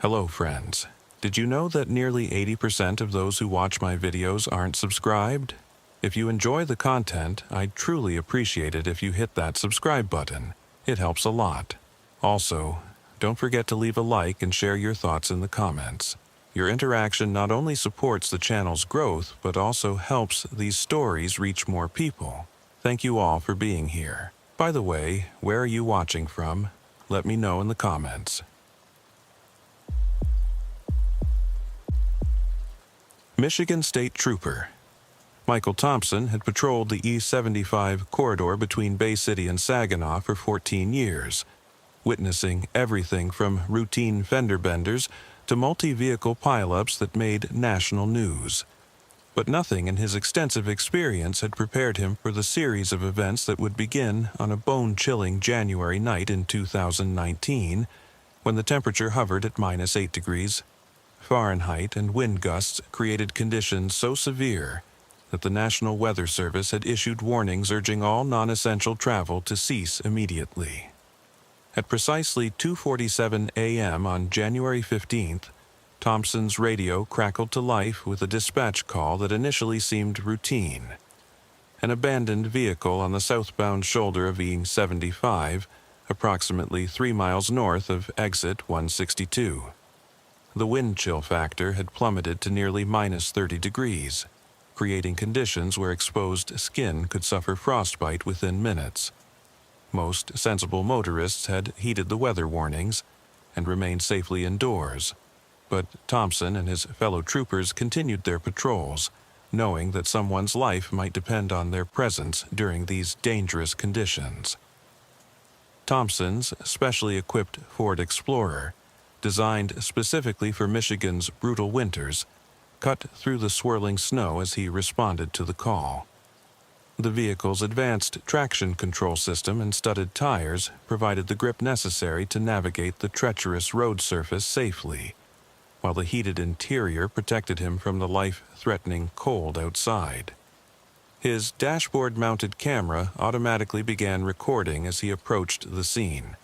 Hello, friends. Did you know that nearly 80% of those who watch my videos aren't subscribed? If you enjoy the content, I'd truly appreciate it if you hit that subscribe button. It helps a lot. Also, don't forget to leave a like and share your thoughts in the comments. Your interaction not only supports the channel's growth, but also helps these stories reach more people. Thank you all for being here. By the way, where are you watching from? Let me know in the comments. Michigan State Trooper Michael Thompson had patrolled the E-75 corridor between Bay City and Saginaw for 14 years, witnessing everything from routine fender benders to multi-vehicle pileups that made national news. But nothing in his extensive experience had prepared him for the series of events that would begin on a bone-chilling January night in 2019, when the temperature hovered at -8 degrees Fahrenheit and wind gusts created conditions so severe that the National Weather Service had issued warnings urging all non-essential travel to cease immediately. At precisely 2:47 a.m. on January 15th, Thompson's radio crackled to life with a dispatch call that initially seemed routine. An abandoned vehicle on the southbound shoulder of E-75, approximately 3 miles north of exit 162. The wind chill factor had plummeted to nearly -30 degrees, creating conditions where exposed skin could suffer frostbite within minutes. Most sensible motorists had heeded the weather warnings and remained safely indoors, but Thompson and his fellow troopers continued their patrols, knowing that someone's life might depend on their presence during these dangerous conditions. Thompson's specially equipped Ford Explorer, designed specifically for Michigan's brutal winters, cut through the swirling snow as he responded to the call. The vehicle's advanced traction control system and studded tires provided the grip necessary to navigate the treacherous road surface safely, while the heated interior protected him from the life-threatening cold outside. His dashboard-mounted camera automatically began recording as he approached the scene,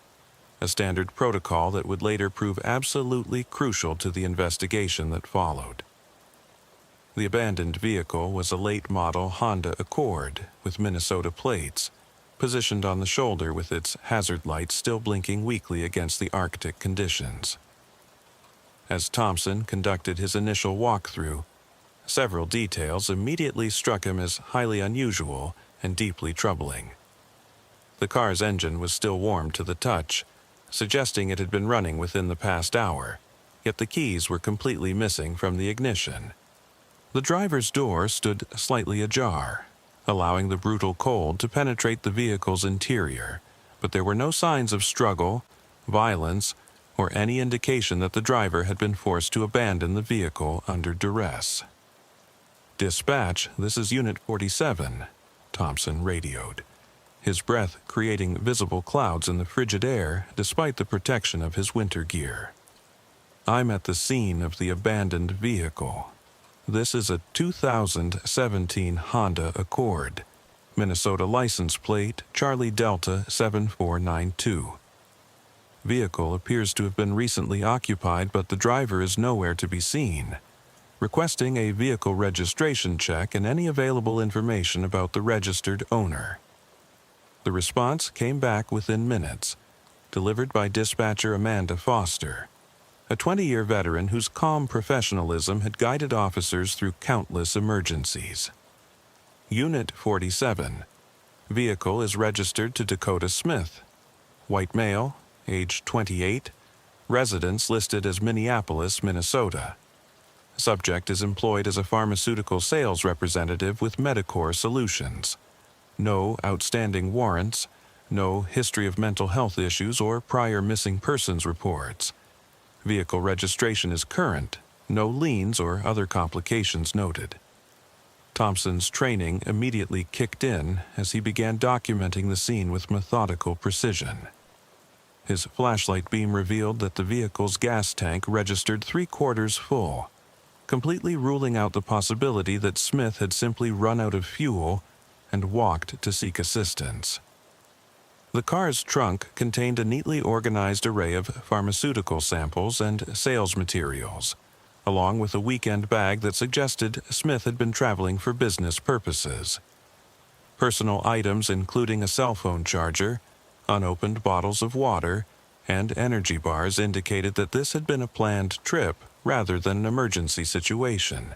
a standard protocol that would later prove absolutely crucial to the investigation that followed. The abandoned vehicle was a late-model Honda Accord with Minnesota plates, positioned on the shoulder with its hazard lights still blinking weakly against the Arctic conditions. As Thompson conducted his initial walkthrough, several details immediately struck him as highly unusual and deeply troubling. The car's engine was still warm to the touch, suggesting it had been running within the past hour, yet the keys were completely missing from the ignition. The driver's door stood slightly ajar, allowing the brutal cold to penetrate the vehicle's interior, but there were no signs of struggle, violence, or any indication that the driver had been forced to abandon the vehicle under duress. "Dispatch, this is Unit 47, Thompson radioed, his breath creating visible clouds in the frigid air despite the protection of his winter gear. "I'm at the scene of the abandoned vehicle. This is a 2017 Honda Accord, Minnesota license plate Charlie Delta 7492. Vehicle appears to have been recently occupied, but the driver is nowhere to be seen. Requesting a vehicle registration check and any available information about the registered owner." The response came back within minutes, delivered by dispatcher Amanda Foster, a 20-year veteran whose calm professionalism had guided officers through countless emergencies. "Unit 47. Vehicle is registered to Dakota Smith. White male, age 28, residence listed as Minneapolis, Minnesota. Subject is employed as a pharmaceutical sales representative with Medicor Solutions. No outstanding warrants, no history of mental health issues or prior missing persons reports. Vehicle registration is current, no liens or other complications noted." Thompson's training immediately kicked in as he began documenting the scene with methodical precision. His flashlight beam revealed that the vehicle's gas tank registered 3/4 full, completely ruling out the possibility that Smith had simply run out of fuel and walked to seek assistance. The car's trunk contained a neatly organized array of pharmaceutical samples and sales materials, along with a weekend bag that suggested Smith had been traveling for business purposes. Personal items including a cell phone charger, unopened bottles of water, and energy bars indicated that this had been a planned trip rather than an emergency situation.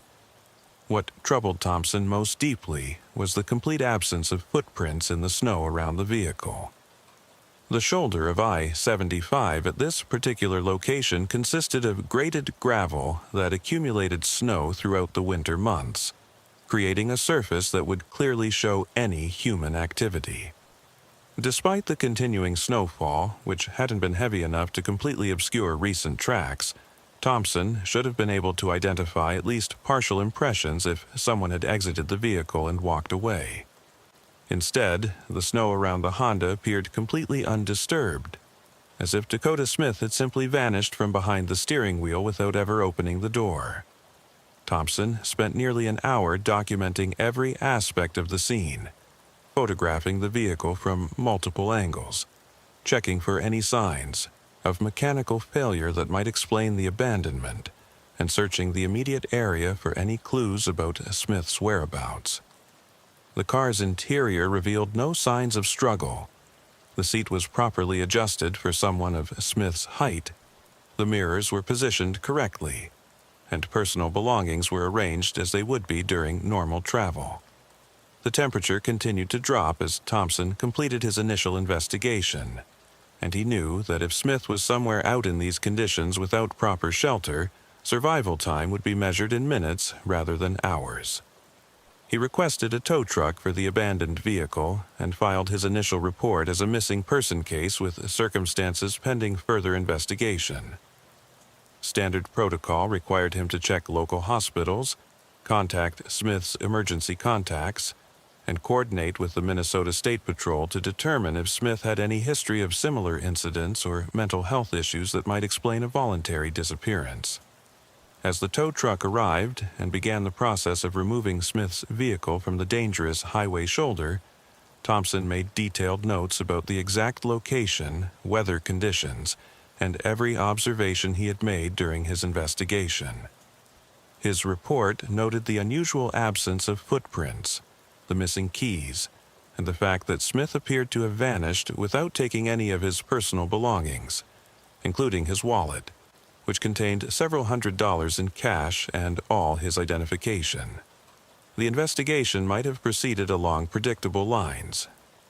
What troubled Thompson most deeply was the complete absence of footprints in the snow around the vehicle. The shoulder of I-75 at this particular location consisted of graded gravel that accumulated snow throughout the winter months, creating a surface that would clearly show any human activity. Despite the continuing snowfall, which hadn't been heavy enough to completely obscure recent tracks, Thompson should have been able to identify at least partial impressions if someone had exited the vehicle and walked away. Instead, the snow around the Honda appeared completely undisturbed, as if Dakota Smith had simply vanished from behind the steering wheel without ever opening the door. Thompson spent nearly an hour documenting every aspect of the scene, photographing the vehicle from multiple angles, checking for any signs of mechanical failure that might explain the abandonment, and searching the immediate area for any clues about Smith's whereabouts. The car's interior revealed no signs of struggle. The seat was properly adjusted for someone of Smith's height. The mirrors were positioned correctly, and personal belongings were arranged as they would be during normal travel. The temperature continued to drop as Thompson completed his initial investigation, and he knew that if Smith was somewhere out in these conditions without proper shelter, survival time would be measured in minutes rather than hours. He requested a tow truck for the abandoned vehicle and filed his initial report as a missing person case with circumstances pending further investigation. Standard protocol required him to check local hospitals, contact Smith's emergency contacts, and coordinate with the Minnesota State Patrol to determine if Smith had any history of similar incidents or mental health issues that might explain a voluntary disappearance. As the tow truck arrived and began the process of removing Smith's vehicle from the dangerous highway shoulder, Thompson made detailed notes about the exact location, weather conditions, and every observation he had made during his investigation. His report noted the unusual absence of footprints, the missing keys, and the fact that Smith appeared to have vanished without taking any of his personal belongings, including his wallet, which contained several $100s in cash and all his identification. The investigation might have proceeded along predictable lines,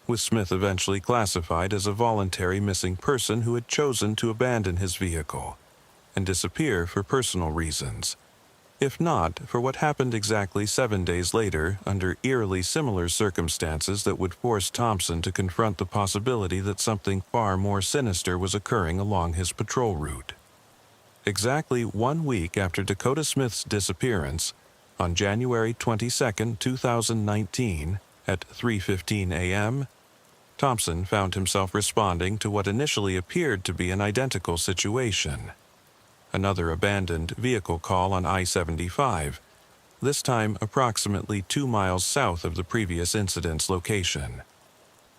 with Smith eventually classified as a voluntary missing person who had chosen to abandon his vehicle and disappear for personal reasons, if not for what happened exactly 7 days later under eerily similar circumstances that would force Thompson to confront the possibility that something far more sinister was occurring along his patrol route. Exactly 1 week after Dakota Smith's disappearance, on January 22, 2019, at 3:15 a.m., Thompson found himself responding to what initially appeared to be an identical situation. Another abandoned vehicle call on I-75, this time approximately 2 miles south of the previous incident's location.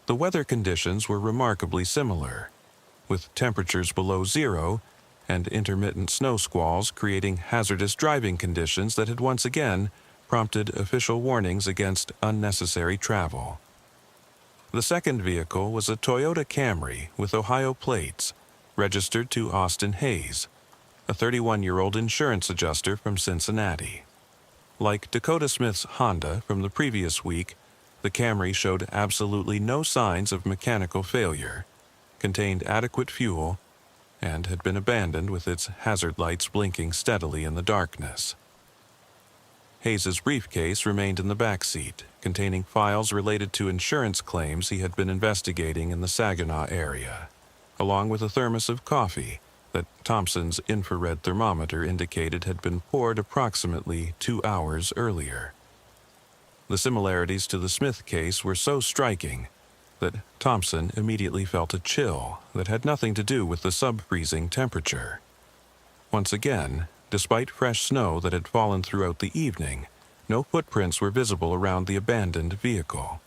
The weather conditions were remarkably similar, with temperatures below zero and intermittent snow squalls creating hazardous driving conditions that had once again prompted official warnings against unnecessary travel. The second vehicle was a Toyota Camry with Ohio plates, registered to Austin Hayes, a 31-year-old insurance adjuster from Cincinnati. Like Dakota Smith's Honda from the previous week, the Camry showed absolutely no signs of mechanical failure, contained adequate fuel, and had been abandoned with its hazard lights blinking steadily in the darkness. Hayes's briefcase remained in the back seat, containing files related to insurance claims he had been investigating in the Saginaw area, along with a thermos of coffee that Thompson's infrared thermometer indicated had been poured approximately 2 hours earlier. The similarities to the Smith case were so striking that Thompson immediately felt a chill that had nothing to do with the sub-freezing temperature. Once again, despite fresh snow that had fallen throughout the evening, no footprints were visible around the abandoned vehicle.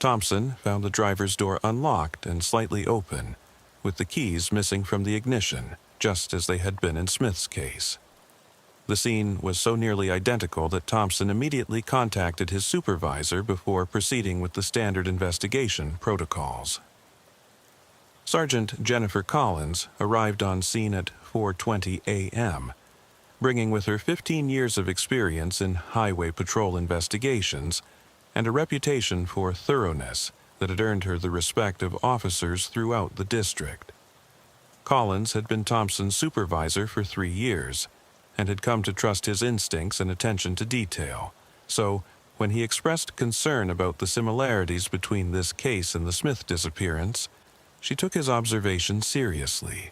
Thompson found the driver's door unlocked and slightly open, with the keys missing from the ignition, just as they had been in Smith's case. The scene was so nearly identical that Thompson immediately contacted his supervisor before proceeding with the standard investigation protocols. Sergeant Jennifer Collins arrived on scene at 4:20 a.m., bringing with her 15 years of experience in highway patrol investigations and a reputation for thoroughness that had earned her the respect of officers throughout the district. Collins had been Thompson's supervisor for 3 years and had come to trust his instincts and attention to detail, so when he expressed concern about the similarities between this case and the Smith disappearance, she took his observation seriously.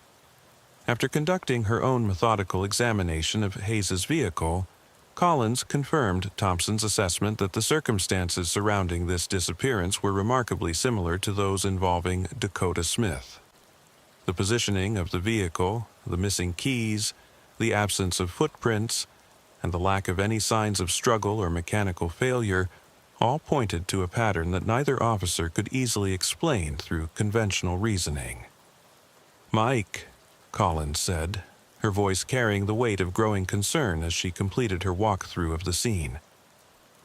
After conducting her own methodical examination of Hayes's vehicle, Collins confirmed Thompson's assessment that the circumstances surrounding this disappearance were remarkably similar to those involving Dakota Smith. The positioning of the vehicle, the missing keys, the absence of footprints, and the lack of any signs of struggle or mechanical failure all pointed to a pattern that neither officer could easily explain through conventional reasoning. "Mike," Collins said, her voice carrying the weight of growing concern as she completed her walkthrough of the scene,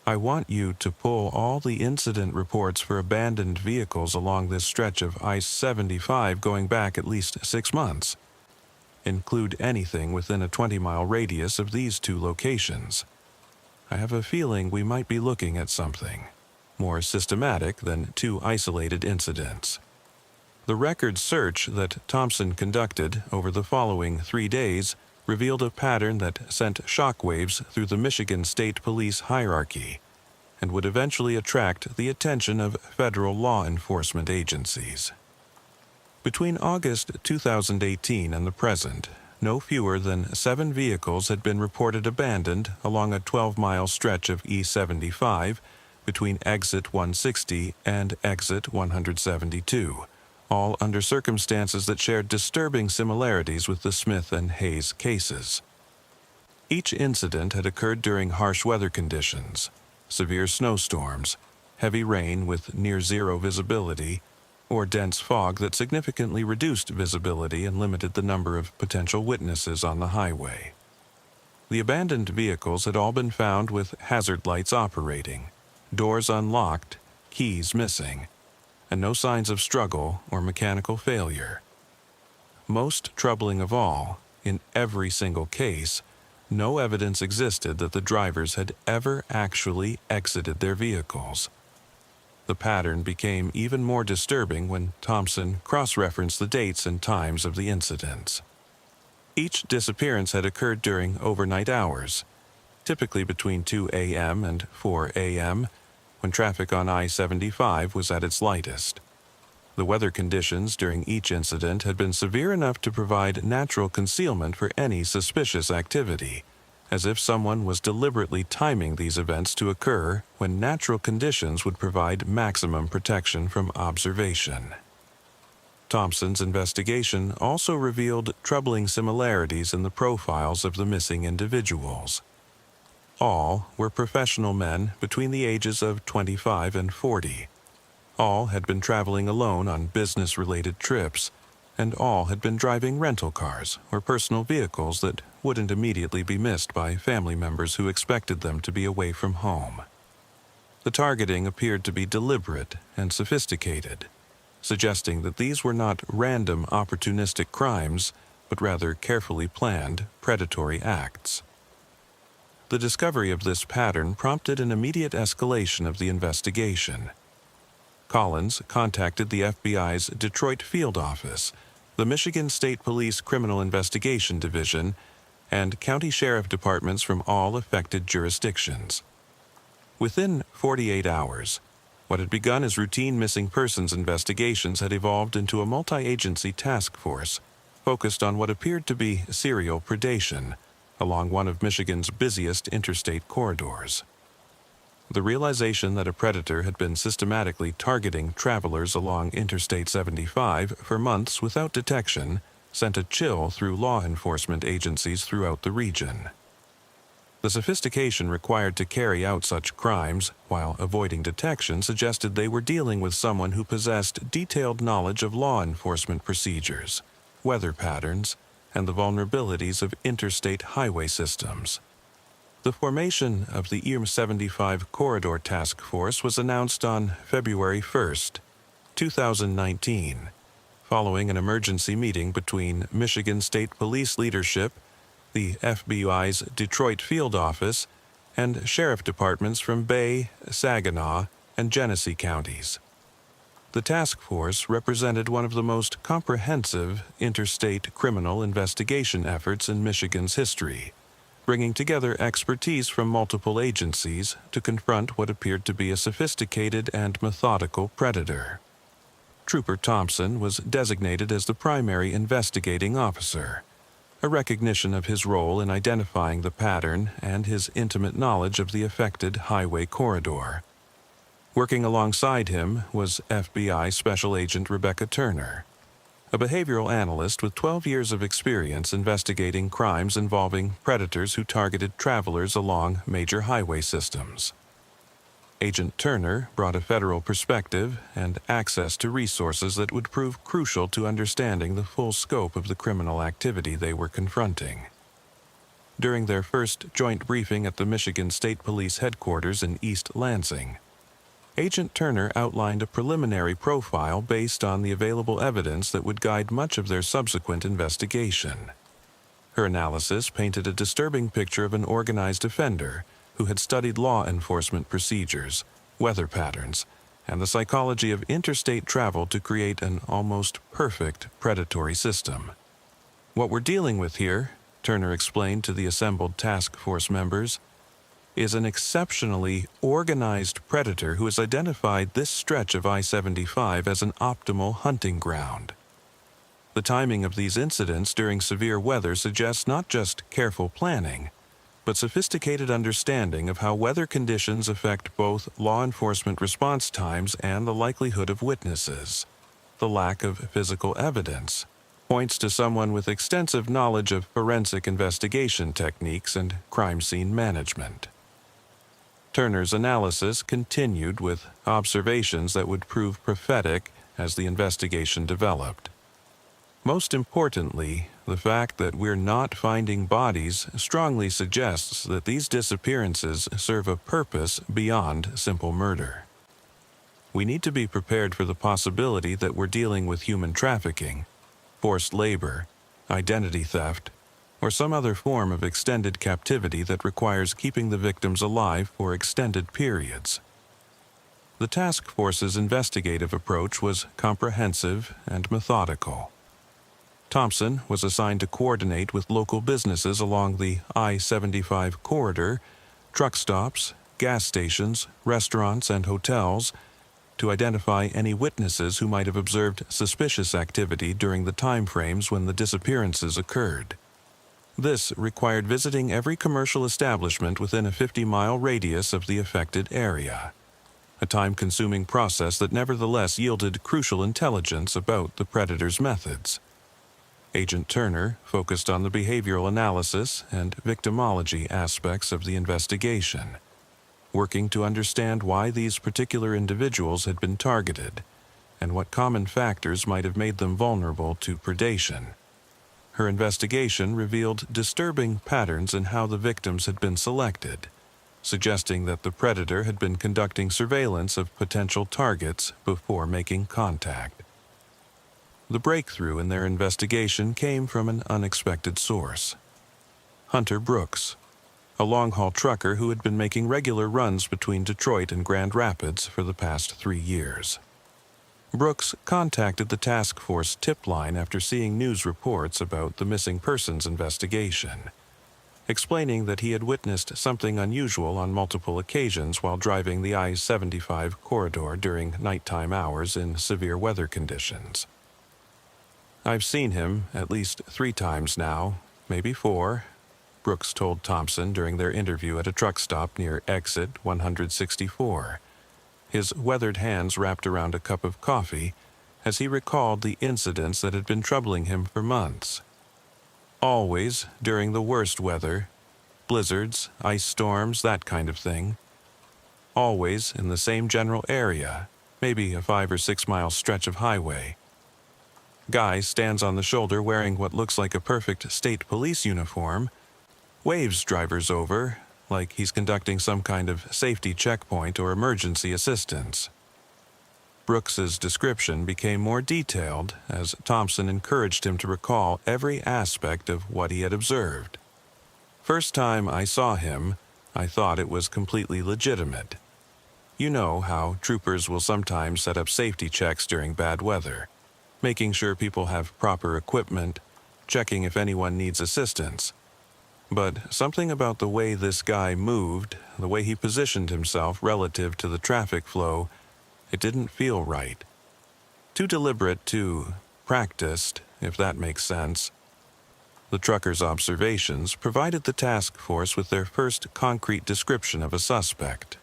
"I want you to pull all the incident reports for abandoned vehicles along this stretch of I-75 going back at least 6 months. Include anything within a 20-mile radius of these 2 locations. I have a feeling we might be looking at something more systematic than 2 isolated incidents." The record search that Thompson conducted over the following 3 days revealed a pattern that sent shockwaves through the Michigan State Police hierarchy and would eventually attract the attention of federal law enforcement agencies. Between August 2018 and the present, no fewer than 7 vehicles had been reported abandoned along a 12-mile stretch of E75 between exit 160 and exit 172, all under circumstances that shared disturbing similarities with the Smith and Hayes cases. Each incident had occurred during harsh weather conditions, severe snowstorms, heavy rain with near-zero visibility, or dense fog that significantly reduced visibility and limited the number of potential witnesses on the highway. The abandoned vehicles had all been found with hazard lights operating, doors unlocked, keys missing, and no signs of struggle or mechanical failure. Most troubling of all, in every single case, no evidence existed that the drivers had ever actually exited their vehicles. The pattern became even more disturbing when Thompson cross-referenced the dates and times of the incidents. Each disappearance had occurred during overnight hours, typically between 2 a.m. and 4 a.m., when traffic on I-75 was at its lightest. The weather conditions during each incident had been severe enough to provide natural concealment for any suspicious activity, as if someone was deliberately timing these events to occur when natural conditions would provide maximum protection from observation. Thompson's investigation also revealed troubling similarities in the profiles of the missing individuals. All were professional men between the ages of 25 and 40. All had been traveling alone on business-related trips, and all had been driving rental cars or personal vehicles that wouldn't immediately be missed by family members who expected them to be away from home. The targeting appeared to be deliberate and sophisticated, suggesting that these were not random opportunistic crimes, but rather carefully planned predatory acts. The discovery of this pattern prompted an immediate escalation of the investigation. Collins contacted the FBI's Detroit field office, the Michigan State Police Criminal Investigation Division, and county sheriff departments from all affected jurisdictions. Within 48 hours, what had begun as routine missing persons investigations had evolved into a multi-agency task force focused on what appeared to be serial predation along one of Michigan's busiest interstate corridors. The realization that a predator had been systematically targeting travelers along Interstate 75 for months without detection sent a chill through law enforcement agencies throughout the region. The sophistication required to carry out such crimes while avoiding detection suggested they were dealing with someone who possessed detailed knowledge of law enforcement procedures, weather patterns, and the vulnerabilities of interstate highway systems. The formation of the I-75 Corridor Task Force was announced on February 1, 2019, following an emergency meeting between Michigan State Police leadership, the FBI's Detroit Field Office, and sheriff departments from Bay, Saginaw, and Genesee counties. The task force represented one of the most comprehensive interstate criminal investigation efforts in Michigan's history, bringing together expertise from multiple agencies to confront what appeared to be a sophisticated and methodical predator. Trooper Thompson was designated as the primary investigating officer, a recognition of his role in identifying the pattern and his intimate knowledge of the affected highway corridor. Working alongside him was FBI Special Agent Rebecca Turner, a behavioral analyst with 12 years of experience investigating crimes involving predators who targeted travelers along major highway systems. Agent Turner brought a federal perspective and access to resources that would prove crucial to understanding the full scope of the criminal activity they were confronting. During their first joint briefing at the Michigan State Police headquarters in East Lansing, Agent Turner outlined a preliminary profile based on the available evidence that would guide much of their subsequent investigation. Her analysis painted a disturbing picture of an organized offender who had studied law enforcement procedures, weather patterns, and the psychology of interstate travel to create an almost perfect predatory system. "What we're dealing with here," Turner explained to the assembled task force members, "is an exceptionally organized predator who has identified this stretch of I-75 as an optimal hunting ground. The timing of these incidents during severe weather suggests not just careful planning, but sophisticated understanding of how weather conditions affect both law enforcement response times and the likelihood of witnesses. The lack of physical evidence points to someone with extensive knowledge of forensic investigation techniques and crime scene management." Turner's analysis continued with observations that would prove prophetic as the investigation developed. Most importantly, the fact that we're not finding bodies strongly suggests that these disappearances serve a purpose beyond simple murder. We need to be prepared for the possibility that we're dealing with human trafficking, forced labor, identity theft, or some other form of extended captivity that requires keeping the victims alive for extended periods. The task force's investigative approach was comprehensive and methodical. Thompson was assigned to coordinate with local businesses along the I-75 corridor, truck stops, gas stations, restaurants, and hotels to identify any witnesses who might have observed suspicious activity during the time frames when the disappearances occurred. This required visiting every commercial establishment within a 50-mile radius of the affected area, a time-consuming process that nevertheless yielded crucial intelligence about the predator's methods. Agent Turner focused on the behavioral analysis and victimology aspects of the investigation, working to understand why these particular individuals had been targeted and what common factors might have made them vulnerable to predation. Her investigation revealed disturbing patterns in how the victims had been selected, suggesting that the predator had been conducting surveillance of potential targets before making contact. The breakthrough in their investigation came from an unexpected source. Hunter Brooks, a long-haul trucker who had been making regular runs between Detroit and Grand Rapids for the past 3 years. Brooks contacted the task force tip line after seeing news reports about the missing persons investigation, explaining that he had witnessed something unusual on multiple occasions while driving the I-75 corridor during nighttime hours in severe weather conditions. "I've seen him at least 3 times now, maybe 4, Brooks told Thompson during their interview at a truck stop near exit 164, his weathered hands wrapped around a cup of coffee as he recalled the incidents that had been troubling him for months. "Always during the worst weather, blizzards, ice storms, that kind of thing. Always in the same general area, maybe a 5 or 6 mile stretch of highway. Guy stands on the shoulder wearing what looks like a perfect state police uniform, waves drivers over, like he's conducting some kind of safety checkpoint or emergency assistance. Brooks's description became more detailed as Thompson encouraged him to recall every aspect of what he had observed. First time I saw him, I thought it was completely legitimate. You know how troopers will sometimes set up safety checks during bad weather, making sure people have proper equipment, checking if anyone needs assistance. But something about the way this guy moved, the way he positioned himself relative to the traffic flow, it didn't feel right. Too deliberate, too practiced, if that makes sense. The trucker's observations provided the task force with their first concrete description of a suspect.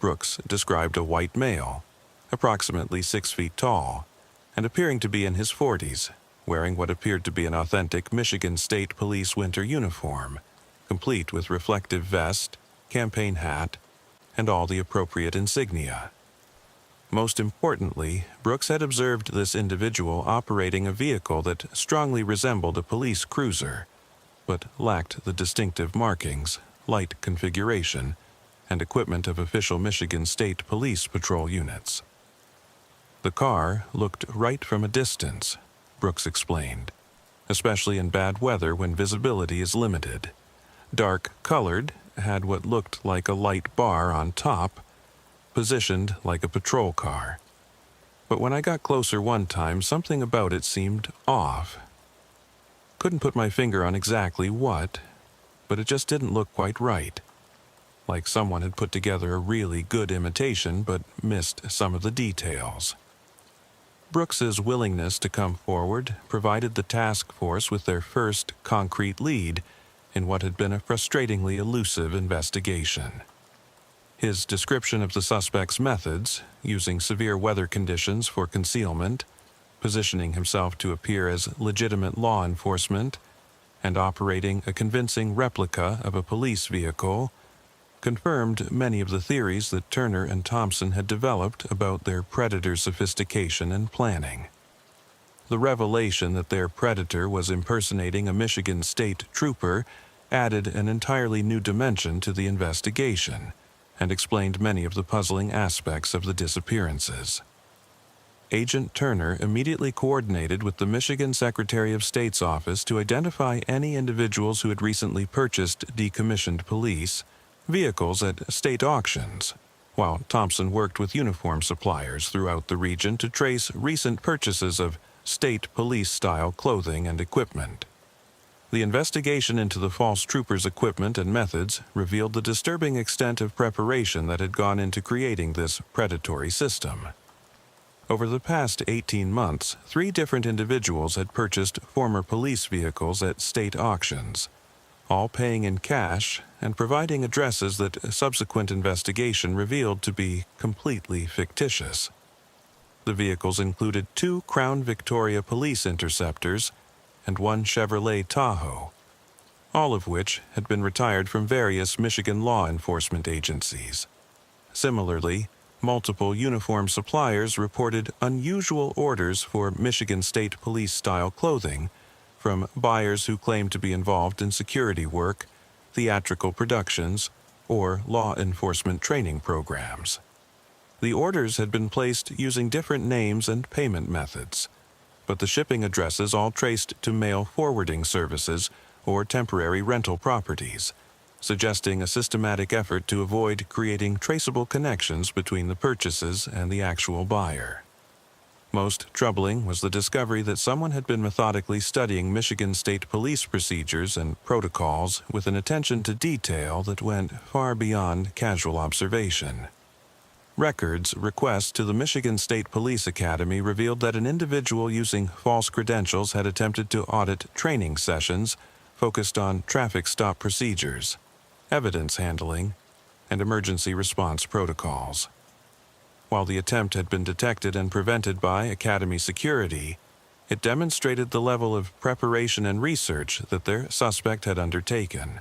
Brooks described a white male, approximately 6 feet tall, and appearing to be in his 40s, wearing what appeared to be an authentic Michigan State Police winter uniform, complete with reflective vest, campaign hat, and all the appropriate insignia. Most importantly, Brooks had observed this individual operating a vehicle that strongly resembled a police cruiser, but lacked the distinctive markings, light configuration, and equipment of official Michigan State Police patrol units. The car looked right from a distance, Brooks explained, especially in bad weather when visibility is limited. Dark-colored, had what looked like a light bar on top, positioned like a patrol car. But when I got closer one time, something about it seemed off. Couldn't put my finger on exactly what, but it just didn't look quite right. Like someone had put together a really good imitation but missed some of the details. Brooks's willingness to come forward provided the task force with their first concrete lead in what had been a frustratingly elusive investigation. His description of the suspect's methods, using severe weather conditions for concealment, positioning himself to appear as legitimate law enforcement, and operating a convincing replica of a police vehicle, confirmed many of the theories that Turner and Thompson had developed about their predator's sophistication and planning. The revelation that their predator was impersonating a Michigan State trooper added an entirely new dimension to the investigation, and explained many of the puzzling aspects of the disappearances. Agent Turner immediately coordinated with the Michigan Secretary of State's office to identify any individuals who had recently purchased decommissioned police vehicles at state auctions, while Thompson worked with uniform suppliers throughout the region to trace recent purchases of state police-style clothing and equipment. The investigation into the false troopers' equipment and methods revealed the disturbing extent of preparation that had gone into creating this predatory system. Over the past 18 months, 3 different individuals had purchased former police vehicles at state auctions, all paying in cash and providing addresses that subsequent investigation revealed to be completely fictitious. The vehicles included 2 Crown Victoria police interceptors and 1 Chevrolet Tahoe, all of which had been retired from various Michigan law enforcement agencies. Similarly, multiple uniform suppliers reported unusual orders for Michigan State Police-style clothing from buyers who claimed to be involved in security work, theatrical productions, or law enforcement training programs. The orders had been placed using different names and payment methods, but the shipping addresses all traced to mail forwarding services or temporary rental properties, suggesting a systematic effort to avoid creating traceable connections between the purchases and the actual buyer. Most troubling was the discovery that someone had been methodically studying Michigan State Police procedures and protocols with an attention to detail that went far beyond casual observation. Records requests to the Michigan State Police Academy revealed that an individual using false credentials had attempted to audit training sessions focused on traffic stop procedures, evidence handling, and emergency response protocols. While the attempt had been detected and prevented by Academy security, it demonstrated the level of preparation and research that their suspect had undertaken.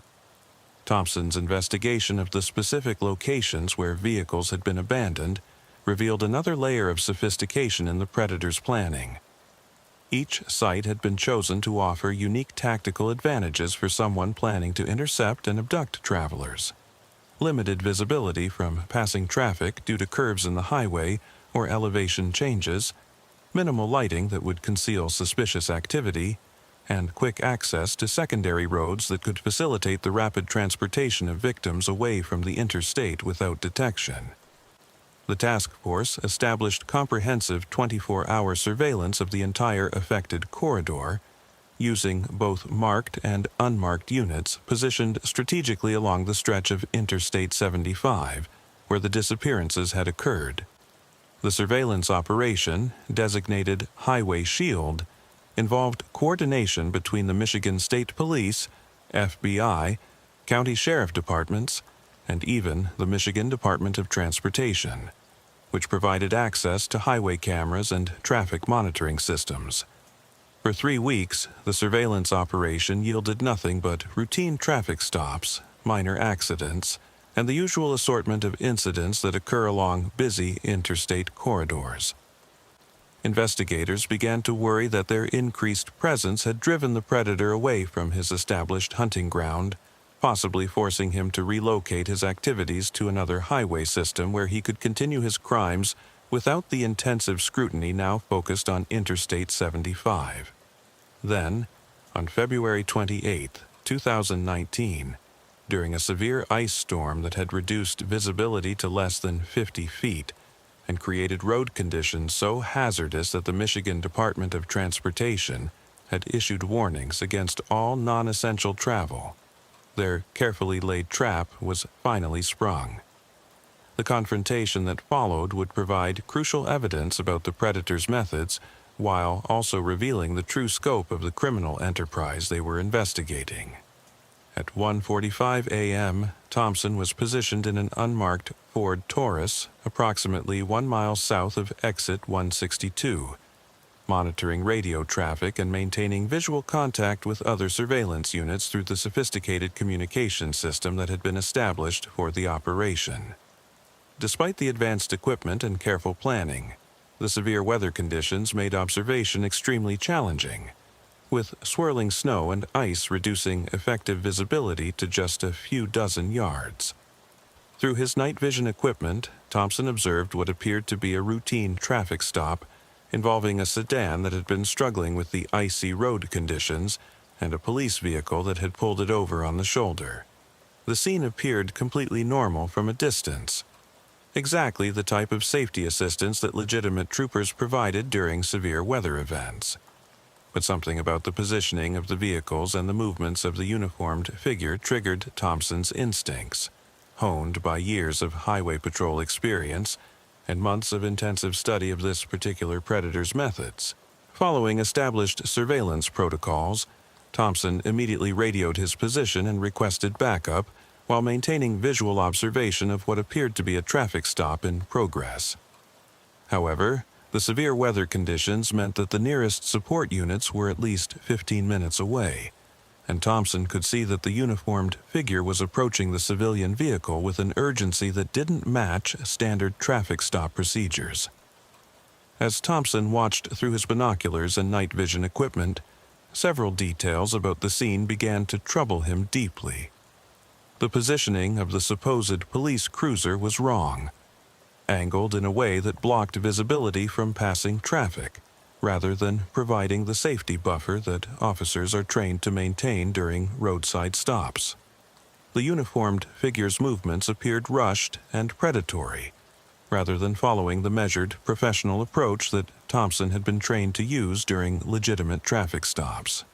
Thompson's investigation of the specific locations where vehicles had been abandoned revealed another layer of sophistication in the predator's planning. Each site had been chosen to offer unique tactical advantages for someone planning to intercept and abduct travelers. Limited visibility from passing traffic due to curves in the highway or elevation changes, minimal lighting that would conceal suspicious activity, and quick access to secondary roads that could facilitate the rapid transportation of victims away from the interstate without detection. The task force established comprehensive 24-hour surveillance of the entire affected corridor, using both marked and unmarked units positioned strategically along the stretch of Interstate 75, where the disappearances had occurred. The surveillance operation, designated Highway Shield, involved coordination between the Michigan State Police, FBI, county sheriff departments, and even the Michigan Department of Transportation, which provided access to highway cameras and traffic monitoring systems. For 3 weeks, the surveillance operation yielded nothing but routine traffic stops, minor accidents, and the usual assortment of incidents that occur along busy interstate corridors. Investigators began to worry that their increased presence had driven the predator away from his established hunting ground, possibly forcing him to relocate his activities to another highway system where he could continue his crimes without the intensive scrutiny now focused on Interstate 75. Then, on February 28, 2019, during a severe ice storm that had reduced visibility to less than 50 feet and created road conditions so hazardous that the Michigan Department of Transportation had issued warnings against all non-essential travel, their carefully laid trap was finally sprung. The confrontation that followed would provide crucial evidence about the predator's methods while also revealing the true scope of the criminal enterprise they were investigating. At 1:45 a.m., Thompson was positioned in an unmarked Ford Taurus approximately 1 mile south of exit 162, monitoring radio traffic and maintaining visual contact with other surveillance units through the sophisticated communication system that had been established for the operation. Despite the advanced equipment and careful planning, the severe weather conditions made observation extremely challenging, with swirling snow and ice reducing effective visibility to just a few dozen yards. Through his night vision equipment, Thompson observed what appeared to be a routine traffic stop involving a sedan that had been struggling with the icy road conditions and a police vehicle that had pulled it over on the shoulder. The scene appeared completely normal from a distance, exactly the type of safety assistance that legitimate troopers provided during severe weather events. But something about the positioning of the vehicles and the movements of the uniformed figure triggered Thompson's instincts, honed by years of highway patrol experience and months of intensive study of this particular predator's methods. Following established surveillance protocols, Thompson immediately radioed his position and requested backup while maintaining visual observation of what appeared to be a traffic stop in progress. However, the severe weather conditions meant that the nearest support units were at least 15 minutes away, and Thompson could see that the uniformed figure was approaching the civilian vehicle with an urgency that didn't match standard traffic stop procedures. As Thompson watched through his binoculars and night vision equipment, several details about the scene began to trouble him deeply. The positioning of the supposed police cruiser was wrong, angled in a way that blocked visibility from passing traffic, rather than providing the safety buffer that officers are trained to maintain during roadside stops. The uniformed figure's movements appeared rushed and predatory, rather than following the measured, professional approach that Thompson had been trained to use during legitimate traffic stops.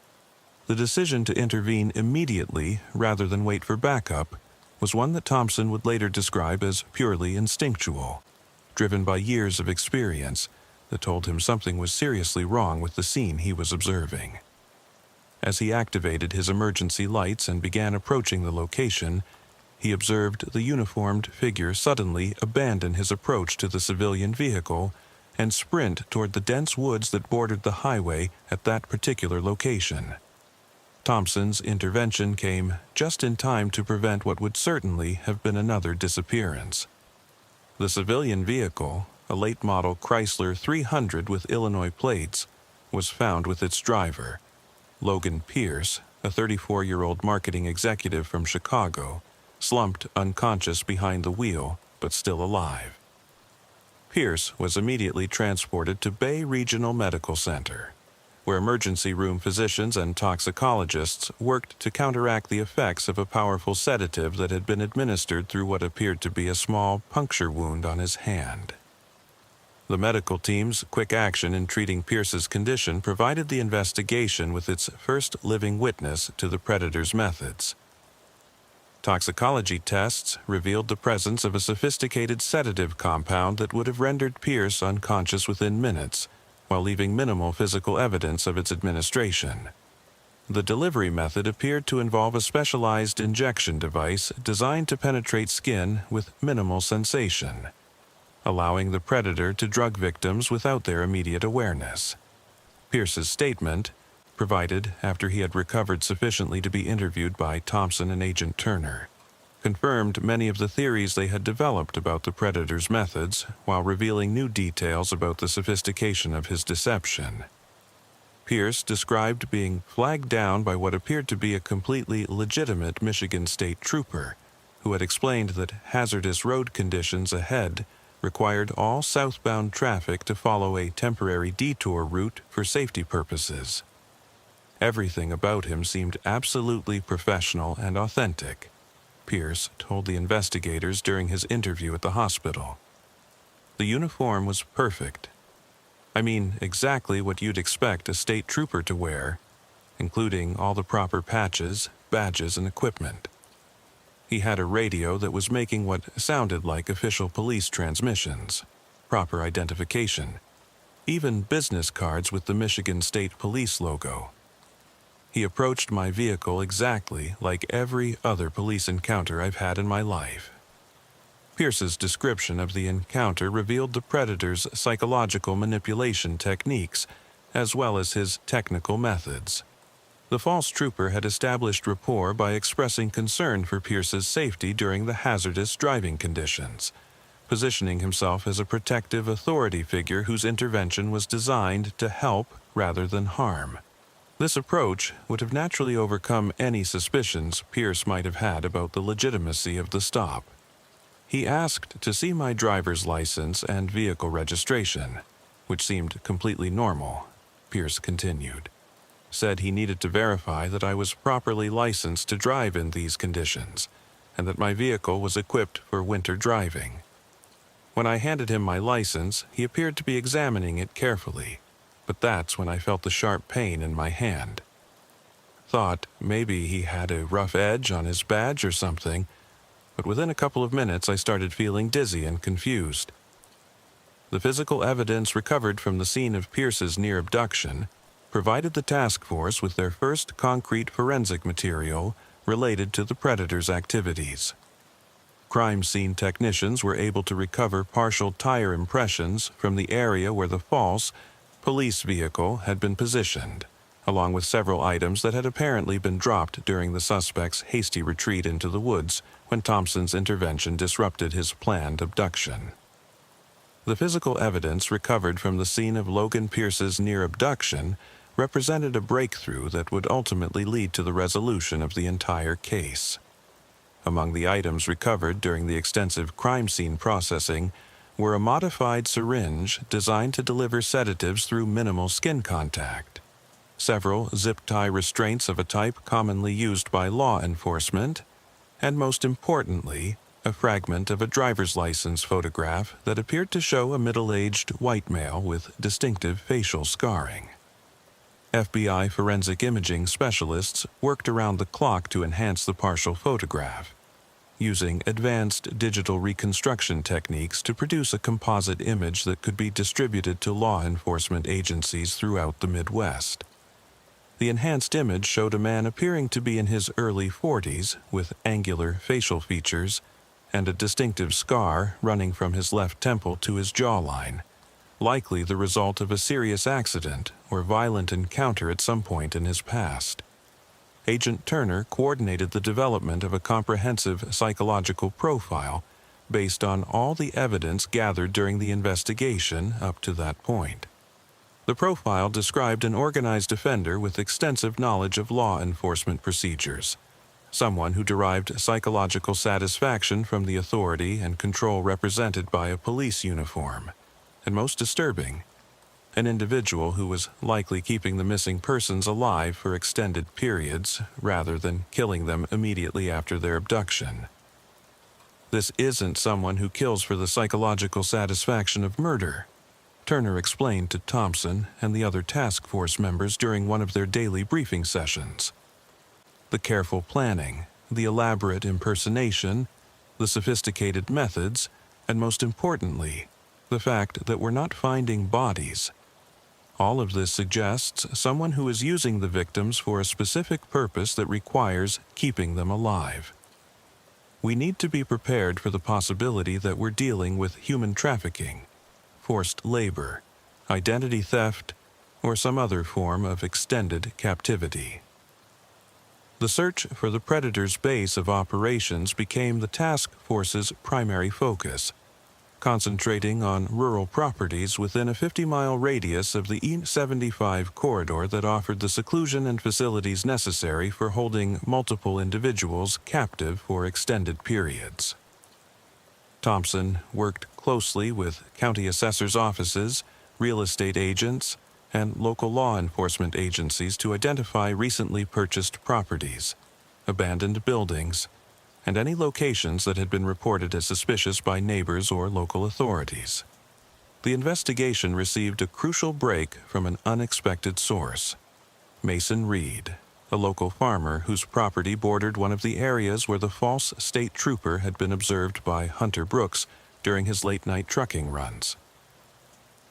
The decision to intervene immediately rather than wait for backup was one that Thompson would later describe as purely instinctual, driven by years of experience that told him something was seriously wrong with the scene he was observing. As he activated his emergency lights and began approaching the location, he observed the uniformed figure suddenly abandon his approach to the civilian vehicle and sprint toward the dense woods that bordered the highway at that particular location. Thompson's intervention came just in time to prevent what would certainly have been another disappearance. The civilian vehicle, a late-model Chrysler 300 with Illinois plates, was found with its driver, Logan Pierce, a 34-year-old marketing executive from Chicago, slumped unconscious behind the wheel, but still alive. Pierce was immediately transported to Bay Regional Medical Center, where emergency room physicians and toxicologists worked to counteract the effects of a powerful sedative that had been administered through what appeared to be a small puncture wound on his hand. The medical team's quick action in treating Pierce's condition provided the investigation with its first living witness to the predator's methods. Toxicology tests revealed the presence of a sophisticated sedative compound that would have rendered Pierce unconscious within minutes, while leaving minimal physical evidence of its administration. The delivery method appeared to involve a specialized injection device designed to penetrate skin with minimal sensation, allowing the predator to drug victims without their immediate awareness. Pierce's statement, provided after he had recovered sufficiently to be interviewed by Thompson and Agent Turner, confirmed many of the theories they had developed about the predator's methods while revealing new details about the sophistication of his deception. Pierce described being flagged down by what appeared to be a completely legitimate Michigan State trooper, who had explained that hazardous road conditions ahead required all southbound traffic to follow a temporary detour route for safety purposes. Everything about him seemed absolutely professional and authentic, Pierce told the investigators during his interview at the hospital. The uniform was perfect. I mean, exactly what you'd expect a state trooper to wear, including all the proper patches, badges, and equipment. He had a radio that was making what sounded like official police transmissions, proper identification, even business cards with the Michigan State Police logo. He approached my vehicle exactly like every other police encounter I've had in my life. Pierce's description of the encounter revealed the predator's psychological manipulation techniques, as well as his technical methods. The false trooper had established rapport by expressing concern for Pierce's safety during the hazardous driving conditions, positioning himself as a protective authority figure whose intervention was designed to help rather than harm. This approach would have naturally overcome any suspicions Pierce might have had about the legitimacy of the stop. He asked to see my driver's license and vehicle registration, which seemed completely normal, Pierce continued. Said he needed to verify that I was properly licensed to drive in these conditions, and that my vehicle was equipped for winter driving. When I handed him my license, he appeared to be examining it carefully, but that's when I felt the sharp pain in my hand. Thought maybe he had a rough edge on his badge or something, but within a couple of minutes I started feeling dizzy and confused. The physical evidence recovered from the scene of Pierce's near abduction provided the task force with their first concrete forensic material related to the predator's activities. Crime scene technicians were able to recover partial tire impressions from the area where the false police vehicle had been positioned, along with several items that had apparently been dropped during the suspect's hasty retreat into the woods when Thompson's intervention disrupted his planned abduction. The physical evidence recovered from the scene of Logan Pierce's near abduction represented a breakthrough that would ultimately lead to the resolution of the entire case. Among the items recovered during the extensive crime scene processing were a modified syringe designed to deliver sedatives through minimal skin contact, several zip-tie restraints of a type commonly used by law enforcement, and most importantly, a fragment of a driver's license photograph that appeared to show a middle-aged white male with distinctive facial scarring. FBI forensic imaging specialists worked around the clock to enhance the partial photograph, using advanced digital reconstruction techniques to produce a composite image that could be distributed to law enforcement agencies throughout the Midwest. The enhanced image showed a man appearing to be in his early 40s with angular facial features and a distinctive scar running from his left temple to his jawline, likely the result of a serious accident or violent encounter at some point in his past. Agent Turner coordinated the development of a comprehensive psychological profile based on all the evidence gathered during the investigation up to that point. The profile described an organized offender with extensive knowledge of law enforcement procedures, someone who derived psychological satisfaction from the authority and control represented by a police uniform, and most disturbing, an individual who was likely keeping the missing persons alive for extended periods rather than killing them immediately after their abduction. This isn't someone who kills for the psychological satisfaction of murder, Turner explained to Thompson and the other task force members during one of their daily briefing sessions. The careful planning, the elaborate impersonation, the sophisticated methods, and most importantly, the fact that we're not finding bodies. All of this suggests someone who is using the victims for a specific purpose that requires keeping them alive. We need to be prepared for the possibility that we're dealing with human trafficking, forced labor, identity theft, or some other form of extended captivity. The search for the predator's base of operations became the task force's primary focus, concentrating on rural properties within a 50-mile radius of the E75 corridor that offered the seclusion and facilities necessary for holding multiple individuals captive for extended periods. Thompson worked closely with county assessors' offices, real estate agents, and local law enforcement agencies to identify recently purchased properties, abandoned buildings, and any locations that had been reported as suspicious by neighbors or local authorities. The investigation received a crucial break from an unexpected source. Mason Reed, a local farmer whose property bordered one of the areas where the false state trooper had been observed by Hunter Brooks during his late-night trucking runs.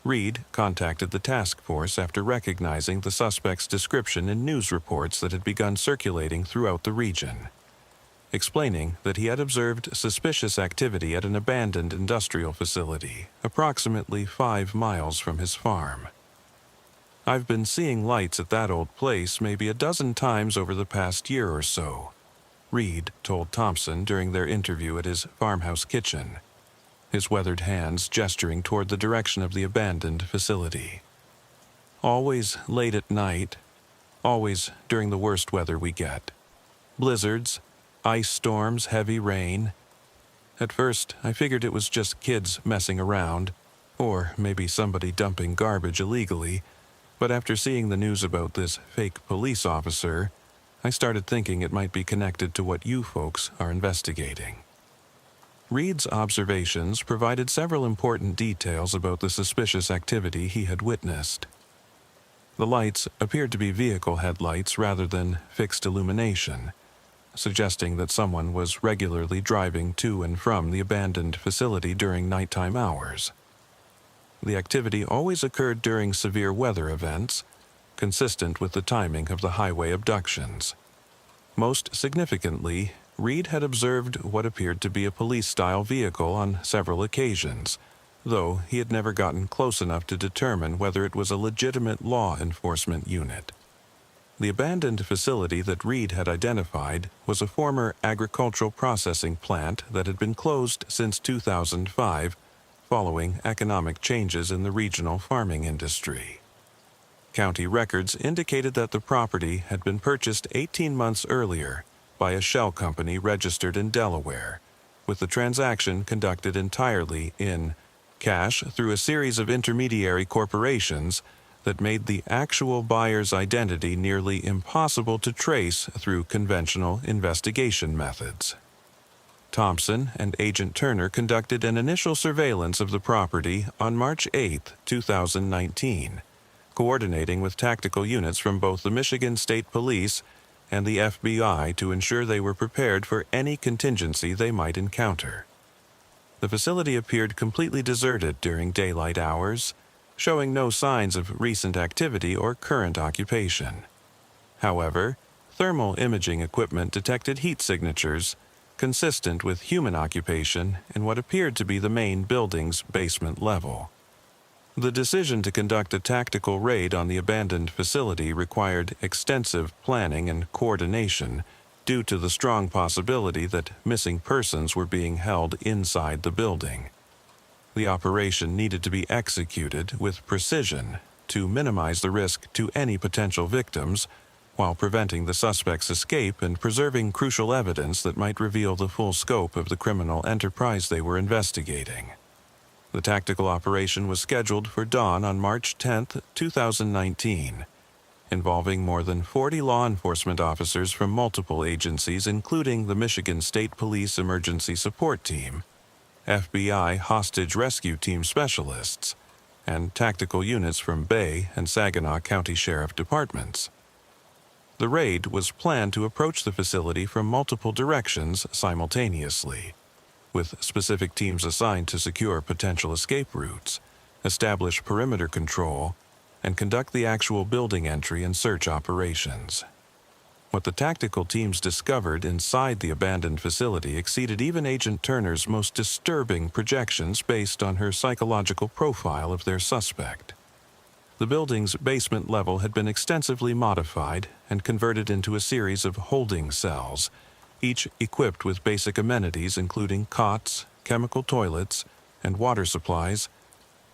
Reed contacted the task force after recognizing the suspect's description in news reports that had begun circulating throughout the region, explaining that he had observed suspicious activity at an abandoned industrial facility approximately 5 miles from his farm. "I've been seeing lights at that old place maybe a dozen times over the past year or so," Reed told Thompson during their interview at his farmhouse kitchen, his weathered hands gesturing toward the direction of the abandoned facility. "Always late at night, always during the worst weather we get. Blizzards, ice storms, heavy rain. At first, I figured it was just kids messing around, or maybe somebody dumping garbage illegally, but after seeing the news about this fake police officer, I started thinking it might be connected to what you folks are investigating." Reed's observations provided several important details about the suspicious activity he had witnessed. The lights appeared to be vehicle headlights rather than fixed illumination, suggesting that someone was regularly driving to and from the abandoned facility during nighttime hours. The activity always occurred during severe weather events, consistent with the timing of the highway abductions. Most significantly, Reed had observed what appeared to be a police-style vehicle on several occasions, though he had never gotten close enough to determine whether it was a legitimate law enforcement unit. The abandoned facility that Reed had identified was a former agricultural processing plant that had been closed since 2005, following economic changes in the regional farming industry. County records indicated that the property had been purchased 18 months earlier by a shell company registered in Delaware, with the transaction conducted entirely in cash through a series of intermediary corporations that made the actual buyer's identity nearly impossible to trace through conventional investigation methods. Thompson and Agent Turner conducted an initial surveillance of the property on March 8, 2019, coordinating with tactical units from both the Michigan State Police and the FBI to ensure they were prepared for any contingency they might encounter. The facility appeared completely deserted during daylight hours, showing no signs of recent activity or current occupation. However, thermal imaging equipment detected heat signatures consistent with human occupation in what appeared to be the main building's basement level. The decision to conduct a tactical raid on the abandoned facility required extensive planning and coordination due to the strong possibility that missing persons were being held inside the building. The operation needed to be executed with precision to minimize the risk to any potential victims while preventing the suspect's escape and preserving crucial evidence that might reveal the full scope of the criminal enterprise they were investigating. The tactical operation was scheduled for dawn on March 10, 2019, involving more than 40 law enforcement officers from multiple agencies including the Michigan State Police Emergency Support Team, FBI Hostage Rescue Team specialists, and tactical units from Bay and Saginaw County Sheriff Departments. The raid was planned to approach the facility from multiple directions simultaneously, with specific teams assigned to secure potential escape routes, establish perimeter control, and conduct the actual building entry and search operations. What the tactical teams discovered inside the abandoned facility exceeded even Agent Turner's most disturbing projections based on her psychological profile of their suspect. The building's basement level had been extensively modified and converted into a series of holding cells, each equipped with basic amenities including cots, chemical toilets, and water supplies,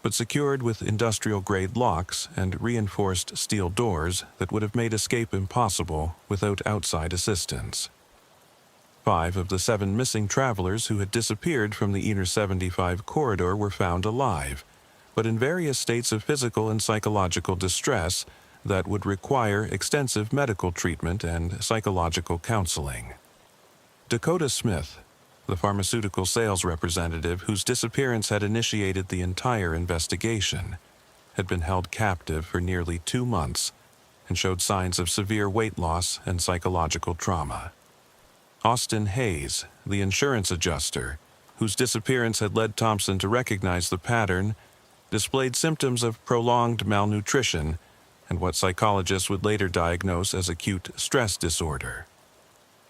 but secured with industrial-grade locks and reinforced steel doors that would have made escape impossible without outside assistance. 5 of the 7 missing travelers who had disappeared from the Inner 75 corridor were found alive, but in various states of physical and psychological distress that would require extensive medical treatment and psychological counseling. Dakota Smith, the pharmaceutical sales representative whose disappearance had initiated the entire investigation, had been held captive for nearly 2 months and showed signs of severe weight loss and psychological trauma. Austin Hayes, the insurance adjuster, whose disappearance had led Thompson to recognize the pattern, displayed symptoms of prolonged malnutrition and what psychologists would later diagnose as acute stress disorder.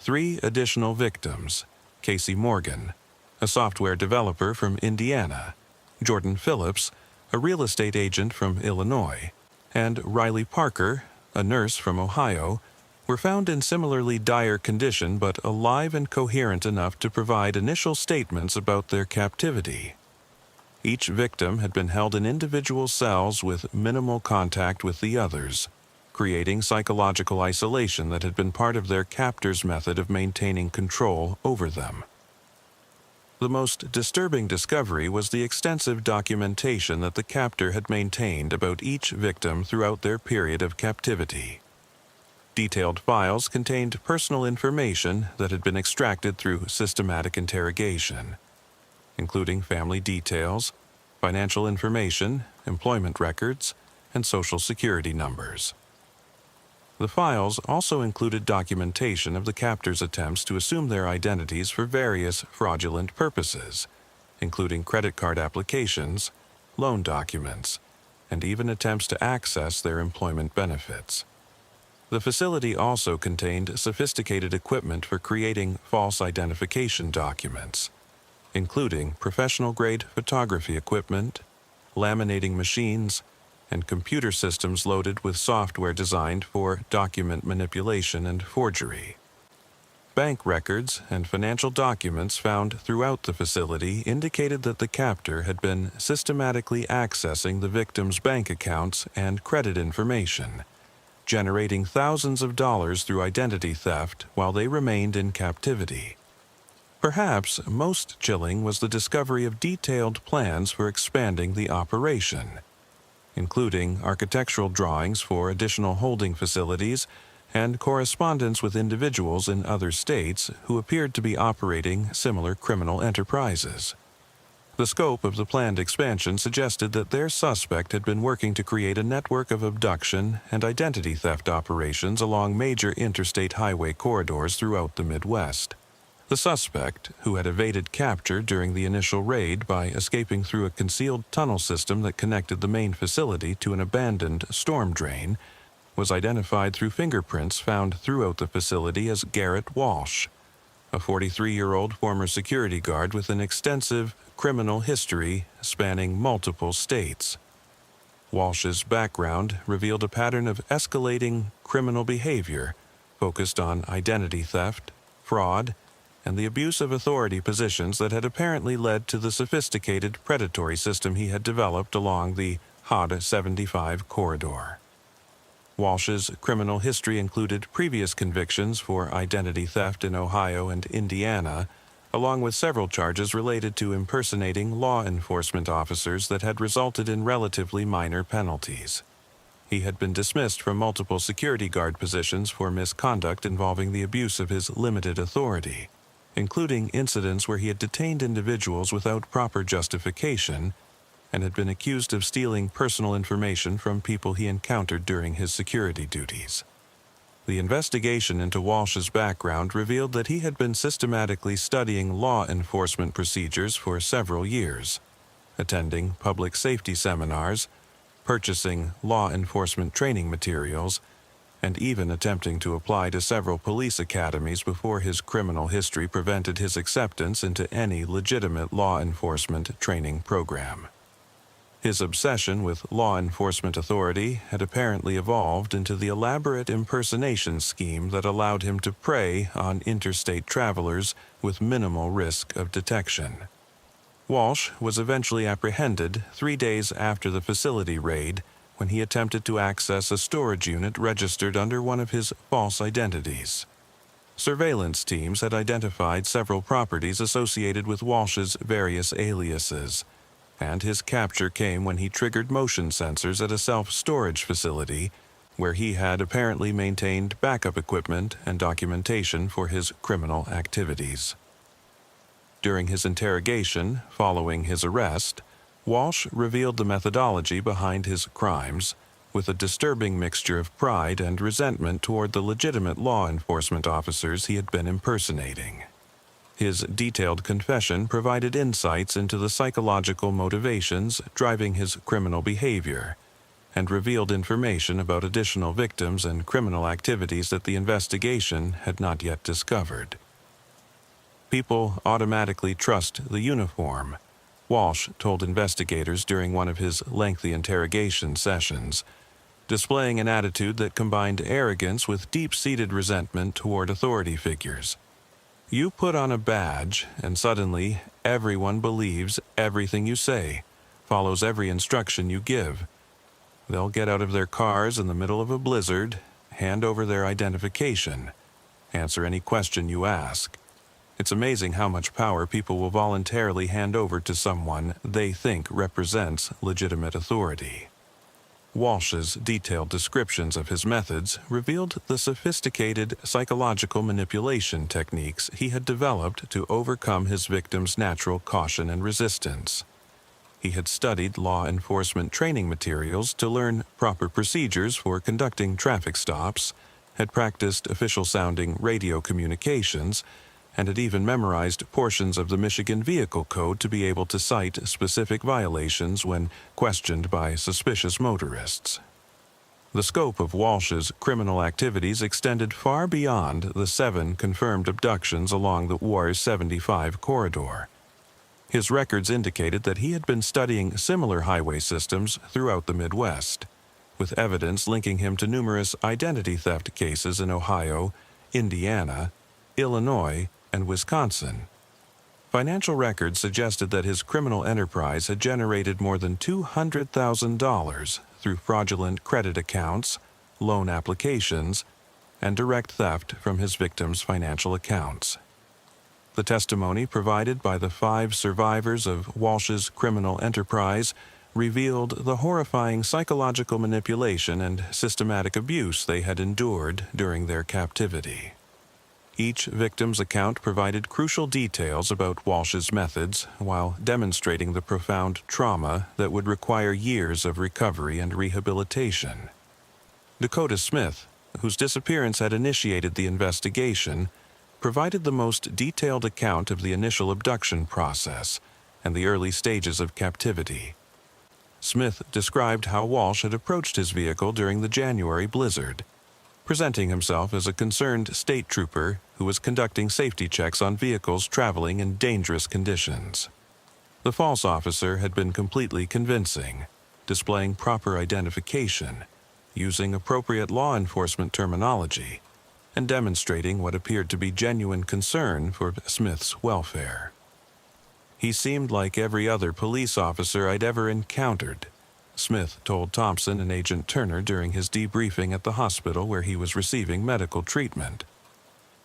3 additional victims, Casey Morgan, a software developer from Indiana, Jordan Phillips, a real estate agent from Illinois, and Riley Parker, a nurse from Ohio, were found in similarly dire condition but alive and coherent enough to provide initial statements about their captivity. Each victim had been held in individual cells with minimal contact with the others, creating psychological isolation that had been part of their captor's method of maintaining control over them. The most disturbing discovery was the extensive documentation that the captor had maintained about each victim throughout their period of captivity. Detailed files contained personal information that had been extracted through systematic interrogation, including family details, financial information, employment records, and social security numbers. The files also included documentation of the captor's attempts to assume their identities for various fraudulent purposes, including credit card applications, loan documents, and even attempts to access their employment benefits. The facility also contained sophisticated equipment for creating false identification documents, including professional-grade photography equipment, laminating machines, and computer systems loaded with software designed for document manipulation and forgery. Bank records and financial documents found throughout the facility indicated that the captor had been systematically accessing the victims' bank accounts and credit information, generating thousands of dollars through identity theft while they remained in captivity. Perhaps most chilling was the discovery of detailed plans for expanding the operation, including architectural drawings for additional holding facilities and correspondence with individuals in other states who appeared to be operating similar criminal enterprises. The scope of the planned expansion suggested that their suspect had been working to create a network of abduction and identity theft operations along major interstate highway corridors throughout the Midwest. The suspect, who had evaded capture during the initial raid by escaping through a concealed tunnel system that connected the main facility to an abandoned storm drain, was identified through fingerprints found throughout the facility as Garrett Walsh, a 43-year-old former security guard with an extensive criminal history spanning multiple states. Walsh's background revealed a pattern of escalating criminal behavior focused on identity theft, fraud, and the abuse of authority positions that had apparently led to the sophisticated predatory system he had developed along the HOD 75 corridor. Walsh's criminal history included previous convictions for identity theft in Ohio and Indiana, along with several charges related to impersonating law enforcement officers that had resulted in relatively minor penalties. He had been dismissed from multiple security guard positions for misconduct involving the abuse of his limited authority, including incidents where he had detained individuals without proper justification and had been accused of stealing personal information from people he encountered during his security duties. The investigation into Walsh's background revealed that he had been systematically studying law enforcement procedures for several years, attending public safety seminars, purchasing law enforcement training materials, and even attempting to apply to several police academies before his criminal history prevented his acceptance into any legitimate law enforcement training program. His obsession with law enforcement authority had apparently evolved into the elaborate impersonation scheme that allowed him to prey on interstate travelers with minimal risk of detection. Walsh was eventually apprehended 3 days after the facility raid when he attempted to access a storage unit registered under one of his false identities. Surveillance teams had identified several properties associated with Walsh's various aliases, and his capture came when he triggered motion sensors at a self-storage facility where he had apparently maintained backup equipment and documentation for his criminal activities. During his interrogation following his arrest, Walsh revealed the methodology behind his crimes, with a disturbing mixture of pride and resentment toward the legitimate law enforcement officers he had been impersonating. His detailed confession provided insights into the psychological motivations driving his criminal behavior, and revealed information about additional victims and criminal activities that the investigation had not yet discovered. People automatically trust the uniform, Walsh told investigators during one of his lengthy interrogation sessions, displaying an attitude that combined arrogance with deep-seated resentment toward authority figures. You put on a badge, and suddenly everyone believes everything you say, follows every instruction you give. They'll get out of their cars in the middle of a blizzard, hand over their identification, answer any question you ask. It's amazing how much power people will voluntarily hand over to someone they think represents legitimate authority. Walsh's detailed descriptions of his methods revealed the sophisticated psychological manipulation techniques he had developed to overcome his victims' natural caution and resistance. He had studied law enforcement training materials to learn proper procedures for conducting traffic stops, had practiced official-sounding radio communications, and had even memorized portions of the Michigan Vehicle Code to be able to cite specific violations when questioned by suspicious motorists. The scope of Walsh's criminal activities extended far beyond the 7 confirmed abductions along the WAR 75 corridor. His records indicated that he had been studying similar highway systems throughout the Midwest, with evidence linking him to numerous identity theft cases in Ohio, Indiana, Illinois, and Wisconsin. Financial records suggested that his criminal enterprise had generated more than $200,000 through fraudulent credit accounts, loan applications, and direct theft from his victims' financial accounts. The testimony provided by the 5 survivors of Walsh's criminal enterprise revealed the horrifying psychological manipulation and systematic abuse they had endured during their captivity. Each victim's account provided crucial details about Walsh's methods while demonstrating the profound trauma that would require years of recovery and rehabilitation. Dakota Smith, whose disappearance had initiated the investigation, provided the most detailed account of the initial abduction process and the early stages of captivity. Smith described how Walsh had approached his vehicle during the January blizzard, presenting himself as a concerned state trooper who was conducting safety checks on vehicles traveling in dangerous conditions. The false officer had been completely convincing, displaying proper identification, using appropriate law enforcement terminology, and demonstrating what appeared to be genuine concern for Smith's welfare. He seemed like every other police officer I'd ever encountered, Smith told Thompson and Agent Turner during his debriefing at the hospital where he was receiving medical treatment.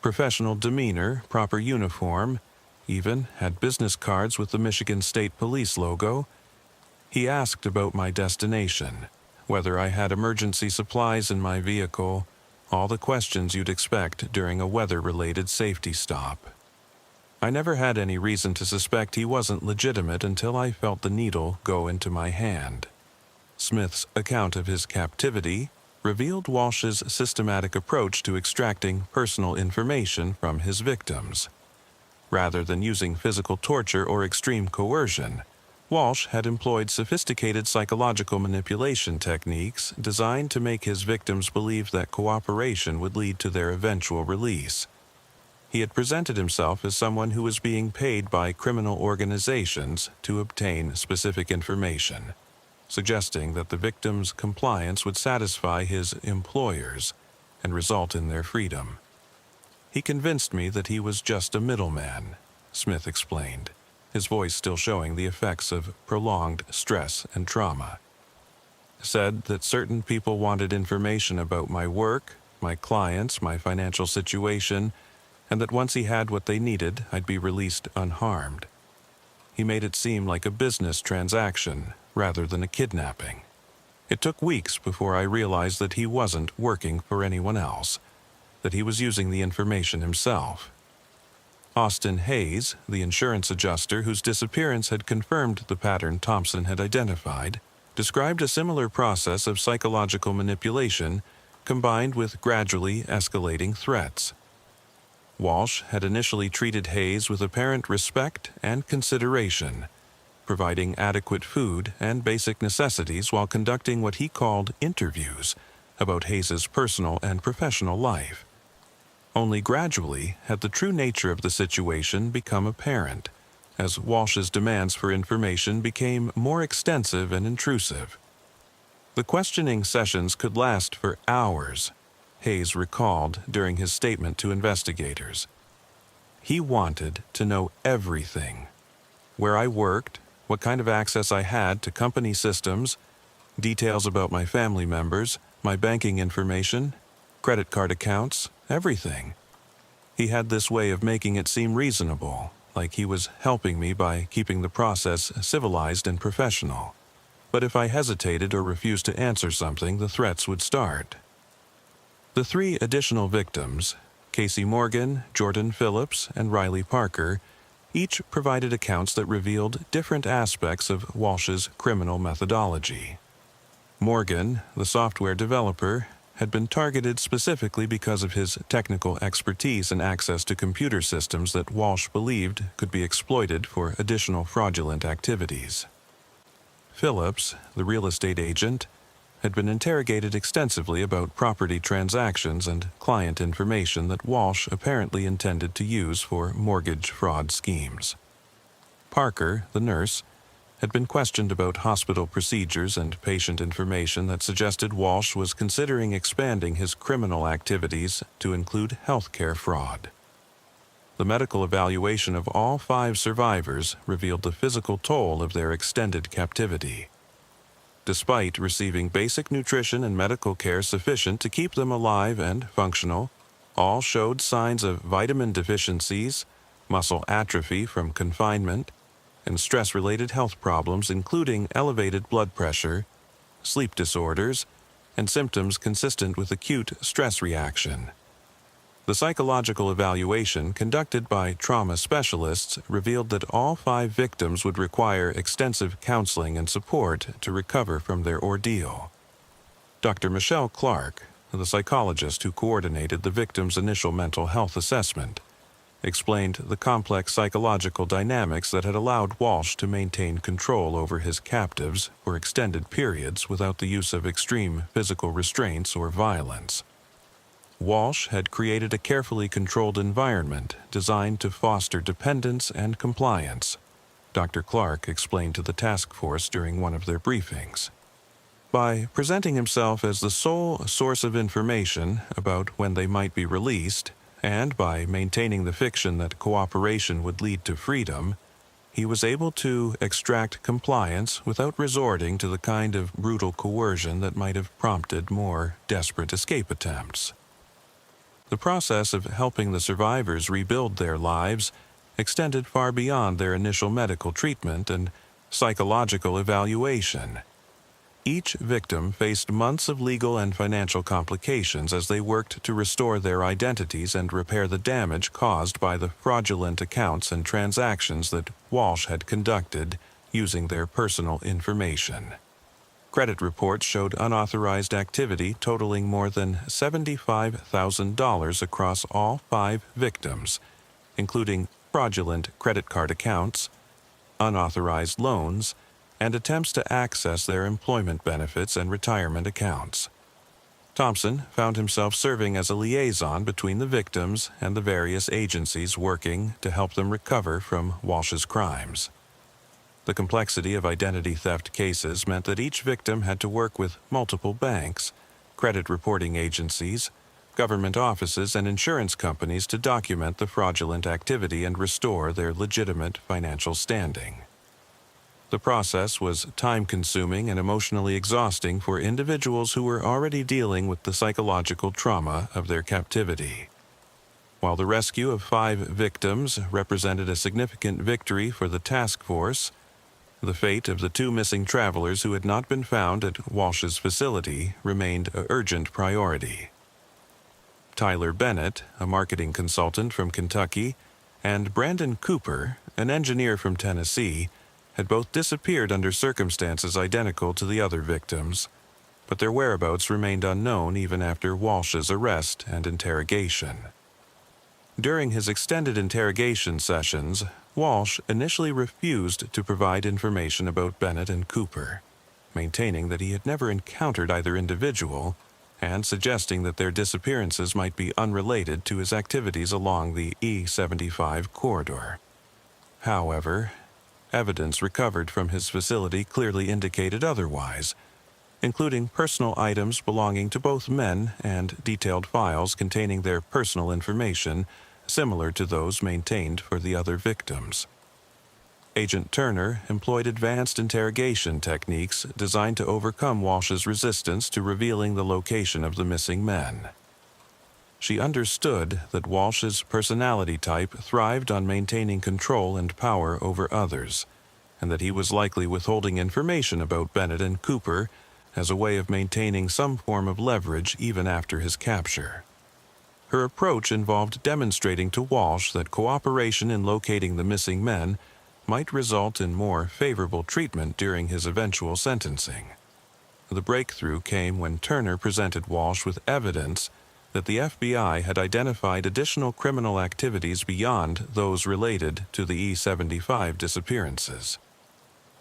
Professional demeanor, proper uniform, even had business cards with the Michigan State Police logo. He asked about my destination, whether I had emergency supplies in my vehicle, all the questions you'd expect during a weather-related safety stop. I never had any reason to suspect he wasn't legitimate until I felt the needle go into my hand. Smith's account of his captivity revealed Walsh's systematic approach to extracting personal information from his victims. Rather than using physical torture or extreme coercion, Walsh had employed sophisticated psychological manipulation techniques designed to make his victims believe that cooperation would lead to their eventual release. He had presented himself as someone who was being paid by criminal organizations to obtain specific information, suggesting that the victim's compliance would satisfy his employers and result in their freedom. He convinced me that he was just a middleman, Smith explained, his voice still showing the effects of prolonged stress and trauma. Said that certain people wanted information about my work, my clients, my financial situation, and that once he had what they needed, I'd be released unharmed. He made it seem like a business transaction rather than a kidnapping. It took weeks before I realized that he wasn't working for anyone else, that he was using the information himself. Austin Hayes, the insurance adjuster whose disappearance had confirmed the pattern Thompson had identified, described a similar process of psychological manipulation combined with gradually escalating threats. Walsh had initially treated Hayes with apparent respect and consideration, providing adequate food and basic necessities while conducting what he called interviews about Hayes's personal and professional life. Only gradually had the true nature of the situation become apparent, as Walsh's demands for information became more extensive and intrusive. The questioning sessions could last for hours, Hayes recalled during his statement to investigators. He wanted to know everything: where I worked, what kind of access I had to company systems, details about my family members, my banking information, credit card accounts, everything. He had this way of making it seem reasonable, like he was helping me by keeping the process civilized and professional. But if I hesitated or refused to answer something, the threats would start. The three additional victims, Casey Morgan, Jordan Phillips, and Riley Parker, each provided accounts that revealed different aspects of Walsh's criminal methodology. Morgan, the software developer, had been targeted specifically because of his technical expertise and access to computer systems that Walsh believed could be exploited for additional fraudulent activities. Phillips, the real estate agent, had been interrogated extensively about property transactions and client information that Walsh apparently intended to use for mortgage fraud schemes. Parker, the nurse, had been questioned about hospital procedures and patient information that suggested Walsh was considering expanding his criminal activities to include healthcare fraud. The medical evaluation of all 5 survivors revealed the physical toll of their extended captivity. Despite receiving basic nutrition and medical care sufficient to keep them alive and functional, all showed signs of vitamin deficiencies, muscle atrophy from confinement, and stress-related health problems including elevated blood pressure, sleep disorders, and symptoms consistent with acute stress reaction. The psychological evaluation conducted by trauma specialists revealed that all 5 victims would require extensive counseling and support to recover from their ordeal. Dr. Michelle Clark, the psychologist who coordinated the victims' initial mental health assessment, explained the complex psychological dynamics that had allowed Walsh to maintain control over his captives for extended periods without the use of extreme physical restraints or violence. Walsh had created a carefully controlled environment designed to foster dependence and compliance, Dr. Clark explained to the task force during one of their briefings. By presenting himself as the sole source of information about when they might be released, and by maintaining the fiction that cooperation would lead to freedom, he was able to extract compliance without resorting to the kind of brutal coercion that might have prompted more desperate escape attempts. The process of helping the survivors rebuild their lives extended far beyond their initial medical treatment and psychological evaluation. Each victim faced months of legal and financial complications as they worked to restore their identities and repair the damage caused by the fraudulent accounts and transactions that Walsh had conducted using their personal information. Credit reports showed unauthorized activity totaling more than $75,000 across all 5 victims, including fraudulent credit card accounts, unauthorized loans, and attempts to access their employment benefits and retirement accounts. Thompson found himself serving as a liaison between the victims and the various agencies working to help them recover from Walsh's crimes. The complexity of identity theft cases meant that each victim had to work with multiple banks, credit reporting agencies, government offices, and insurance companies to document the fraudulent activity and restore their legitimate financial standing. The process was time-consuming and emotionally exhausting for individuals who were already dealing with the psychological trauma of their captivity. While the rescue of 5 victims represented a significant victory for the task force, the fate of the 2 missing travelers who had not been found at Walsh's facility remained an urgent priority. Tyler Bennett, a marketing consultant from Kentucky, and Brandon Cooper, an engineer from Tennessee, had both disappeared under circumstances identical to the other victims, but their whereabouts remained unknown even after Walsh's arrest and interrogation. During his extended interrogation sessions, Walsh initially refused to provide information about Bennett and Cooper, maintaining that he had never encountered either individual and suggesting that their disappearances might be unrelated to his activities along the E75 corridor. However, evidence recovered from his facility clearly indicated otherwise, including personal items belonging to both men and detailed files containing their personal information similar to those maintained for the other victims. Agent Turner employed advanced interrogation techniques designed to overcome Walsh's resistance to revealing the location of the missing men. She understood that Walsh's personality type thrived on maintaining control and power over others, and that he was likely withholding information about Bennett and Cooper as a way of maintaining some form of leverage even after his capture. Her approach involved demonstrating to Walsh that cooperation in locating the missing men might result in more favorable treatment during his eventual sentencing. The breakthrough came when Turner presented Walsh with evidence that the FBI had identified additional criminal activities beyond those related to the E75 disappearances.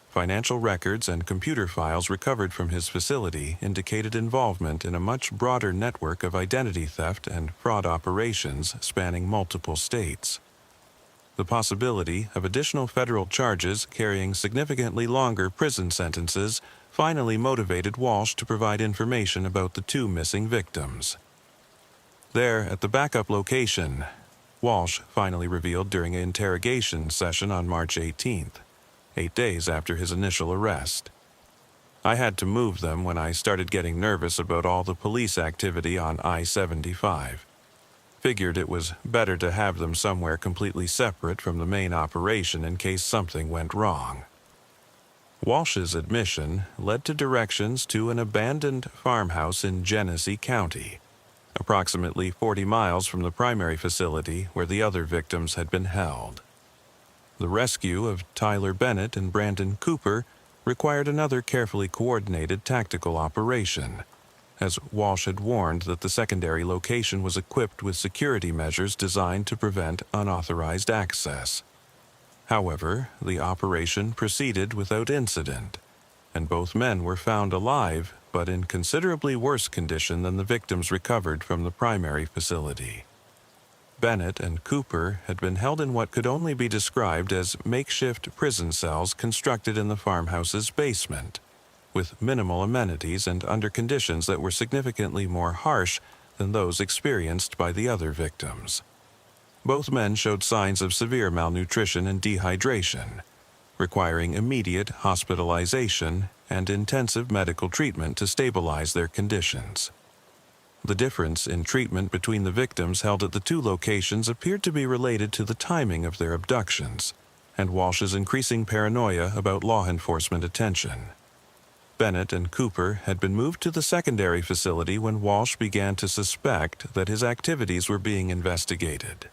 Financial records and computer files recovered from his facility indicated involvement in a much broader network of identity theft and fraud operations spanning multiple states. The possibility of additional federal charges carrying significantly longer prison sentences finally motivated Walsh to provide information about the 2 missing victims. There, at the backup location, Walsh finally revealed during an interrogation session on March 18th, 8 days after his initial arrest. I had to move them when I started getting nervous about all the police activity on I-75. Figured it was better to have them somewhere completely separate from the main operation in case something went wrong. Walsh's admission led to directions to an abandoned farmhouse in Genesee County, approximately 40 miles from the primary facility where the other victims had been held. The rescue of Tyler Bennett and Brandon Cooper required another carefully coordinated tactical operation, as Walsh had warned that the secondary location was equipped with security measures designed to prevent unauthorized access. However, the operation proceeded without incident, and both men were found alive but in considerably worse condition than the victims recovered from the primary facility. Bennett and Cooper had been held in what could only be described as makeshift prison cells constructed in the farmhouse's basement. with minimal amenities and under conditions that were significantly more harsh than those experienced by the other victims. Both men showed signs of severe malnutrition and dehydration, requiring immediate hospitalization and intensive medical treatment to stabilize their conditions. The difference in treatment between the victims held at the two locations appeared to be related to the timing of their abductions and Walsh's increasing paranoia about law enforcement attention. Bennett and Cooper had been moved to the secondary facility when Walsh began to suspect that his activities were being investigated,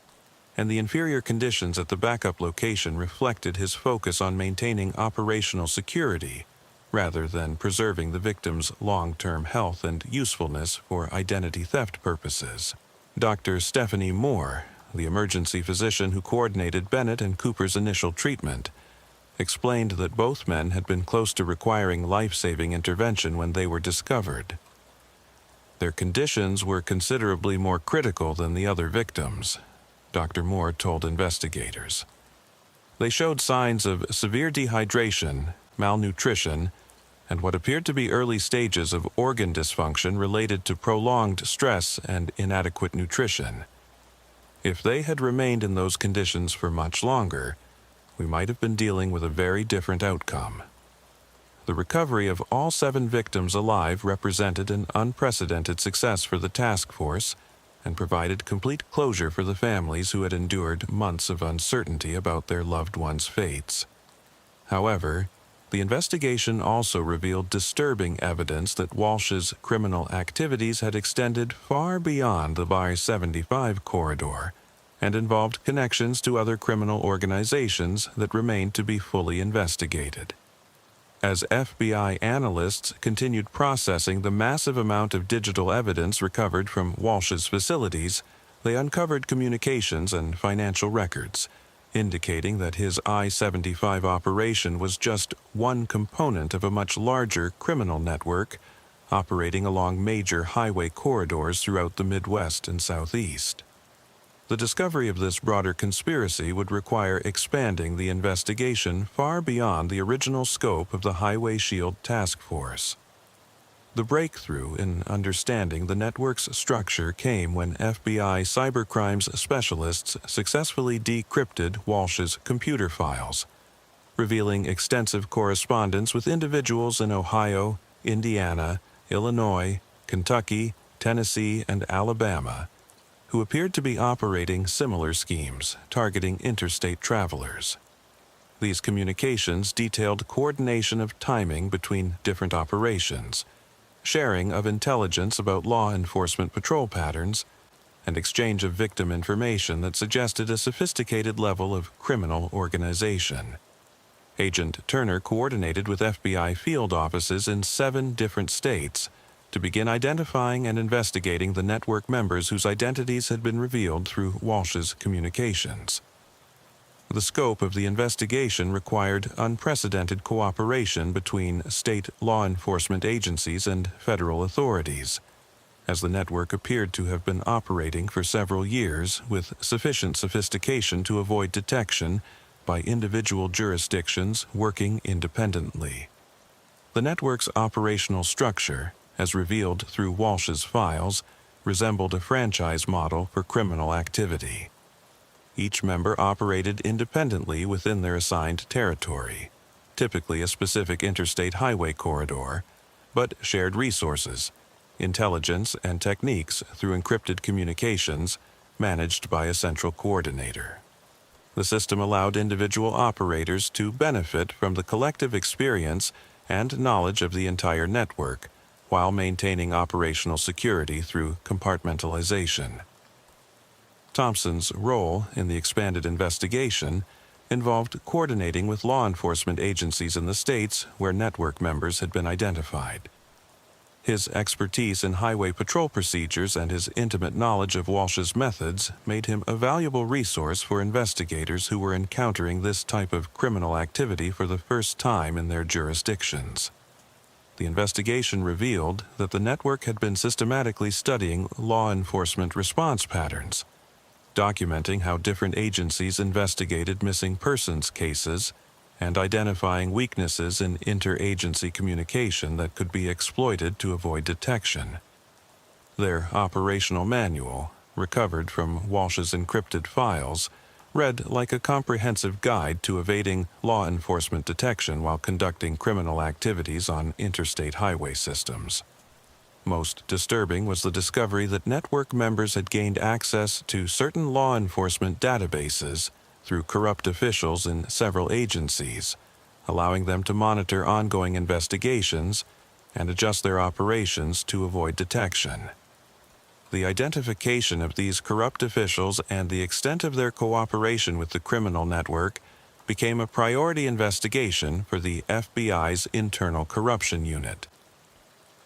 and the inferior conditions at the backup location reflected his focus on maintaining operational security rather than preserving the victim's long-term health and usefulness for identity theft purposes. Dr. Stephanie Moore, the emergency physician who coordinated Bennett and Cooper's initial treatment, explained that both men had been close to requiring life-saving intervention when they were discovered. Their conditions were considerably more critical than the other victims, Dr. Moore told investigators. They showed signs of severe dehydration, malnutrition, and what appeared to be early stages of organ dysfunction related to prolonged stress and inadequate nutrition. If they had remained in those conditions for much longer, we might have been dealing with a very different outcome. The recovery of all 7 victims alive represented an unprecedented success for the task force and provided complete closure for the families who had endured months of uncertainty about their loved ones' fates. However, the investigation also revealed disturbing evidence that Walsh's criminal activities had extended far beyond the I-75 corridor and involved connections to other criminal organizations that remained to be fully investigated. As FBI analysts continued processing the massive amount of digital evidence recovered from Walsh's facilities, they uncovered communications and financial records, indicating that his I-75 operation was just one component of a much larger criminal network operating along major highway corridors throughout the Midwest and Southeast. The discovery of this broader conspiracy would require expanding the investigation far beyond the original scope of the Highway Shield Task Force. The breakthrough in understanding the network's structure came when FBI cybercrimes specialists successfully decrypted Walsh's computer files, revealing extensive correspondence with individuals in Ohio, Indiana, Illinois, Kentucky, Tennessee, and Alabama, who appeared to be operating similar schemes targeting interstate travelers. These communications detailed coordination of timing between different operations, sharing of intelligence about law enforcement patrol patterns, and exchange of victim information that suggested a sophisticated level of criminal organization. Agent Turner coordinated with FBI field offices in 7 different states to begin identifying and investigating the network members whose identities had been revealed through Walsh's communications. The scope of the investigation required unprecedented cooperation between state law enforcement agencies and federal authorities, as the network appeared to have been operating for several years with sufficient sophistication to avoid detection by individual jurisdictions working independently. The network's operational structure, as revealed through Walsh's files, resembled a franchise model for criminal activity. Each member operated independently within their assigned territory, typically a specific interstate highway corridor, but shared resources, intelligence, and techniques through encrypted communications managed by a central coordinator. The system allowed individual operators to benefit from the collective experience and knowledge of the entire network, while maintaining operational security through compartmentalization. Thompson's role in the expanded investigation involved coordinating with law enforcement agencies in the states where network members had been identified. His expertise in highway patrol procedures and his intimate knowledge of Walsh's methods made him a valuable resource for investigators who were encountering this type of criminal activity for the first time in their jurisdictions. The investigation revealed that the network had been systematically studying law enforcement response patterns, documenting how different agencies investigated missing persons cases, and identifying weaknesses in interagency communication that could be exploited to avoid detection. Their operational manual, recovered from Walsh's encrypted files, read like a comprehensive guide to evading law enforcement detection while conducting criminal activities on interstate highway systems. Most disturbing was the discovery that network members had gained access to certain law enforcement databases through corrupt officials in several agencies, allowing them to monitor ongoing investigations and adjust their operations to avoid detection. The identification of these corrupt officials and the extent of their cooperation with the criminal network became a priority investigation for the FBI's Internal Corruption Unit.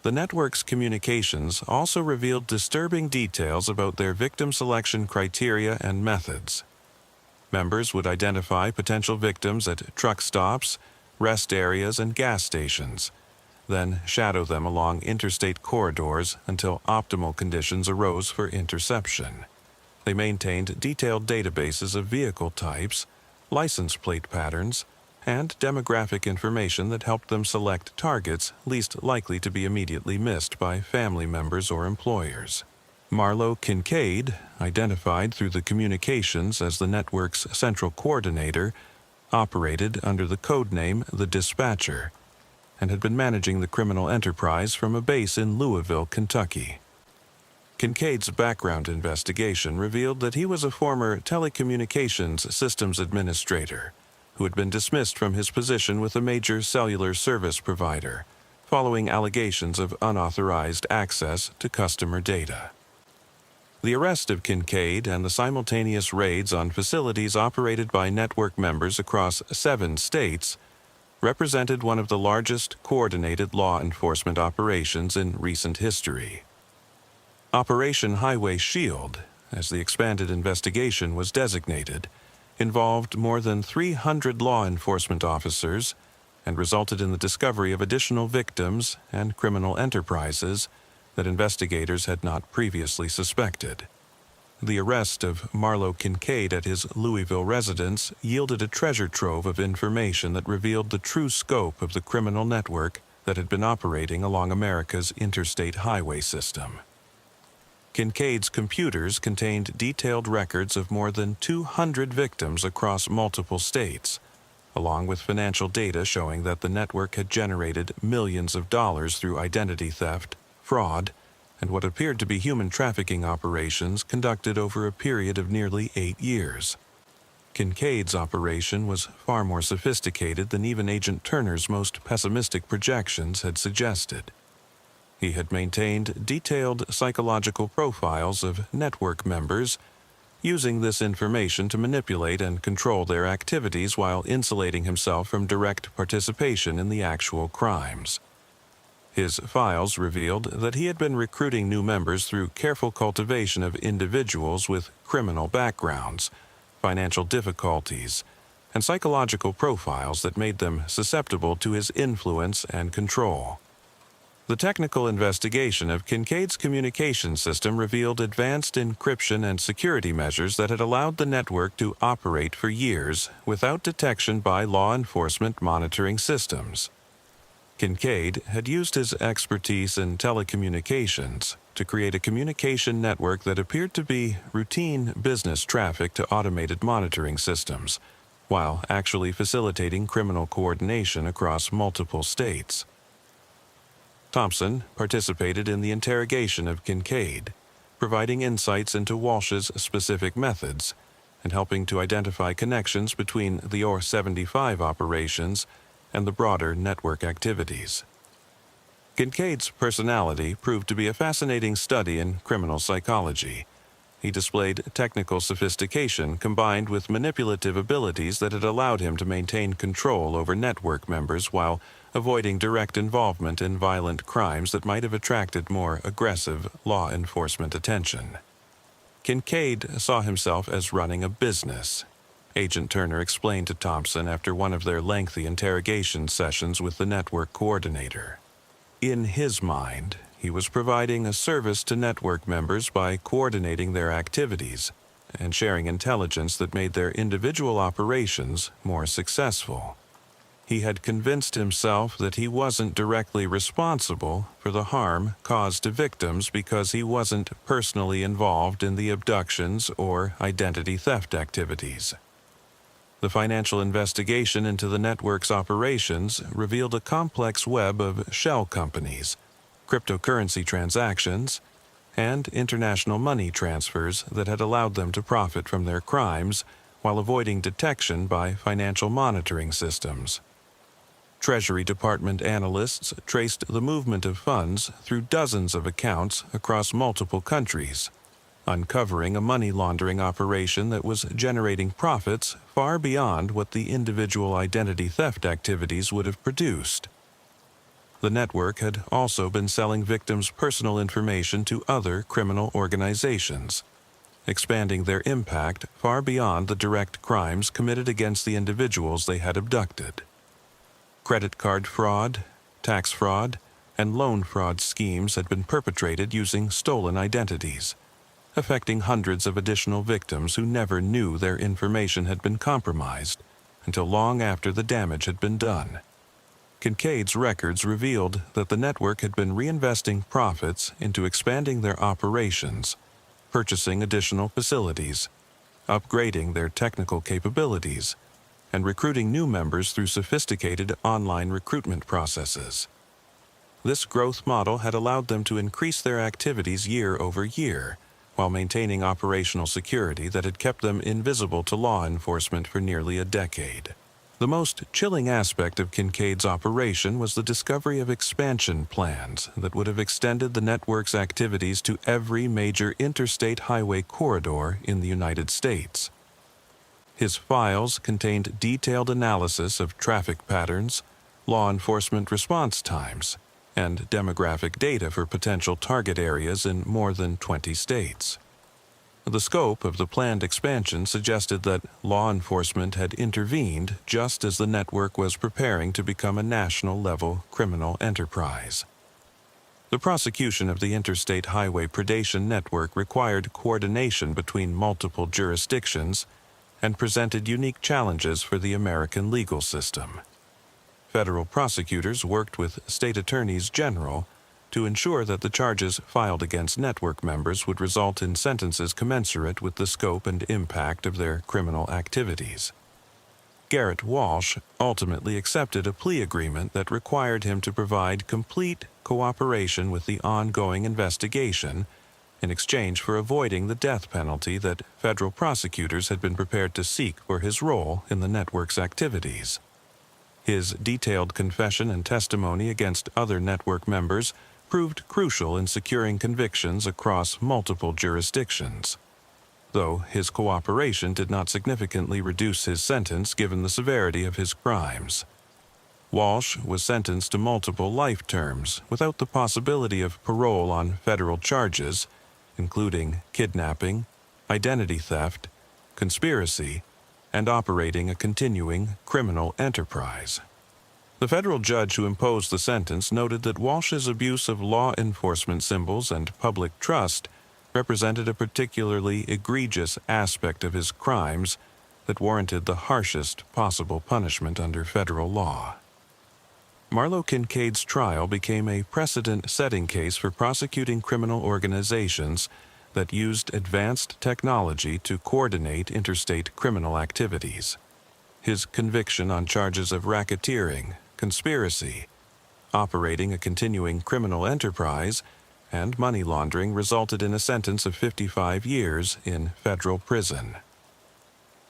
The network's communications also revealed disturbing details about their victim selection criteria and methods. Members would identify potential victims at truck stops, rest areas, and gas stations, then shadow them along interstate corridors until optimal conditions arose for interception. They maintained detailed databases of vehicle types, license plate patterns, and demographic information that helped them select targets least likely to be immediately missed by family members or employers. Marlo Kincaid, identified through the communications as the network's central coordinator, operated under the codename The Dispatcher, and had been managing the criminal enterprise from a base in Louisville, Kentucky. Kincaid's background investigation revealed that he was a former telecommunications systems administrator who had been dismissed from his position with a major cellular service provider following allegations of unauthorized access to customer data. The arrest of Kincaid and the simultaneous raids on facilities operated by network members across 7 states represented one of the largest coordinated law enforcement operations in recent history. Operation Highway Shield, as the expanded investigation was designated, involved more than 300 law enforcement officers and resulted in the discovery of additional victims and criminal enterprises that investigators had not previously suspected. The arrest of Marlo Kincaid at his Louisville residence yielded a treasure trove of information that revealed the true scope of the criminal network that had been operating along America's interstate highway system. Kincaid's computers contained detailed records of more than 200 victims across multiple states, along with financial data showing that the network had generated millions of dollars through identity theft, fraud, and what appeared to be human trafficking operations conducted over a period of nearly 8 years. Kincaid's operation was far more sophisticated than even Agent Turner's most pessimistic projections had suggested. He had maintained detailed psychological profiles of network members, using this information to manipulate and control their activities while insulating himself from direct participation in the actual crimes. His files revealed that he had been recruiting new members through careful cultivation of individuals with criminal backgrounds, financial difficulties, and psychological profiles that made them susceptible to his influence and control. The technical investigation of Kincaid's communication system revealed advanced encryption and security measures that had allowed the network to operate for years without detection by law enforcement monitoring systems. Kincaid had used his expertise in telecommunications to create a communication network that appeared to be routine business traffic to automated monitoring systems, while actually facilitating criminal coordination across multiple states. Thompson participated in the interrogation of Kincaid, providing insights into Walsh's specific methods and helping to identify connections between the OR-75 operations and the broader network activities. Kincaid's personality proved to be a fascinating study in criminal psychology. He displayed technical sophistication combined with manipulative abilities that had allowed him to maintain control over network members while avoiding direct involvement in violent crimes that might have attracted more aggressive law enforcement attention. Kincaid saw himself as running a business. Agent Turner explained to Thompson after one of their lengthy interrogation sessions with the network coordinator. In his mind, he was providing a service to network members by coordinating their activities and sharing intelligence that made their individual operations more successful. he had convinced himself that he wasn't directly responsible for the harm caused to victims because he wasn't personally involved in the abductions or identity theft activities. The financial investigation into the network's operations revealed a complex web of shell companies, cryptocurrency transactions, and international money transfers that had allowed them to profit from their crimes while avoiding detection by financial monitoring systems. Treasury Department analysts traced the movement of funds through dozens of accounts across multiple countries, uncovering a money laundering operation that was generating profits far beyond what the individual identity theft activities would have produced. The network had also been selling victims' personal information to other criminal organizations, expanding their impact far beyond the direct crimes committed against the individuals they had abducted. Credit card fraud, tax fraud, and loan fraud schemes had been perpetrated using stolen identities, affecting hundreds of additional victims who never knew their information had been compromised until long after the damage had been done. Kincaid's records revealed that the network had been reinvesting profits into expanding their operations, purchasing additional facilities, upgrading their technical capabilities, and recruiting new members through sophisticated online recruitment processes. This growth model had allowed them to increase their activities year over year, while maintaining operational security that had kept them invisible to law enforcement for nearly a decade. The most chilling aspect of Kincaid's operation was the discovery of expansion plans that would have extended the network's activities to every major interstate highway corridor in the United States. His files contained detailed analysis of traffic patterns, law enforcement response times, and demographic data for potential target areas in more than 20 states. The scope of the planned expansion suggested that law enforcement had intervened just as the network was preparing to become a national-level criminal enterprise. The prosecution of the interstate highway predation network required coordination between multiple jurisdictions and presented unique challenges for the American legal system. Federal prosecutors worked with state attorneys general to ensure that the charges filed against network members would result in sentences commensurate with the scope and impact of their criminal activities. Garrett Walsh ultimately accepted a plea agreement that required him to provide complete cooperation with the ongoing investigation in exchange for avoiding the death penalty that federal prosecutors had been prepared to seek for his role in the network's activities. His detailed confession and testimony against other network members proved crucial in securing convictions across multiple jurisdictions, though his cooperation did not significantly reduce his sentence given the severity of his crimes. Walsh was sentenced to multiple life terms without the possibility of parole on federal charges, including kidnapping, identity theft, conspiracy, and operating a continuing criminal enterprise. The federal judge who imposed the sentence noted that Walsh's abuse of law enforcement symbols and public trust represented a particularly egregious aspect of his crimes that warranted the harshest possible punishment under federal law. Marlo Kincaid's trial became a precedent-setting case for prosecuting criminal organizations that used advanced technology to coordinate interstate criminal activities. His conviction on charges of racketeering, conspiracy, operating a continuing criminal enterprise, and money laundering resulted in a sentence of 55 years in federal prison.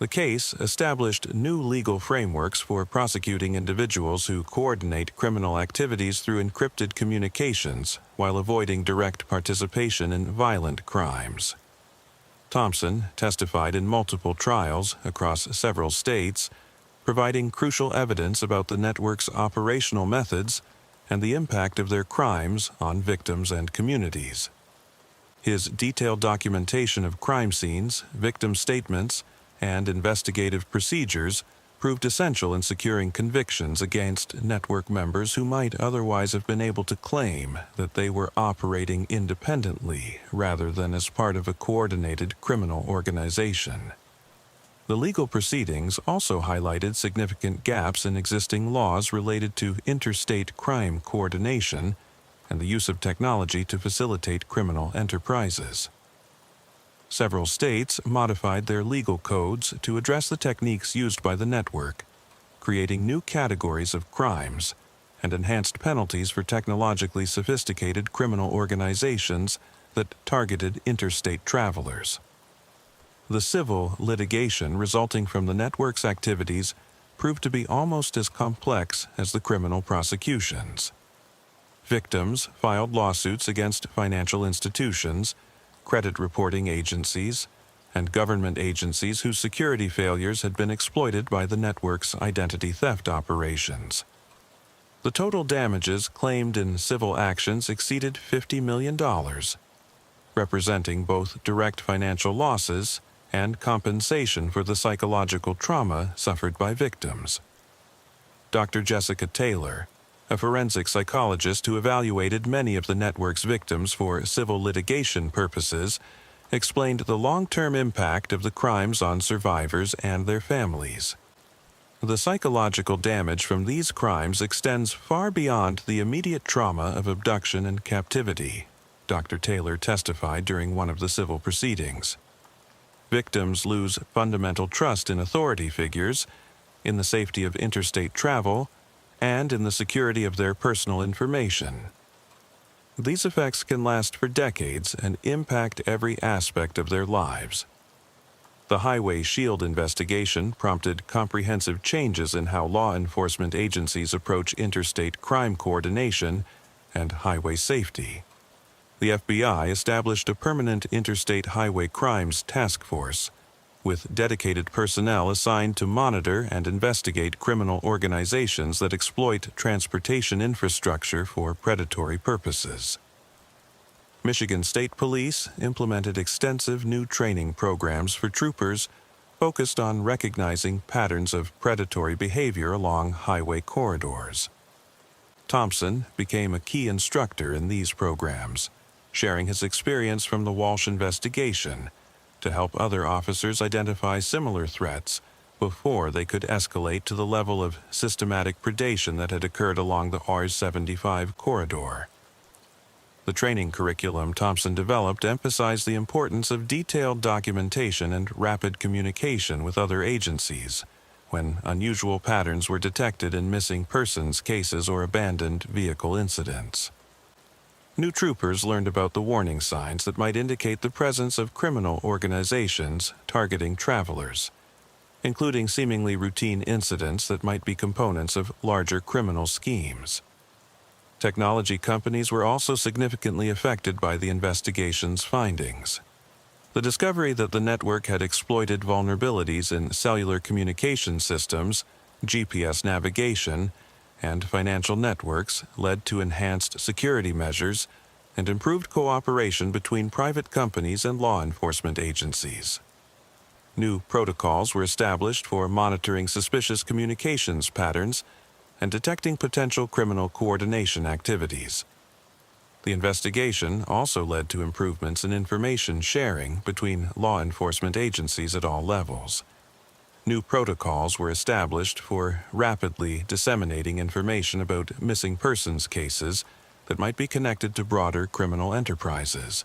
The case established new legal frameworks for prosecuting individuals who coordinate criminal activities through encrypted communications while avoiding direct participation in violent crimes. Thompson testified in multiple trials across several states, providing crucial evidence about the network's operational methods and the impact of their crimes on victims and communities. His detailed documentation of crime scenes, victim statements, and investigative procedures proved essential in securing convictions against network members who might otherwise have been able to claim that they were operating independently rather than as part of a coordinated criminal organization. The legal proceedings also highlighted significant gaps in existing laws related to interstate crime coordination and the use of technology to facilitate criminal enterprises. Several states modified their legal codes to address the techniques used by the network, creating new categories of crimes and enhanced penalties for technologically sophisticated criminal organizations that targeted interstate travelers. The civil litigation resulting from the network's activities proved to be almost as complex as the criminal prosecutions. Victims filed lawsuits against financial institutions, credit reporting agencies, and government agencies whose security failures had been exploited by the network's identity theft operations. The total damages claimed in civil actions exceeded $50 million, representing both direct financial losses and compensation for the psychological trauma suffered by victims. Dr. Jessica Taylor, a forensic psychologist who evaluated many of the network's victims for civil litigation purposes, explained the long-term impact of the crimes on survivors and their families. The psychological damage from these crimes extends far beyond the immediate trauma of abduction and captivity, Dr. Taylor testified during one of the civil proceedings. Victims lose fundamental trust in authority figures, in the safety of interstate travel, and in the security of their personal information. These effects can last for decades and impact every aspect of their lives. The Highway Shield investigation prompted comprehensive changes in how law enforcement agencies approach interstate crime coordination and highway safety. The FBI established a permanent interstate highway crimes task force, with dedicated personnel assigned to monitor and investigate criminal organizations that exploit transportation infrastructure for predatory purposes. Michigan State Police implemented extensive new training programs for troopers focused on recognizing patterns of predatory behavior along highway corridors. Thompson became a key instructor in these programs, sharing his experience from the Walsh investigation to help other officers identify similar threats before they could escalate to the level of systematic predation that had occurred along the R-75 corridor. The training curriculum Thompson developed emphasized the importance of detailed documentation and rapid communication with other agencies when unusual patterns were detected in missing persons cases or abandoned vehicle incidents. New troopers learned about the warning signs that might indicate the presence of criminal organizations targeting travelers, including seemingly routine incidents that might be components of larger criminal schemes. Technology companies were also significantly affected by the investigation's findings. The discovery that the network had exploited vulnerabilities in cellular communication systems, GPS navigation, and financial networks led to enhanced security measures and improved cooperation between private companies and law enforcement agencies. New protocols were established for monitoring suspicious communications patterns and detecting potential criminal coordination activities. The investigation also led to improvements in information sharing between law enforcement agencies at all levels. New protocols were established for rapidly disseminating information about missing persons cases that might be connected to broader criminal enterprises,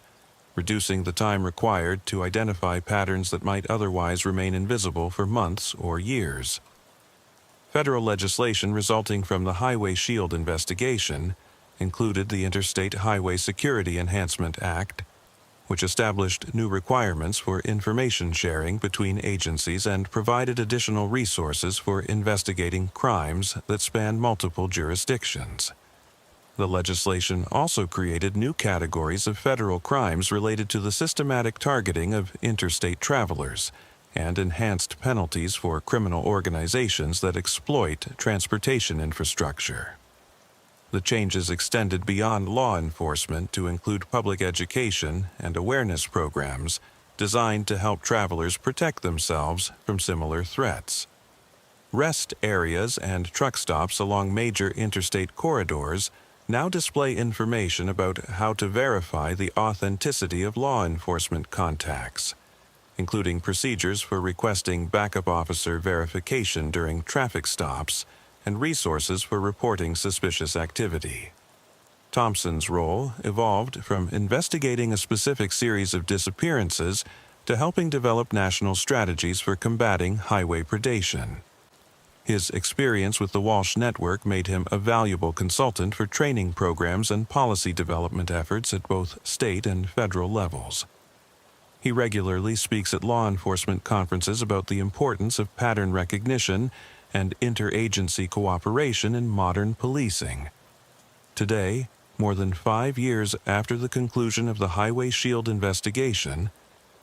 reducing the time required to identify patterns that might otherwise remain invisible for months or years. Federal legislation resulting from the Highway Shield investigation included the Interstate Highway Security Enhancement Act, which established new requirements for information sharing between agencies and provided additional resources for investigating crimes that span multiple jurisdictions. The legislation also created new categories of federal crimes related to the systematic targeting of interstate travelers, and enhanced penalties for criminal organizations that exploit transportation infrastructure. The changes extended beyond law enforcement to include public education and awareness programs designed to help travelers protect themselves from similar threats. Rest areas and truck stops along major interstate corridors now display information about how to verify the authenticity of law enforcement contacts, including procedures for requesting backup officer verification during traffic stops and resources for reporting suspicious activity. Thompson's role evolved from investigating a specific series of disappearances to helping develop national strategies for combating highway predation. His experience with the Walsh Network made him a valuable consultant for training programs and policy development efforts at both state and federal levels. He regularly speaks at law enforcement conferences about the importance of pattern recognition and interagency cooperation in modern policing. Today, more than 5 years after the conclusion of the Highway Shield investigation,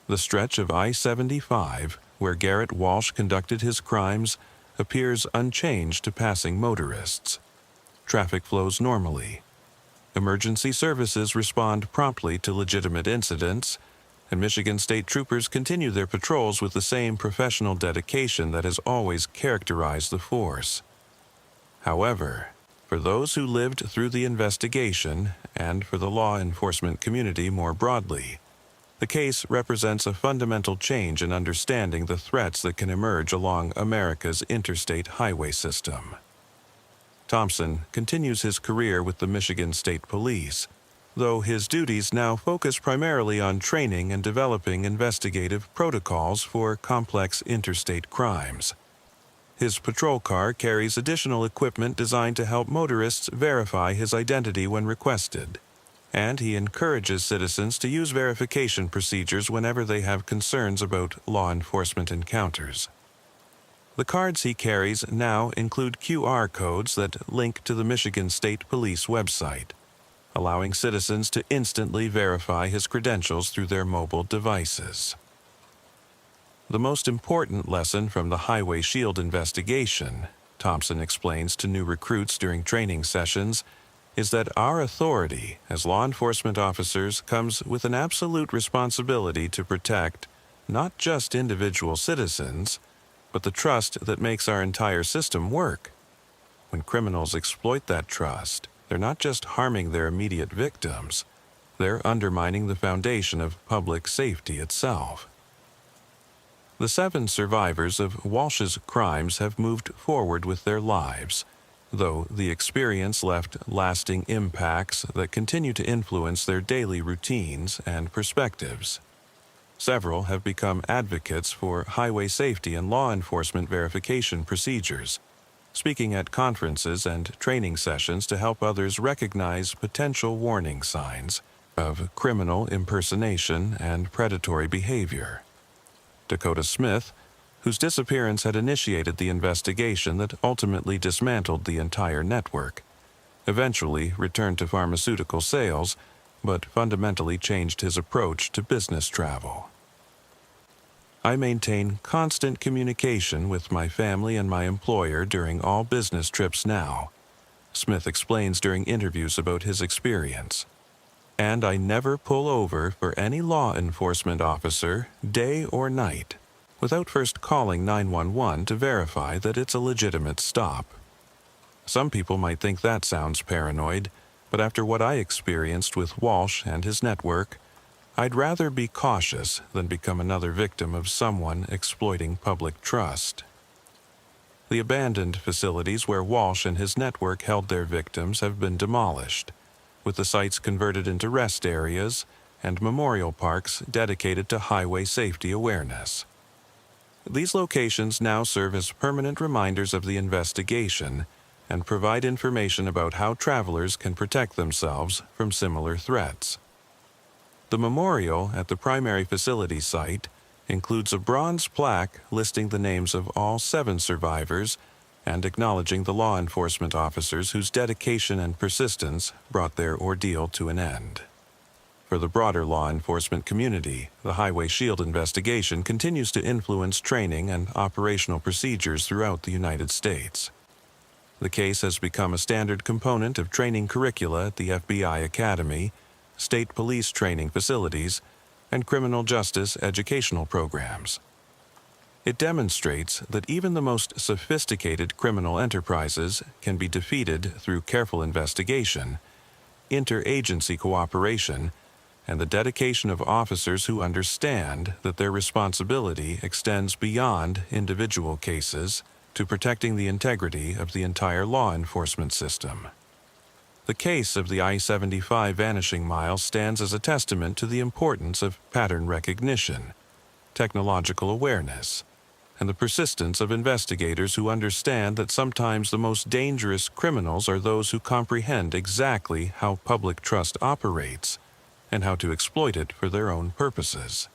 the stretch of I-75, where Garrett Walsh conducted his crimes, appears unchanged to passing motorists. Traffic flows normally. Emergency services respond promptly to legitimate incidents, and Michigan State Troopers continue their patrols with the same professional dedication that has always characterized the force. However, for those who lived through the investigation, and for the law enforcement community more broadly, the case represents a fundamental change in understanding the threats that can emerge along America's interstate highway system. Thompson continues his career with the Michigan State Police, though his duties now focus primarily on training and developing investigative protocols for complex interstate crimes. His patrol car carries additional equipment designed to help motorists verify his identity when requested, and he encourages citizens to use verification procedures whenever they have concerns about law enforcement encounters. The cards he carries now include QR codes that link to the Michigan State Police website, allowing citizens to instantly verify his credentials through their mobile devices. The most important lesson from the Highway Shield investigation, Thompson explains to new recruits during training sessions, is that our authority as law enforcement officers comes with an absolute responsibility to protect not just individual citizens, but the trust that makes our entire system work. When criminals exploit that trust, they're not just harming their immediate victims, they're undermining the foundation of public safety itself. The 7 survivors of Walsh's crimes have moved forward with their lives, though the experience left lasting impacts that continue to influence their daily routines and perspectives. Several have become advocates for highway safety and law enforcement verification procedures, speaking at conferences and training sessions to help others recognize potential warning signs of criminal impersonation and predatory behavior. Dakota Smith, whose disappearance had initiated the investigation that ultimately dismantled the entire network, eventually returned to pharmaceutical sales, but fundamentally changed his approach to business travel. I maintain constant communication with my family and my employer during all business trips now, Smith explains during interviews about his experience. And I never pull over for any law enforcement officer, day or night, without first calling 911 to verify that it's a legitimate stop. Some people might think that sounds paranoid, but after what I experienced with Walsh and his network, I'd rather be cautious than become another victim of someone exploiting public trust. The abandoned facilities where Walsh and his network held their victims have been demolished, with the sites converted into rest areas and memorial parks dedicated to highway safety awareness. These locations now serve as permanent reminders of the investigation and provide information about how travelers can protect themselves from similar threats. The memorial at the primary facility site includes a bronze plaque listing the names of all 7 survivors and acknowledging the law enforcement officers whose dedication and persistence brought their ordeal to an end. For the broader law enforcement community, the Highway Shield investigation continues to influence training and operational procedures throughout the United States. The case has become a standard component of training curricula at the FBI Academy, state police training facilities, and criminal justice educational programs. It demonstrates that even the most sophisticated criminal enterprises can be defeated through careful investigation, interagency cooperation, and the dedication of officers who understand that their responsibility extends beyond individual cases to protecting the integrity of the entire law enforcement system. The case of the I-75 vanishing mile stands as a testament to the importance of pattern recognition, technological awareness, and the persistence of investigators who understand that sometimes the most dangerous criminals are those who comprehend exactly how public trust operates and how to exploit it for their own purposes.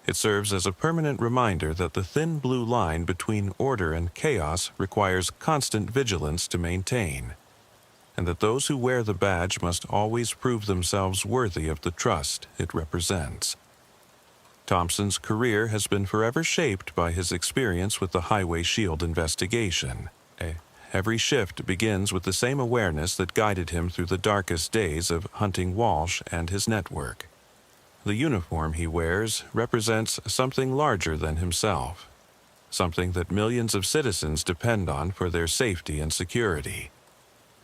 It serves as a permanent reminder that the thin blue line between order and chaos requires constant vigilance to maintain, and that those who wear the badge must always prove themselves worthy of the trust it represents. Thompson's career has been forever shaped by his experience with the Highway Shield investigation. Every shift begins with the same awareness that guided him through the darkest days of hunting Walsh and his network. The uniform he wears represents something larger than himself, something that millions of citizens depend on for their safety and security.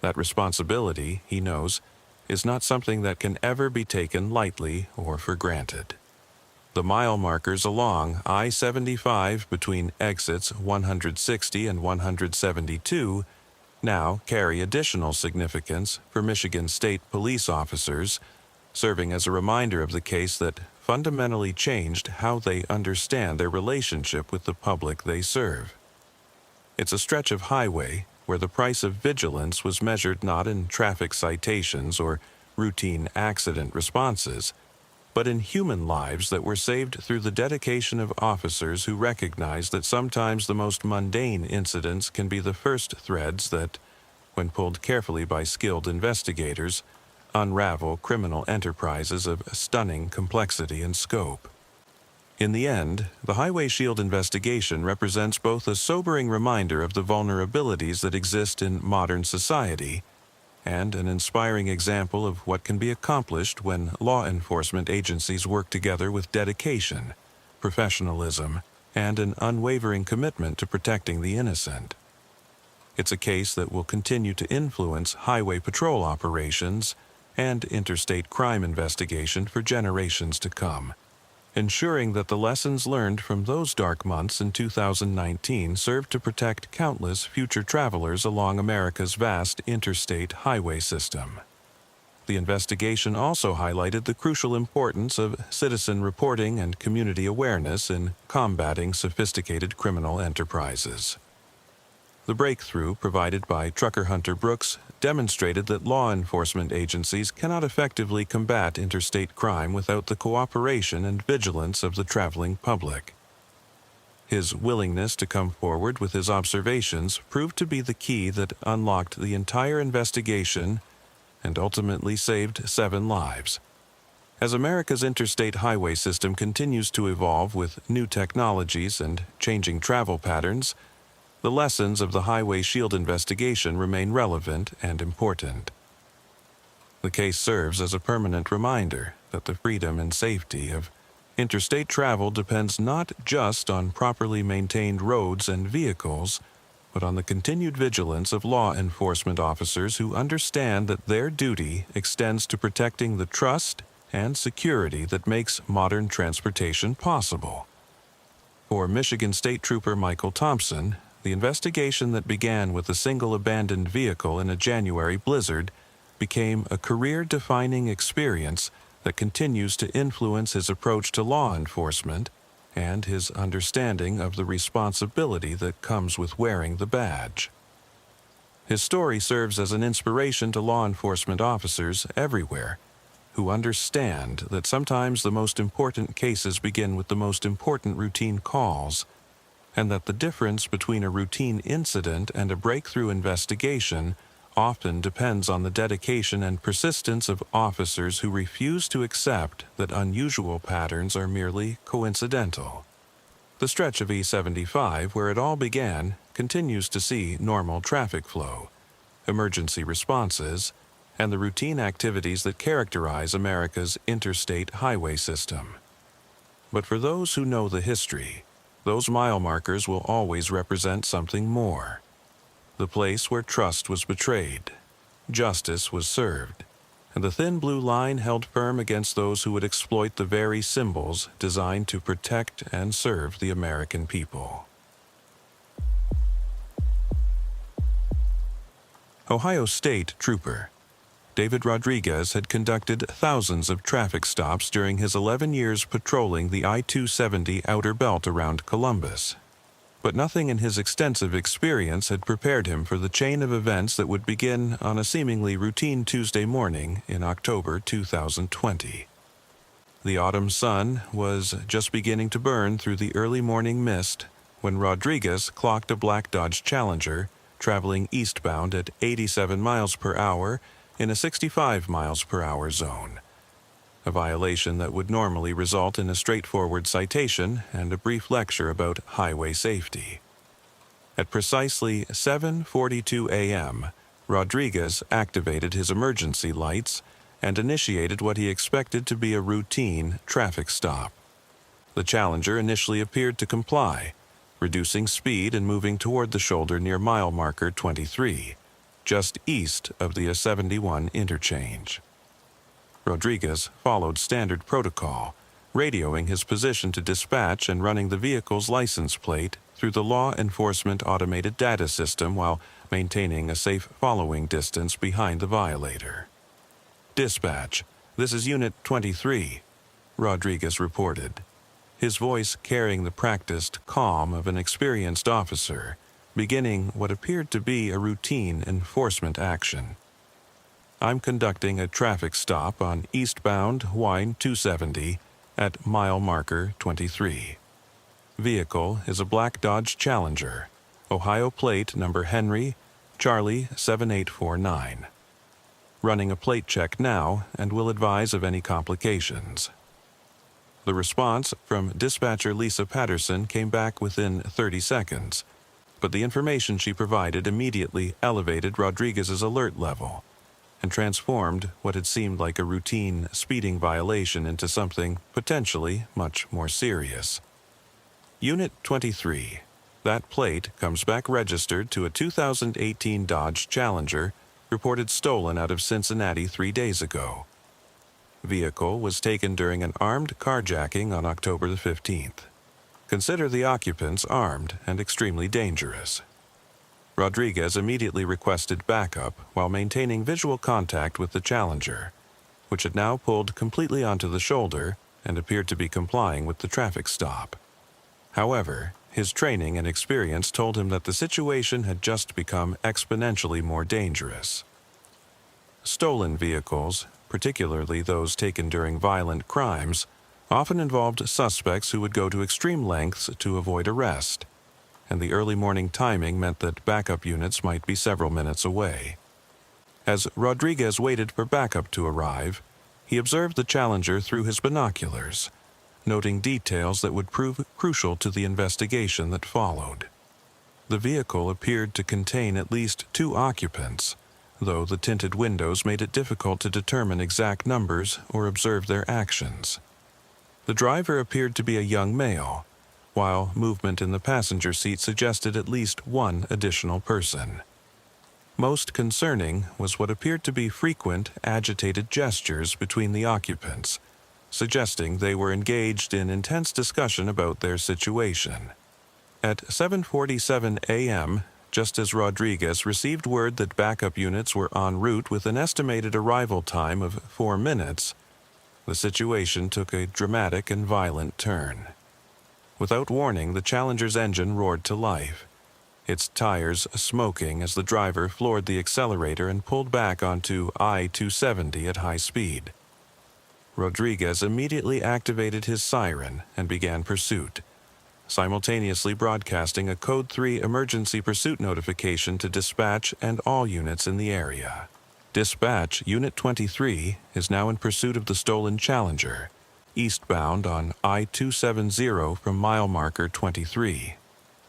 That responsibility, he knows, is not something that can ever be taken lightly or for granted. The mile markers along I-75 between exits 160 and 172 now carry additional significance for Michigan State police officers, serving as a reminder of the case that fundamentally changed how they understand their relationship with the public they serve. It's a stretch of highway where the price of vigilance was measured not in traffic citations or routine accident responses, but in human lives that were saved through the dedication of officers who recognize that sometimes the most mundane incidents can be the first threads that, when pulled carefully by skilled investigators, unravel criminal enterprises of stunning complexity and scope. In the end, the Highway Shield investigation represents both a sobering reminder of the vulnerabilities that exist in modern society and an inspiring example of what can be accomplished when law enforcement agencies work together with dedication, professionalism, and an unwavering commitment to protecting the innocent. It's a case that will continue to influence highway patrol operations and interstate crime investigation for generations to come, ensuring that the lessons learned from those dark months in 2019 serve to protect countless future travelers along America's vast interstate highway system. The investigation also highlighted the crucial importance of citizen reporting and community awareness in combating sophisticated criminal enterprises. The breakthrough provided by trucker Hunter Brooks demonstrated that law enforcement agencies cannot effectively combat interstate crime without the cooperation and vigilance of the traveling public. His willingness to come forward with his observations proved to be the key that unlocked the entire investigation and ultimately saved 7 lives. As America's interstate highway system continues to evolve with new technologies and changing travel patterns, the lessons of the Highway Shield investigation remain relevant and important. The case serves as a permanent reminder that the freedom and safety of interstate travel depends not just on properly maintained roads and vehicles, but on the continued vigilance of law enforcement officers who understand that their duty extends to protecting the trust and security that makes modern transportation possible. For Michigan State Trooper Michael Thompson, the investigation that began with a single abandoned vehicle in a January blizzard became a career-defining experience that continues to influence his approach to law enforcement and his understanding of the responsibility that comes with wearing the badge. His story serves as an inspiration to law enforcement officers everywhere who understand that sometimes the most important cases begin with the most important routine calls, and that the difference between a routine incident and a breakthrough investigation often depends on the dedication and persistence of officers who refuse to accept that unusual patterns are merely coincidental. The stretch of E75 where it all began continues to see normal traffic flow, emergency responses, and the routine activities that characterize America's interstate highway system. But for those who know the history, those mile markers will always represent something more. The place where trust was betrayed, justice was served, and the thin blue line held firm against those who would exploit the very symbols designed to protect and serve the American people. Ohio State Trooper David Rodriguez had conducted thousands of traffic stops during his 11 years patrolling the I-270 outer belt around Columbus. But nothing in his extensive experience had prepared him for the chain of events that would begin on a seemingly routine Tuesday morning in October 2020. The autumn sun was just beginning to burn through the early morning mist when Rodriguez clocked a black Dodge Challenger traveling eastbound at 87 miles per hour in a 65 miles per hour zone, a violation that would normally result in a straightforward citation and a brief lecture about highway safety. At precisely 7:42 a.m., Rodriguez activated his emergency lights and initiated what he expected to be a routine traffic stop. The Challenger initially appeared to comply, reducing speed and moving toward the shoulder near mile marker 23, just east of the I-71 interchange. Rodriguez followed standard protocol, radioing his position to dispatch and running the vehicle's license plate through the law enforcement automated data system while maintaining a safe following distance behind the violator. "Dispatch, this is Unit 23, Rodriguez reported, his voice carrying the practiced calm of an experienced officer, beginning what appeared to be a routine enforcement action. "I'm conducting a traffic stop on eastbound Y-270 at mile marker 23. Vehicle is a black Dodge Challenger, Ohio plate number Henry, Charlie 7849. Running a plate check now and will advise of any complications." The response from dispatcher Lisa Patterson came back within 30 seconds, but the information she provided immediately elevated Rodriguez's alert level and transformed what had seemed like a routine speeding violation into something potentially much more serious. "Unit 23. That plate comes back registered to a 2018 Dodge Challenger reported stolen out of Cincinnati 3 days ago. Vehicle was taken during an armed carjacking on October the 15th. Consider the occupants armed and extremely dangerous." Rodriguez immediately requested backup while maintaining visual contact with the Challenger, which had now pulled completely onto the shoulder and appeared to be complying with the traffic stop. However, his training and experience told him that the situation had just become exponentially more dangerous. Stolen vehicles, particularly those taken during violent crimes, often involved suspects who would go to extreme lengths to avoid arrest, and the early morning timing meant that backup units might be several minutes away. As Rodriguez waited for backup to arrive, he observed the Challenger through his binoculars, noting details that would prove crucial to the investigation that followed. The vehicle appeared to contain at least 2 occupants, though the tinted windows made it difficult to determine exact numbers or observe their actions. The driver appeared to be a young male, while movement in the passenger seat suggested at least one additional person. Most concerning was what appeared to be frequent, agitated gestures between the occupants, suggesting they were engaged in intense discussion about their situation. At 7:47 a.m., just as Rodriguez received word that backup units were en route with an estimated arrival time of 4 minutes, the situation took a dramatic and violent turn. Without warning, the Challenger's engine roared to life, its tires smoking as the driver floored the accelerator and pulled back onto I-270 at high speed. Rodriguez immediately activated his siren and began pursuit, simultaneously broadcasting a Code 3 emergency pursuit notification to dispatch and all units in the area. "Dispatch, Unit 23 is now in pursuit of the stolen Challenger, eastbound on I-270 from mile marker 23,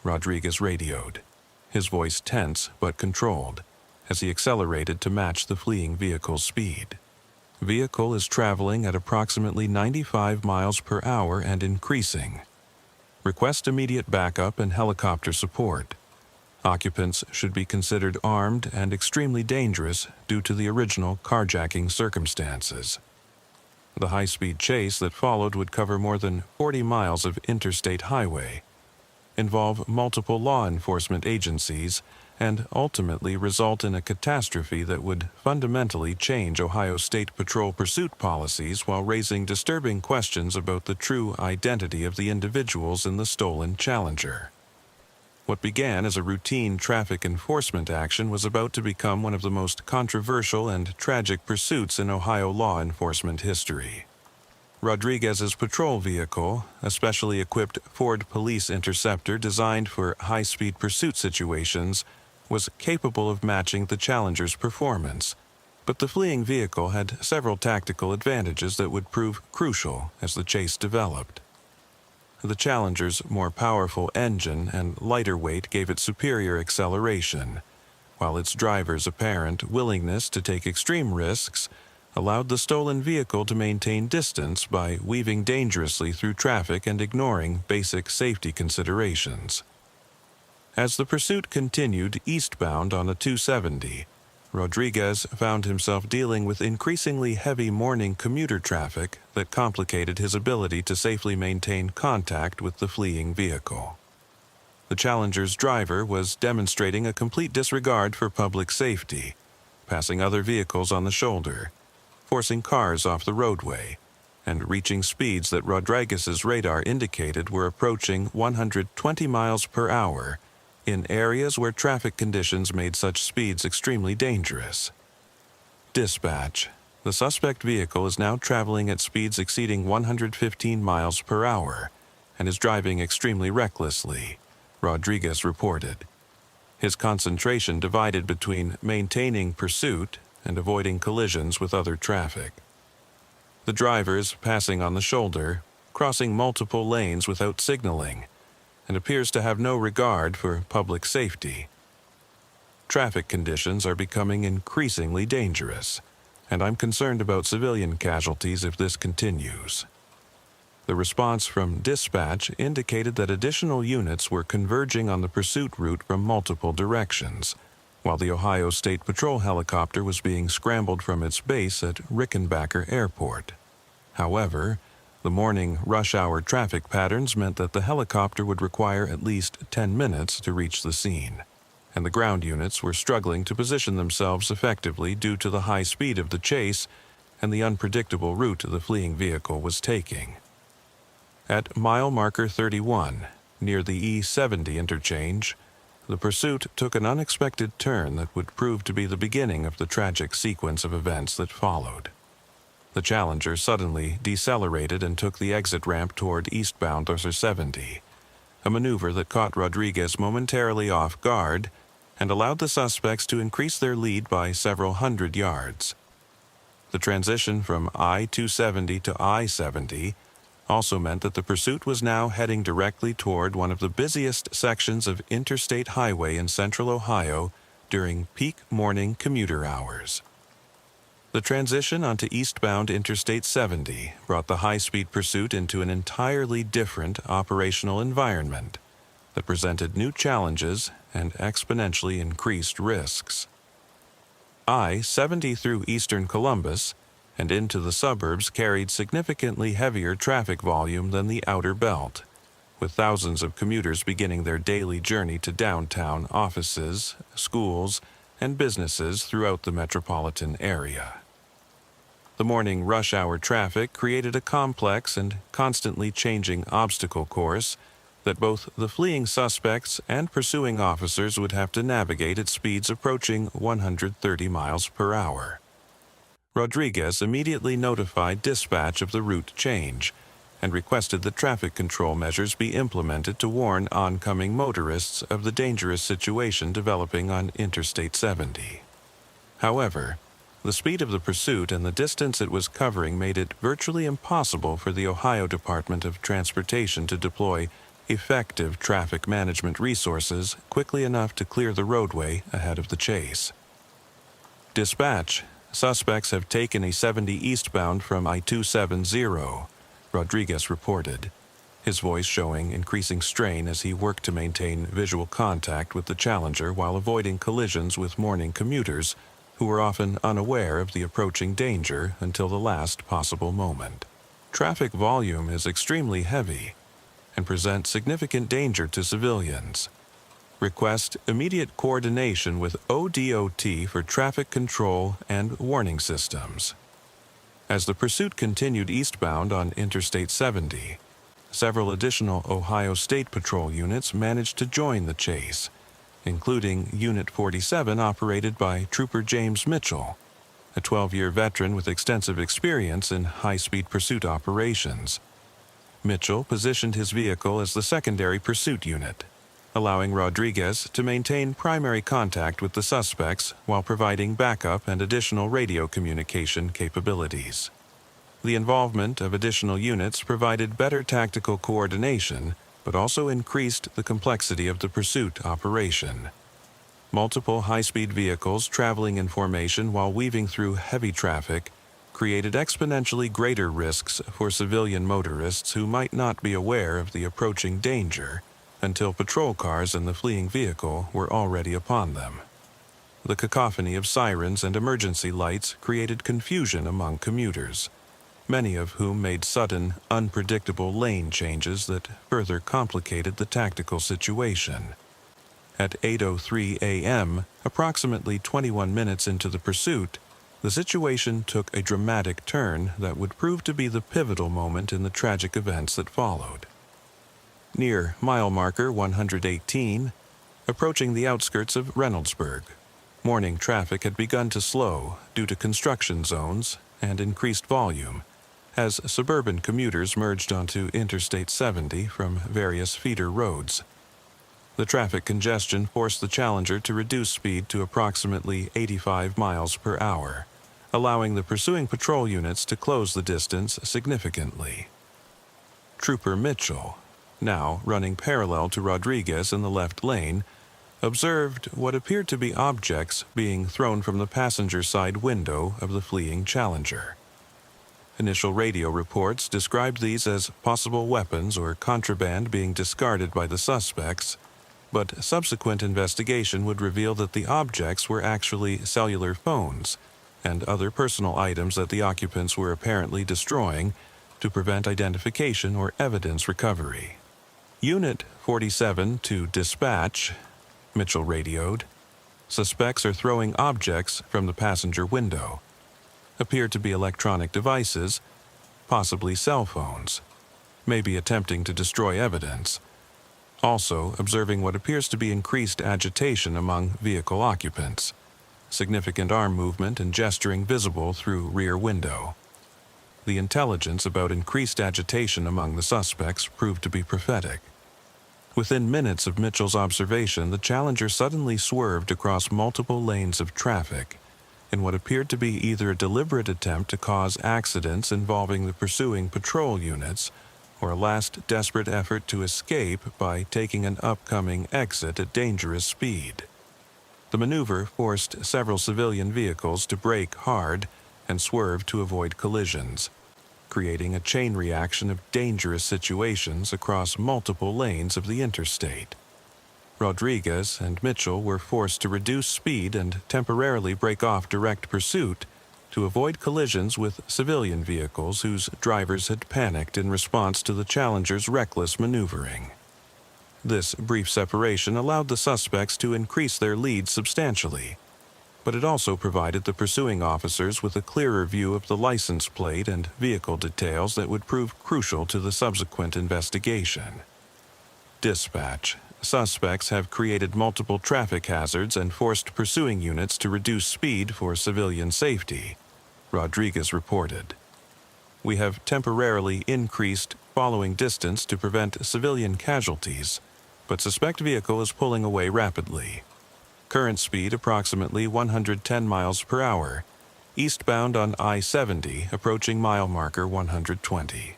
Rodriguez radioed, his voice tense but controlled, as he accelerated to match the fleeing vehicle's speed. Vehicle is traveling at approximately 95 miles per hour and increasing. Request immediate backup and helicopter support. Occupants should be considered armed and extremely dangerous due to the original carjacking circumstances. The high-speed chase that followed would cover more than 40 miles of interstate highway, involve multiple law enforcement agencies, and ultimately result in a catastrophe that would fundamentally change Ohio State Patrol pursuit policies while raising disturbing questions about the true identity of the individuals in the stolen Challenger. What began as a routine traffic enforcement action was about to become one of the most controversial and tragic pursuits in Ohio law enforcement history. Rodriguez's patrol vehicle, a specially equipped Ford Police Interceptor designed for high-speed pursuit situations, was capable of matching the Challenger's performance, but the fleeing vehicle had several tactical advantages that would prove crucial as the chase developed. The Challenger's more powerful engine and lighter weight gave it superior acceleration, while its driver's apparent willingness to take extreme risks allowed the stolen vehicle to maintain distance by weaving dangerously through traffic and ignoring basic safety considerations. As the pursuit continued eastbound on the 270, Rodriguez found himself dealing with increasingly heavy morning commuter traffic that complicated his ability to safely maintain contact with the fleeing vehicle. The Challenger's driver was demonstrating a complete disregard for public safety, passing other vehicles on the shoulder, forcing cars off the roadway, and reaching speeds that Rodriguez's radar indicated were approaching 120 miles per hour in areas where traffic conditions made such speeds extremely dangerous. Dispatch: the suspect vehicle is now traveling at speeds exceeding 115 miles per hour and is driving extremely recklessly, Rodriguez reported. His concentration divided between maintaining pursuit and avoiding collisions with other traffic. The driver is passing on the shoulder, crossing multiple lanes without signaling, and appears to have no regard for public safety. Traffic conditions are becoming increasingly dangerous, and I'm concerned about civilian casualties if this continues. The response from dispatch indicated that additional units were converging on the pursuit route from multiple directions, while the Ohio State Patrol helicopter was being scrambled from its base at Rickenbacker Airport. However, the morning rush-hour traffic patterns meant that the helicopter would require at least 10 minutes to reach the scene, and the ground units were struggling to position themselves effectively due to the high speed of the chase and the unpredictable route the fleeing vehicle was taking. At mile marker 31, near the E70 interchange, the pursuit took an unexpected turn that would prove to be the beginning of the tragic sequence of events that followed. The Challenger suddenly decelerated and took the exit ramp toward eastbound 70, a maneuver that caught Rodriguez momentarily off guard and allowed the suspects to increase their lead by several hundred yards. The transition from I-270 to I-70 also meant that the pursuit was now heading directly toward one of the busiest sections of interstate highway in central Ohio during peak morning commuter hours. The transition onto eastbound Interstate 70 brought the high-speed pursuit into an entirely different operational environment that presented new challenges and exponentially increased risks. I-70 through eastern Columbus and into the suburbs carried significantly heavier traffic volume than the outer belt, with thousands of commuters beginning their daily journey to downtown offices, schools, and businesses throughout the metropolitan area. The morning rush-hour traffic created a complex and constantly changing obstacle course that both the fleeing suspects and pursuing officers would have to navigate at speeds approaching 130 miles per hour. Rodriguez immediately notified dispatch of the route change and requested that traffic control measures be implemented to warn oncoming motorists of the dangerous situation developing on Interstate 70. However, the speed of the pursuit and the distance it was covering made it virtually impossible for the Ohio Department of Transportation to deploy effective traffic management resources quickly enough to clear the roadway ahead of the chase. Dispatch: suspects have taken a 70 eastbound from I-270, Rodriguez reported. his voice showing increasing strain as he worked to maintain visual contact with the Challenger while avoiding collisions with morning commuters who were often unaware of the approaching danger until the last possible moment. Traffic volume is extremely heavy and presents significant danger to civilians. Request immediate coordination with ODOT for traffic control and warning systems. As the pursuit continued eastbound on Interstate 70, several additional Ohio State Patrol units managed to join the chase, including Unit 47 operated by Trooper James Mitchell, a 12-year veteran with extensive experience in high-speed pursuit operations. Mitchell positioned his vehicle as the secondary pursuit unit, allowing Rodriguez to maintain primary contact with the suspects while providing backup and additional radio communication capabilities. The involvement of additional units provided better tactical coordination, but also increased the complexity of the pursuit operation. Multiple high-speed vehicles traveling in formation while weaving through heavy traffic created exponentially greater risks for civilian motorists who might not be aware of the approaching danger until patrol cars and the fleeing vehicle were already upon them. The cacophony of sirens and emergency lights created confusion among commuters, many of whom made sudden, unpredictable lane changes that further complicated the tactical situation. At 8:03 a.m., approximately 21 minutes into the pursuit, the situation took a dramatic turn that would prove to be the pivotal moment in the tragic events that followed. Near mile marker 118, approaching the outskirts of Reynoldsburg, morning traffic had begun to slow due to construction zones and increased volume, as suburban commuters merged onto Interstate 70 from various feeder roads. The traffic congestion forced the Challenger to reduce speed to approximately 85 miles per hour, allowing the pursuing patrol units to close the distance significantly. Trooper Mitchell, now running parallel to Rodriguez in the left lane, observed what appeared to be objects being thrown from the passenger side window of the fleeing Challenger. Initial radio reports described these as possible weapons or contraband being discarded by the suspects, but subsequent investigation would reveal that the objects were actually cellular phones and other personal items that the occupants were apparently destroying to prevent identification or evidence recovery. Unit 47 to dispatch, Mitchell radioed. Suspects are throwing objects from the passenger window. Appear to be electronic devices, possibly cell phones, maybe attempting to destroy evidence. Also observing what appears to be increased agitation among vehicle occupants, significant arm movement and gesturing visible through rear window. The intelligence about increased agitation among the suspects proved to be prophetic. Within minutes of Mitchell's observation, the Challenger suddenly swerved across multiple lanes of traffic in what appeared to be either a deliberate attempt to cause accidents involving the pursuing patrol units or a last desperate effort to escape by taking an upcoming exit at dangerous speed. The maneuver forced several civilian vehicles to brake hard and swerve to avoid collisions, creating a chain reaction of dangerous situations across multiple lanes of the interstate. Rodriguez and Mitchell were forced to reduce speed and temporarily break off direct pursuit to avoid collisions with civilian vehicles whose drivers had panicked in response to the Challenger's reckless maneuvering. This brief separation allowed the suspects to increase their lead substantially, but it also provided the pursuing officers with a clearer view of the license plate and vehicle details that would prove crucial to the subsequent investigation. Dispatch: suspects have created multiple traffic hazards and forced pursuing units to reduce speed for civilian safety, Rodriguez reported. We have temporarily increased following distance to prevent civilian casualties, but suspect vehicle is pulling away rapidly. Current speed approximately 110 miles per hour, eastbound on I-70, approaching mile marker 120.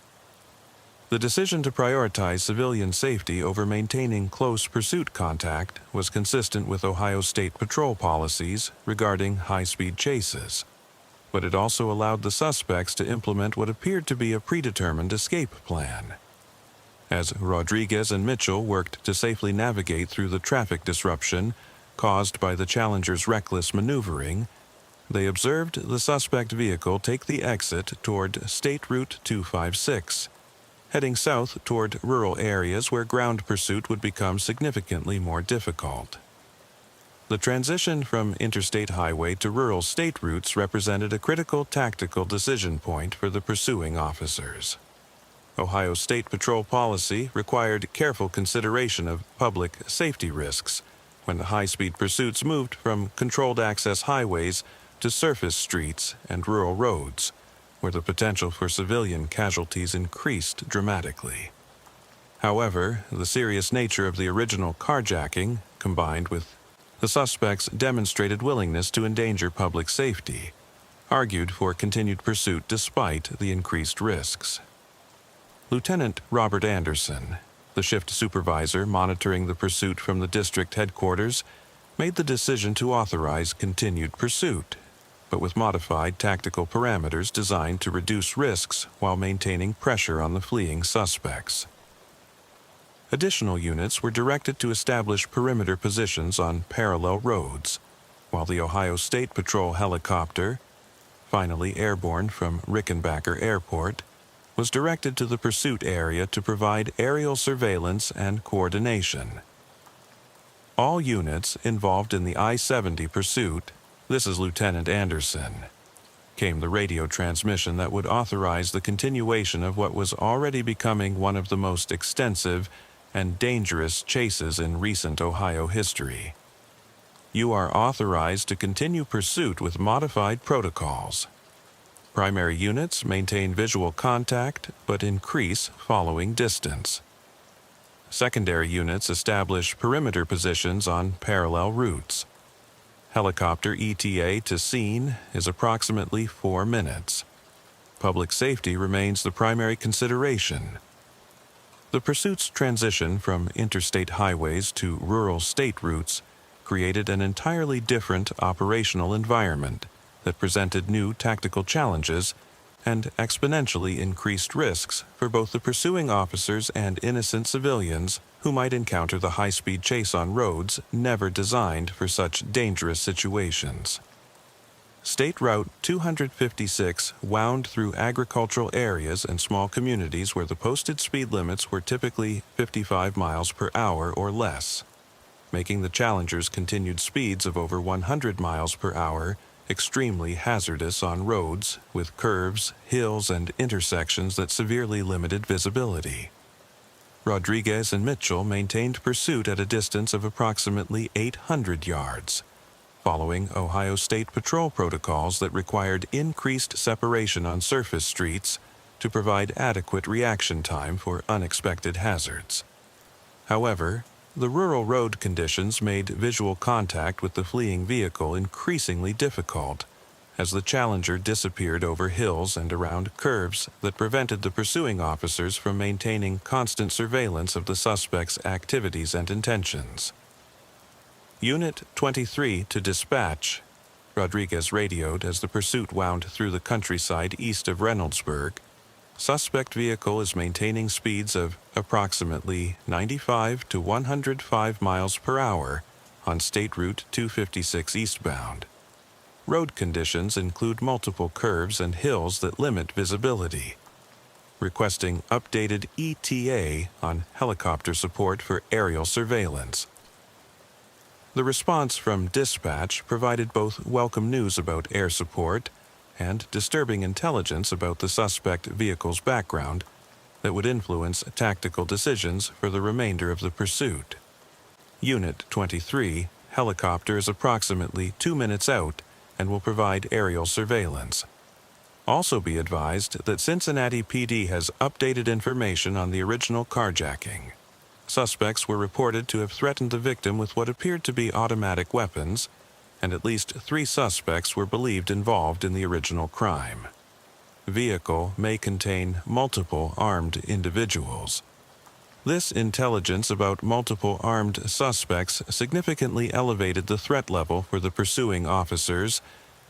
The decision to prioritize civilian safety over maintaining close pursuit contact was consistent with Ohio State Patrol policies regarding high-speed chases, but it also allowed the suspects to implement what appeared to be a predetermined escape plan. As Rodriguez and Mitchell worked to safely navigate through the traffic disruption caused by the Challenger's reckless maneuvering, they observed the suspect vehicle take the exit toward State Route 256, heading south toward rural areas where ground pursuit would become significantly more difficult. The transition from interstate highway to rural state routes represented a critical tactical decision point for the pursuing officers. Ohio State Patrol policy required careful consideration of public safety risks when the high-speed pursuits moved from controlled access highways to surface streets and rural roads, where the potential for civilian casualties increased dramatically. However, the serious nature of the original carjacking, combined with the suspect's demonstrated willingness to endanger public safety, argued for continued pursuit despite the increased risks. Lieutenant Robert Anderson, the shift supervisor monitoring the pursuit from the district headquarters, made the decision to authorize continued pursuit, but with modified tactical parameters designed to reduce risks while maintaining pressure on the fleeing suspects. Additional units were directed to establish perimeter positions on parallel roads, while the Ohio State Patrol helicopter, finally airborne from Rickenbacker Airport, was directed to the pursuit area to provide aerial surveillance and coordination. All units involved in the I-70 pursuit, this is Lieutenant Anderson, came the radio transmission that would authorize the continuation of what was already becoming one of the most extensive and dangerous chases in recent Ohio history. You are authorized to continue pursuit with modified protocols. Primary units maintain visual contact but increase following distance. Secondary units establish perimeter positions on parallel routes. Helicopter ETA to scene is approximately 4 minutes. Public safety remains the primary consideration. The pursuit's transition from interstate highways to rural state routes created an entirely different operational environment that presented new tactical challenges and exponentially increased risks for both the pursuing officers and innocent civilians who might encounter the high-speed chase on roads never designed for such dangerous situations. State Route 256 wound through agricultural areas and small communities where the posted speed limits were typically 55 miles per hour or less, making the Challenger's continued speeds of over 100 miles per hour extremely hazardous on roads with curves, hills, and intersections that severely limited visibility. Rodriguez and Mitchell maintained pursuit at a distance of approximately 800 yards, following Ohio State Patrol protocols that required increased separation on surface streets to provide adequate reaction time for unexpected hazards. However, the rural road conditions made visual contact with the fleeing vehicle increasingly difficult, as the Challenger disappeared over hills and around curves that prevented the pursuing officers from maintaining constant surveillance of the suspect's activities and intentions. Unit 23 to dispatch, Rodriguez radioed as the pursuit wound through the countryside east of Reynoldsburg. Suspect vehicle is maintaining speeds of approximately 95 to 105 miles per hour on State Route 256 eastbound. Road conditions include multiple curves and hills that limit visibility. Requesting updated ETA on helicopter support for aerial surveillance. The response from dispatch provided both welcome news about air support and disturbing intelligence about the suspect vehicle's background that would influence tactical decisions for the remainder of the pursuit. Unit 23, helicopter is approximately 2 minutes out and will provide aerial surveillance. Also be advised that Cincinnati PD has updated information on the original carjacking. Suspects were reported to have threatened the victim with what appeared to be automatic weapons, and at least 3 suspects were believed involved in the original crime. Vehicle may contain multiple armed individuals. This intelligence about multiple armed suspects significantly elevated the threat level for the pursuing officers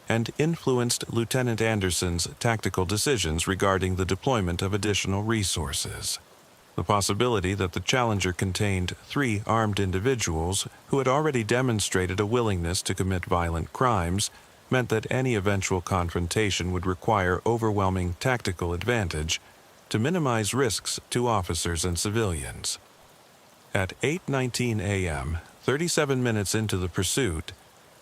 and influenced Lieutenant Anderson's tactical decisions regarding the deployment of additional resources. The possibility that the Challenger contained 3 armed individuals who had already demonstrated a willingness to commit violent crimes meant that any eventual confrontation would require overwhelming tactical advantage to minimize risks to officers and civilians. At 8:19 a.m., 37 minutes into the pursuit,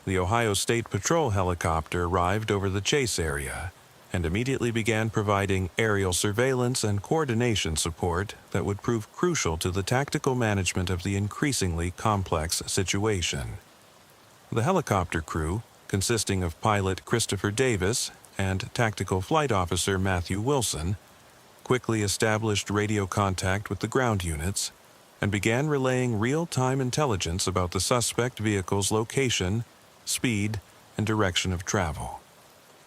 the Ohio State Patrol helicopter arrived over the chase area and immediately began providing aerial surveillance and coordination support that would prove crucial to the tactical management of the increasingly complex situation. The helicopter crew, consisting of pilot Christopher Davis and tactical flight officer Matthew Wilson, quickly established radio contact with the ground units and began relaying real-time intelligence about the suspect vehicle's location, speed, and direction of travel.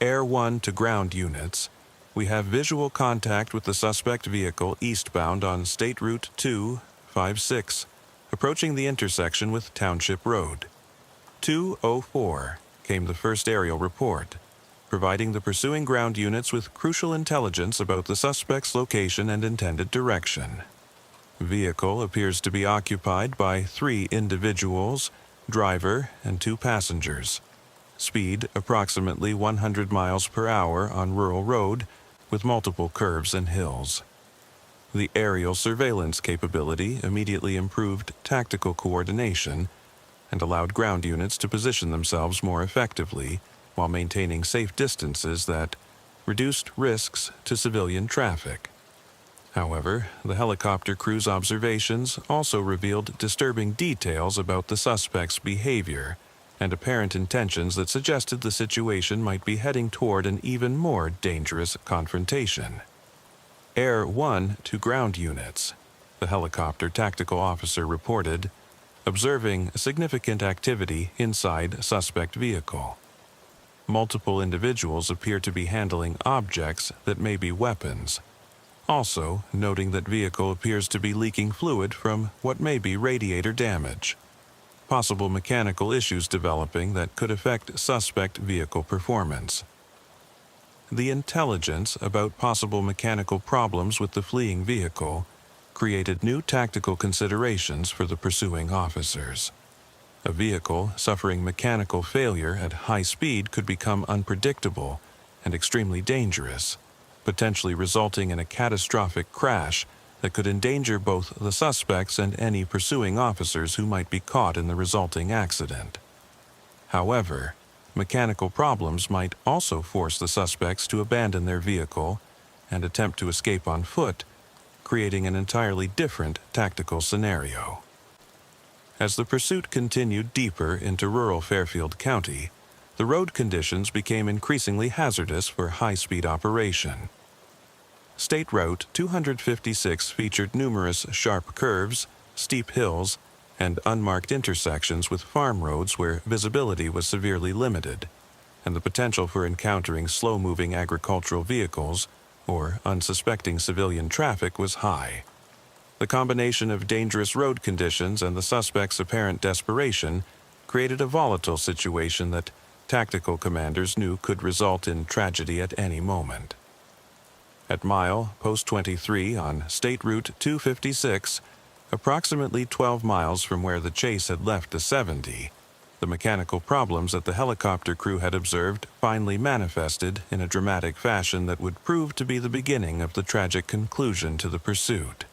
Air 1 to ground units, we have visual contact with the suspect vehicle eastbound on State Route 256, approaching the intersection with Township Road. 2:04 came the first aerial report, providing the pursuing ground units with crucial intelligence about the suspect's location and intended direction. Vehicle appears to be occupied by 3 individuals, driver, and 2 passengers. Speed approximately 100 miles per hour on rural road with multiple curves and hills. The aerial surveillance capability immediately improved tactical coordination and allowed ground units to position themselves more effectively while maintaining safe distances that reduced risks to civilian traffic. However, the helicopter crew's observations also revealed disturbing details about the suspect's behavior and apparent intentions that suggested the situation might be heading toward an even more dangerous confrontation. Air 1 to ground units, the helicopter tactical officer reported, observing significant activity inside suspect vehicle. Multiple individuals appear to be handling objects that may be weapons, also noting that vehicle appears to be leaking fluid from what may be radiator damage. Possible mechanical issues developing that could affect suspect vehicle performance. The intelligence about possible mechanical problems with the fleeing vehicle created new tactical considerations for the pursuing officers. A vehicle suffering mechanical failure at high speed could become unpredictable and extremely dangerous, potentially resulting in a catastrophic crash that could endanger both the suspects and any pursuing officers who might be caught in the resulting accident. However, mechanical problems might also force the suspects to abandon their vehicle and attempt to escape on foot, creating an entirely different tactical scenario. As the pursuit continued deeper into rural Fairfield County, the road conditions became increasingly hazardous for high-speed operation. State Route 256 featured numerous sharp curves, steep hills, and unmarked intersections with farm roads where visibility was severely limited, and the potential for encountering slow-moving agricultural vehicles or unsuspecting civilian traffic was high. The combination of dangerous road conditions and the suspect's apparent desperation created a volatile situation that tactical commanders knew could result in tragedy at any moment. At mile post 23 on State Route 256, approximately 12 miles from where the chase had left the 70, the mechanical problems that the helicopter crew had observed finally manifested in a dramatic fashion that would prove to be the beginning of the tragic conclusion to the pursuit.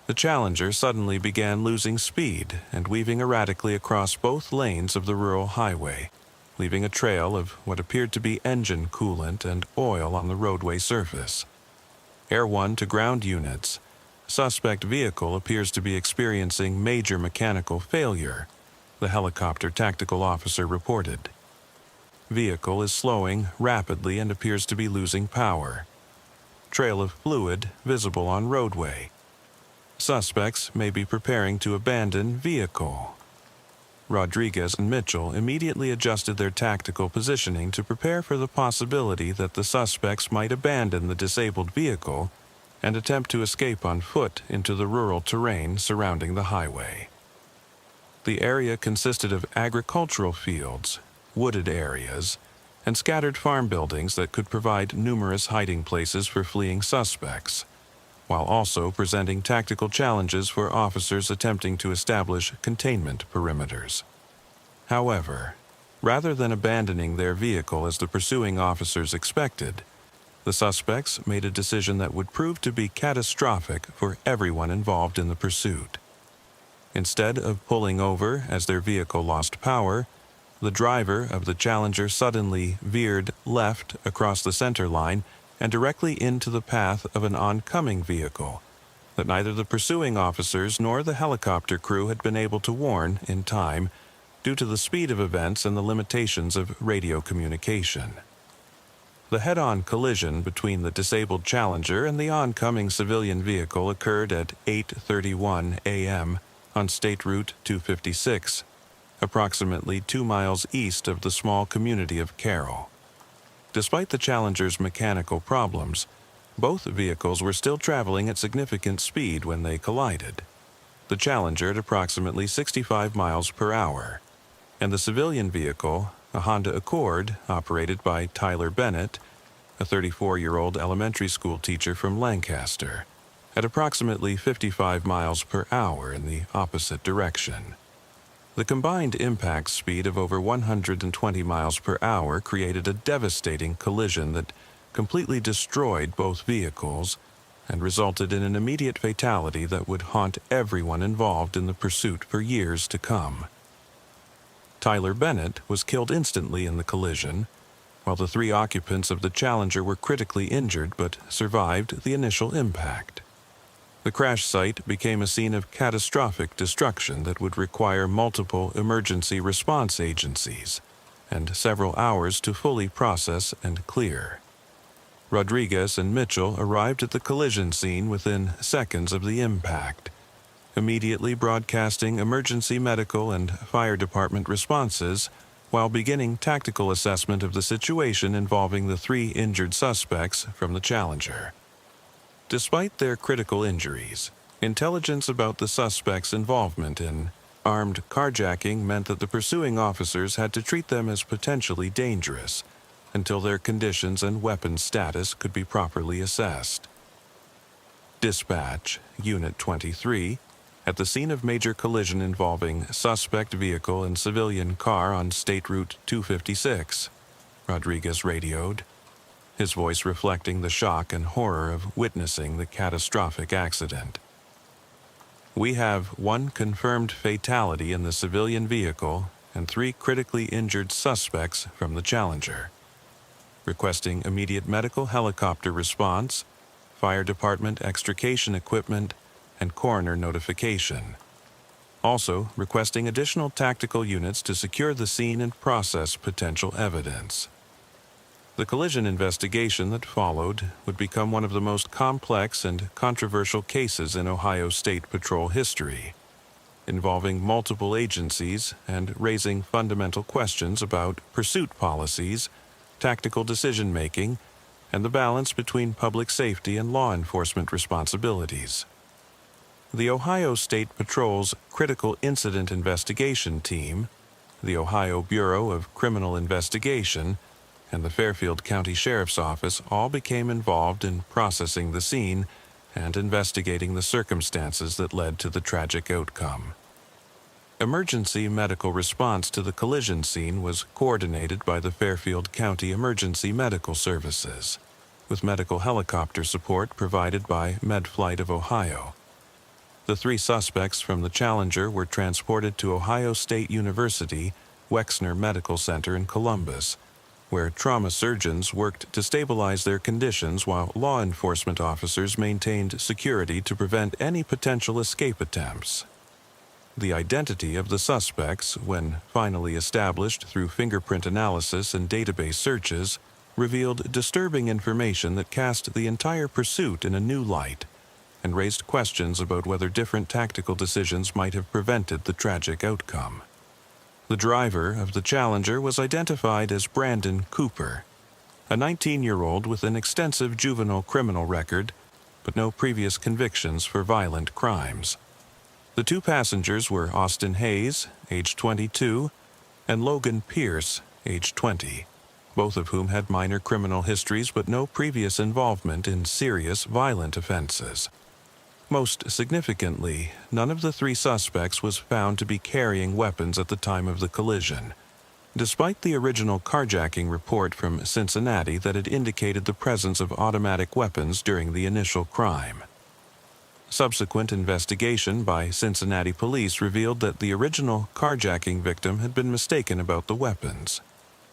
The Challenger suddenly began losing speed and weaving erratically across both lanes of the rural highway, leaving a trail of what appeared to be engine coolant and oil on the roadway surface. Air 1 to ground units. Suspect vehicle appears to be experiencing major mechanical failure, the helicopter tactical officer reported. Vehicle is slowing rapidly and appears to be losing power. Trail of fluid visible on roadway. Suspects may be preparing to abandon vehicle. Rodriguez and Mitchell immediately adjusted their tactical positioning to prepare for the possibility that the suspects might abandon the disabled vehicle and attempt to escape on foot into the rural terrain surrounding the highway. The area consisted of agricultural fields, wooded areas, and scattered farm buildings that could provide numerous hiding places for fleeing suspects, while also presenting tactical challenges for officers attempting to establish containment perimeters. However, rather than abandoning their vehicle as the pursuing officers expected, the suspects made a decision that would prove to be catastrophic for everyone involved in the pursuit. Instead of pulling over as their vehicle lost power, the driver of the Challenger suddenly veered left across the center line and directly into the path of an oncoming vehicle that neither the pursuing officers nor the helicopter crew had been able to warn in time due to the speed of events and the limitations of radio communication. The head-on collision between the disabled Challenger and the oncoming civilian vehicle occurred at 8:31 a.m. on State Route 256, approximately 2 miles east of the small community of Carroll. Despite the Challenger's mechanical problems, both vehicles were still traveling at significant speed when they collided. The Challenger at approximately 65 miles per hour, and the civilian vehicle, a Honda Accord operated by Tyler Bennett, a 34-year-old elementary school teacher from Lancaster, at approximately 55 miles per hour in the opposite direction. The combined impact speed of over 120 miles per hour created a devastating collision that completely destroyed both vehicles and resulted in an immediate fatality that would haunt everyone involved in the pursuit for years to come. Tyler Bennett was killed instantly in the collision, while the 3 occupants of the Challenger were critically injured but survived the initial impact. The crash site became a scene of catastrophic destruction that would require multiple emergency response agencies and several hours to fully process and clear. Rodriguez and Mitchell arrived at the collision scene within seconds of the impact, immediately broadcasting emergency medical and fire department responses while beginning tactical assessment of the situation involving the 3 injured suspects from the Challenger. Despite their critical injuries, intelligence about the suspects' involvement in armed carjacking meant that the pursuing officers had to treat them as potentially dangerous until their conditions and weapons status could be properly assessed. Dispatch, Unit 23, at the scene of major collision involving suspect vehicle and civilian car on State Route 256, Rodriguez radioed, his voice reflecting the shock and horror of witnessing the catastrophic accident. We have 1 confirmed fatality in the civilian vehicle and 3 critically injured suspects from the Challenger. Requesting immediate medical helicopter response, fire department extrication equipment, and coroner notification. Also, requesting additional tactical units to secure the scene and process potential evidence. The collision investigation that followed would become one of the most complex and controversial cases in Ohio State Patrol history, involving multiple agencies and raising fundamental questions about pursuit policies, tactical decision-making, and the balance between public safety and law enforcement responsibilities. The Ohio State Patrol's Critical Incident Investigation Team, the Ohio Bureau of Criminal Investigation, and the Fairfield County Sheriff's Office all became involved in processing the scene and investigating the circumstances that led to the tragic outcome. Emergency medical response to the collision scene was coordinated by the Fairfield County Emergency Medical Services, with medical helicopter support provided by MedFlight of Ohio. The 3 suspects from the Challenger were transported to Ohio State University Wexner Medical Center in Columbus, where trauma surgeons worked to stabilize their conditions while law enforcement officers maintained security to prevent any potential escape attempts. The identity of the suspects, when finally established through fingerprint analysis and database searches, revealed disturbing information that cast the entire pursuit in a new light and raised questions about whether different tactical decisions might have prevented the tragic outcome. The driver of the Challenger was identified as Brandon Cooper, a 19-year-old with an extensive juvenile criminal record, but no previous convictions for violent crimes. The 2 passengers were Austin Hayes, age 22, and Logan Pierce, age 20, both of whom had minor criminal histories but no previous involvement in serious violent offenses. Most significantly, none of the three suspects was found to be carrying weapons at the time of the collision, despite the original carjacking report from Cincinnati that had indicated the presence of automatic weapons during the initial crime. Subsequent investigation by Cincinnati police revealed that the original carjacking victim had been mistaken about the weapons.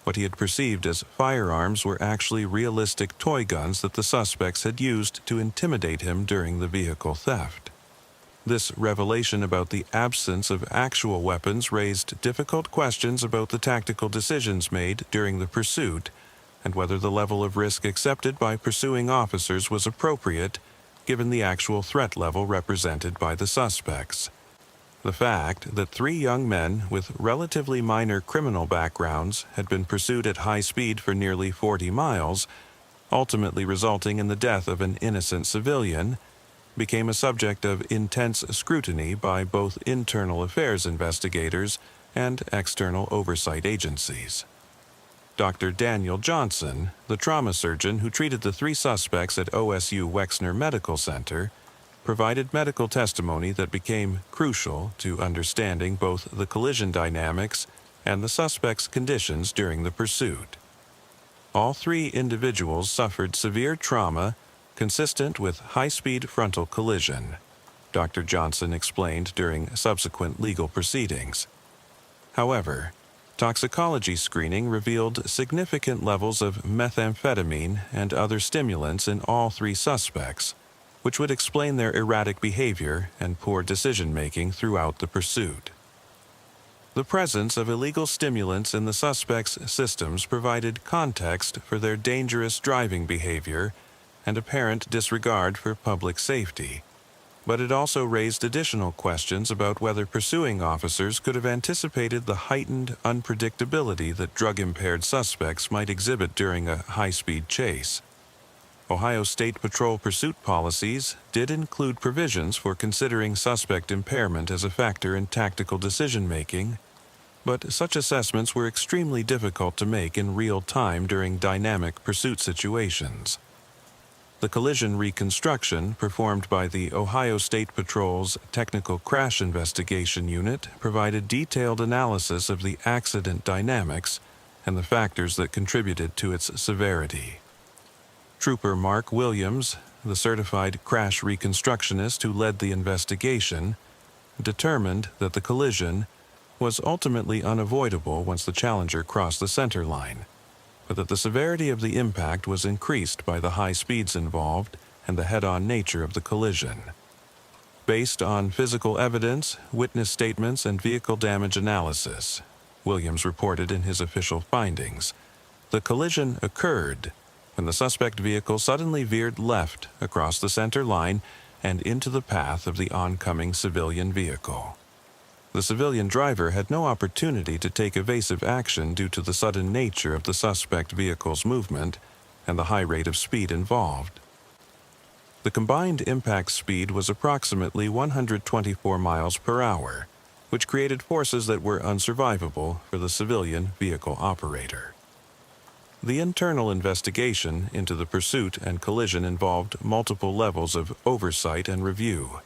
What he had perceived as firearms were actually realistic toy guns that the suspects had used to intimidate him during the vehicle theft. This revelation about the absence of actual weapons raised difficult questions about the tactical decisions made during the pursuit and whether the level of risk accepted by pursuing officers was appropriate given the actual threat level represented by the suspects. The fact that three young men with relatively minor criminal backgrounds had been pursued at high speed for nearly 40 miles, ultimately resulting in the death of an innocent civilian, became a subject of intense scrutiny by both internal affairs investigators and external oversight agencies. Dr. Daniel Johnson, the trauma surgeon who treated the three suspects at OSU Wexner Medical Center, provided medical testimony that became crucial to understanding both the collision dynamics and the suspects' conditions during the pursuit. All three individuals suffered severe trauma consistent with high-speed frontal collision, Dr. Johnson explained during subsequent legal proceedings. However, toxicology screening revealed significant levels of methamphetamine and other stimulants in all three suspects, which would explain their erratic behavior and poor decision-making throughout the pursuit. The presence of illegal stimulants in the suspects' systems provided context for their dangerous driving behavior and apparent disregard for public safety, but it also raised additional questions about whether pursuing officers could have anticipated the heightened unpredictability that drug-impaired suspects might exhibit during a high-speed chase. Ohio State Patrol pursuit policies did include provisions for considering suspect impairment as a factor in tactical decision-making, but such assessments were extremely difficult to make in real time during dynamic pursuit situations. The collision reconstruction performed by the Ohio State Patrol's Technical Crash Investigation Unit provided detailed analysis of the accident dynamics and the factors that contributed to its severity. Trooper Mark Williams, the certified crash reconstructionist who led the investigation, determined that the collision was ultimately unavoidable once the Challenger crossed the center line, but that the severity of the impact was increased by the high speeds involved and the head-on nature of the collision. Based on physical evidence, witness statements, and vehicle damage analysis, Williams reported in his official findings, the collision occurred when the suspect vehicle suddenly veered left across the center line and into the path of the oncoming civilian vehicle. The civilian driver had no opportunity to take evasive action due to the sudden nature of the suspect vehicle's movement and the high rate of speed involved. The combined impact speed was approximately 124 miles per hour, which created forces that were unsurvivable for the civilian vehicle operator. The internal investigation into the pursuit and collision involved multiple levels of oversight and review,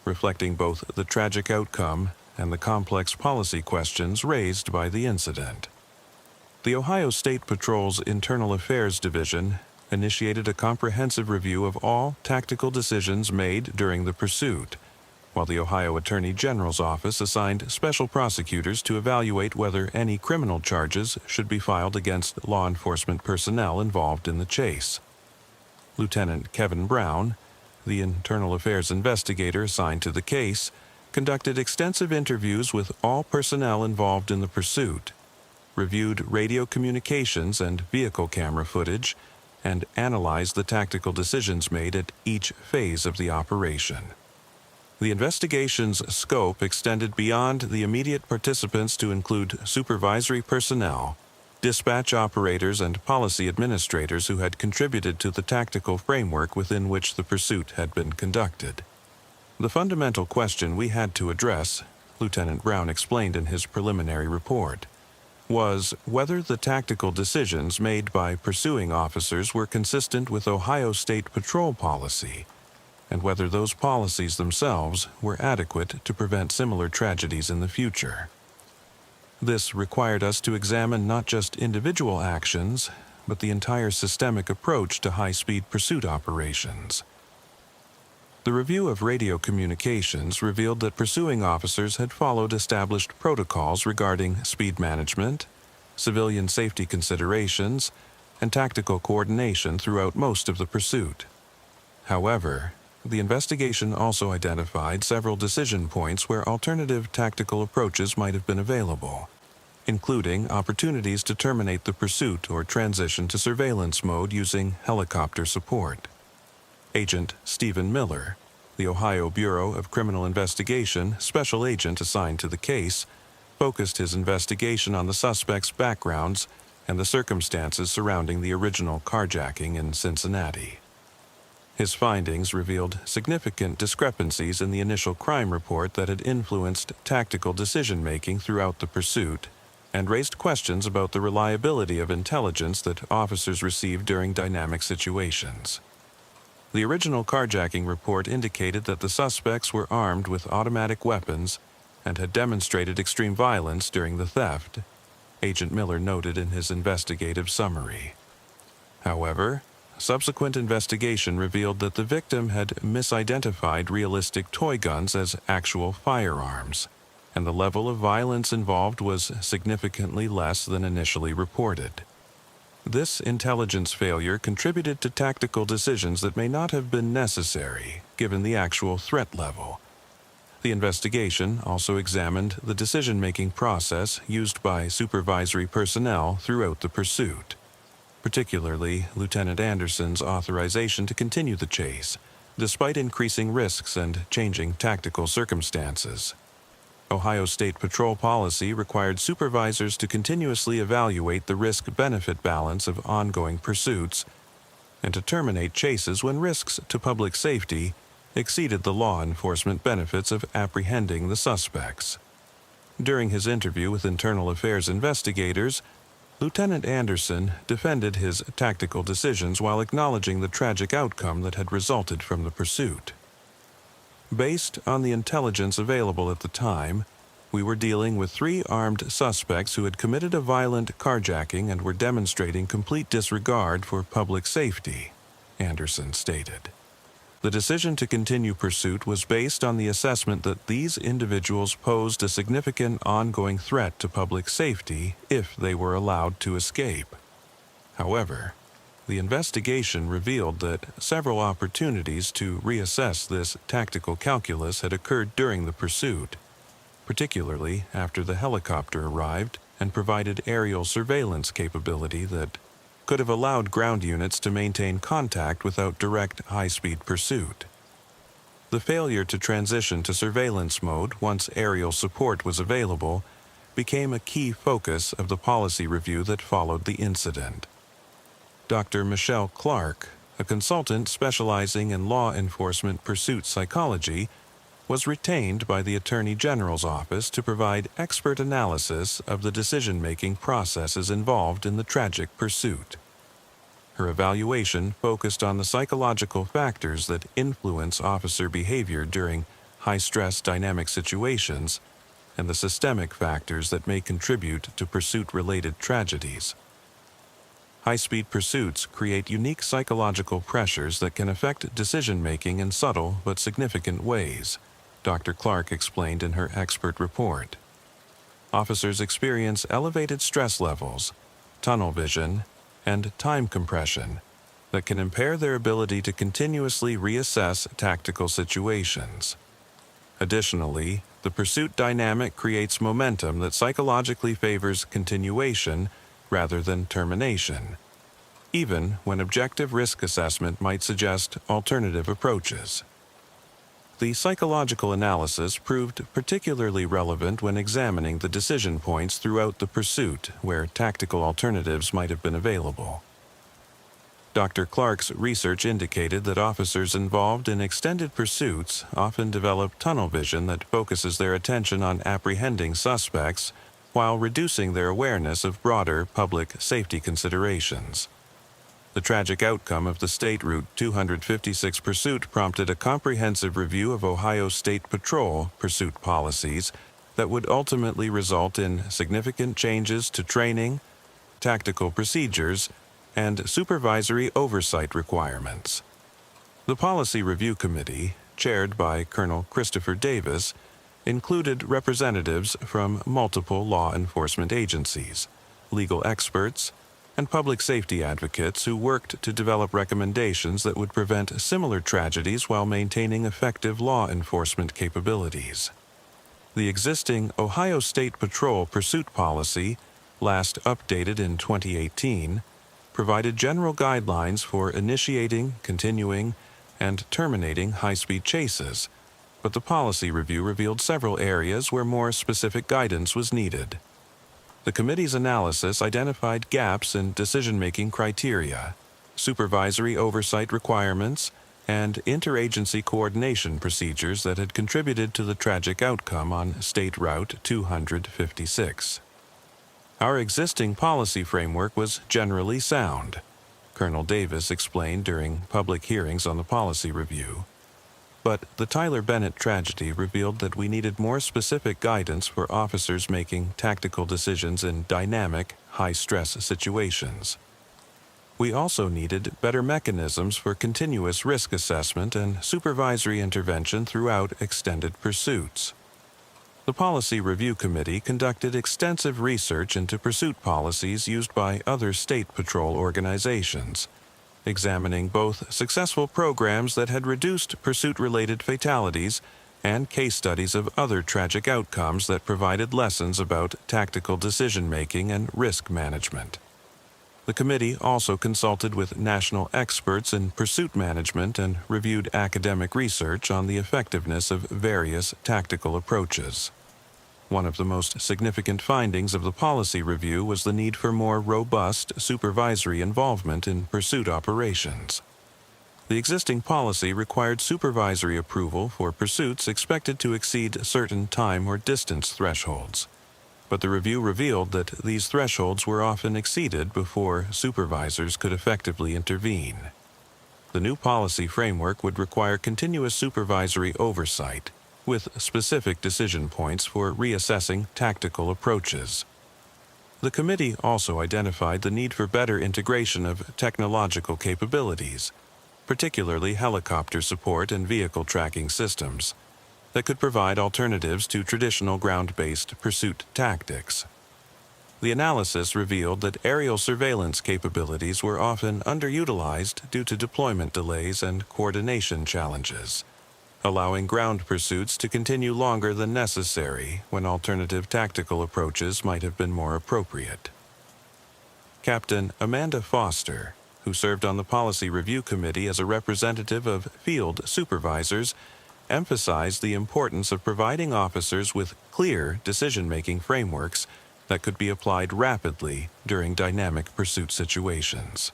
reflecting both the tragic outcome and the complex policy questions raised by the incident. The Ohio State Patrol's Internal Affairs Division initiated a comprehensive review of all tactical decisions made during the pursuit, while the Ohio Attorney General's office assigned special prosecutors to evaluate whether any criminal charges should be filed against law enforcement personnel involved in the chase. Lieutenant Kevin Brown, the internal affairs investigator assigned to the case, conducted extensive interviews with all personnel involved in the pursuit, reviewed radio communications and vehicle camera footage, and analyzed the tactical decisions made at each phase of the operation. The investigation's scope extended beyond the immediate participants to include supervisory personnel, dispatch operators, and policy administrators who had contributed to the tactical framework within which the pursuit had been conducted. The fundamental question we had to address, Lieutenant Brown explained in his preliminary report, was whether the tactical decisions made by pursuing officers were consistent with Ohio State Patrol policy, and whether those policies themselves were adequate to prevent similar tragedies in the future. This required us to examine not just individual actions, but the entire systemic approach to high-speed pursuit operations. The review of radio communications revealed that pursuing officers had followed established protocols regarding speed management, civilian safety considerations, and tactical coordination throughout most of the pursuit. However, the investigation also identified several decision points where alternative tactical approaches might have been available, including opportunities to terminate the pursuit or transition to surveillance mode using helicopter support. Agent Stephen Miller, the Ohio Bureau of Criminal Investigation special agent assigned to the case, focused his investigation on the suspects' backgrounds and the circumstances surrounding the original carjacking in Cincinnati. His findings revealed significant discrepancies in the initial crime report that had influenced tactical decision-making throughout the pursuit and raised questions about the reliability of intelligence that officers received during dynamic situations. The original carjacking report indicated that the suspects were armed with automatic weapons and had demonstrated extreme violence during the theft, Agent Miller noted in his investigative summary. However, subsequent investigation revealed that the victim had misidentified realistic toy guns as actual firearms, and the level of violence involved was significantly less than initially reported. This intelligence failure contributed to tactical decisions that may not have been necessary, given the actual threat level. The investigation also examined the decision-making process used by supervisory personnel throughout the pursuit, particularly Lieutenant Anderson's authorization to continue the chase, despite increasing risks and changing tactical circumstances. Ohio State Patrol policy required supervisors to continuously evaluate the risk-benefit balance of ongoing pursuits and to terminate chases when risks to public safety exceeded the law enforcement benefits of apprehending the suspects. During his interview with internal affairs investigators, Lieutenant Anderson defended his tactical decisions while acknowledging the tragic outcome that had resulted from the pursuit. Based on the intelligence available at the time, we were dealing with 3 armed suspects who had committed a violent carjacking and were demonstrating complete disregard for public safety, Anderson stated. The decision to continue pursuit was based on the assessment that these individuals posed a significant ongoing threat to public safety if they were allowed to escape. However, the investigation revealed that several opportunities to reassess this tactical calculus had occurred during the pursuit, particularly after the helicopter arrived and provided aerial surveillance capability that could have allowed ground units to maintain contact without direct high-speed pursuit. The failure to transition to surveillance mode once aerial support was available became a key focus of the policy review that followed the incident. Dr. Michelle Clark, a consultant specializing in law enforcement pursuit psychology, was retained by the Attorney General's office to provide expert analysis of the decision-making processes involved in the tragic pursuit. Her evaluation focused on the psychological factors that influence officer behavior during high-stress dynamic situations and the systemic factors that may contribute to pursuit-related tragedies. High-speed pursuits create unique psychological pressures that can affect decision-making in subtle but significant ways, Dr. Clark explained in her expert report. Officers experience elevated stress levels, tunnel vision, and time compression that can impair their ability to continuously reassess tactical situations. Additionally, the pursuit dynamic creates momentum that psychologically favors continuation rather than termination, even when objective risk assessment might suggest alternative approaches. The psychological analysis proved particularly relevant when examining the decision points throughout the pursuit where tactical alternatives might have been available. Dr. Clark's research indicated that officers involved in extended pursuits often develop tunnel vision that focuses their attention on apprehending suspects while reducing their awareness of broader public safety considerations. The tragic outcome of the State Route 256 pursuit prompted a comprehensive review of Ohio State Patrol pursuit policies that would ultimately result in significant changes to training, tactical procedures, and supervisory oversight requirements. The Policy Review Committee, chaired by Colonel Christopher Davis, included representatives from multiple law enforcement agencies, legal experts, and public safety advocates who worked to develop recommendations that would prevent similar tragedies while maintaining effective law enforcement capabilities. The existing Ohio State Patrol pursuit policy, last updated in 2018, provided general guidelines for initiating, continuing, and terminating high-speed chases, but the policy review revealed several areas where more specific guidance was needed. The committee's analysis identified gaps in decision-making criteria, supervisory oversight requirements, and interagency coordination procedures that had contributed to the tragic outcome on State Route 256. Our existing policy framework was generally sound, Colonel Davis explained during public hearings on the policy review. But the Tyler Bennett tragedy revealed that we needed more specific guidance for officers making tactical decisions in dynamic, high-stress situations. We also needed better mechanisms for continuous risk assessment and supervisory intervention throughout extended pursuits. The Policy Review Committee conducted extensive research into pursuit policies used by other state patrol organizations, examining both successful programs that had reduced pursuit-related fatalities and case studies of other tragic outcomes that provided lessons about tactical decision-making and risk management. The committee also consulted with national experts in pursuit management and reviewed academic research on the effectiveness of various tactical approaches. One of the most significant findings of the policy review was the need for more robust supervisory involvement in pursuit operations. The existing policy required supervisory approval for pursuits expected to exceed certain time or distance thresholds, but the review revealed that these thresholds were often exceeded before supervisors could effectively intervene. The new policy framework would require continuous supervisory oversight, with specific decision points for reassessing tactical approaches. The committee also identified the need for better integration of technological capabilities, particularly helicopter support and vehicle tracking systems, that could provide alternatives to traditional ground-based pursuit tactics. The analysis revealed that aerial surveillance capabilities were often underutilized due to deployment delays and coordination challenges, allowing ground pursuits to continue longer than necessary when alternative tactical approaches might have been more appropriate. Captain Amanda Foster, who served on the Policy Review Committee as a representative of field supervisors, emphasized the importance of providing officers with clear decision-making frameworks that could be applied rapidly during dynamic pursuit situations.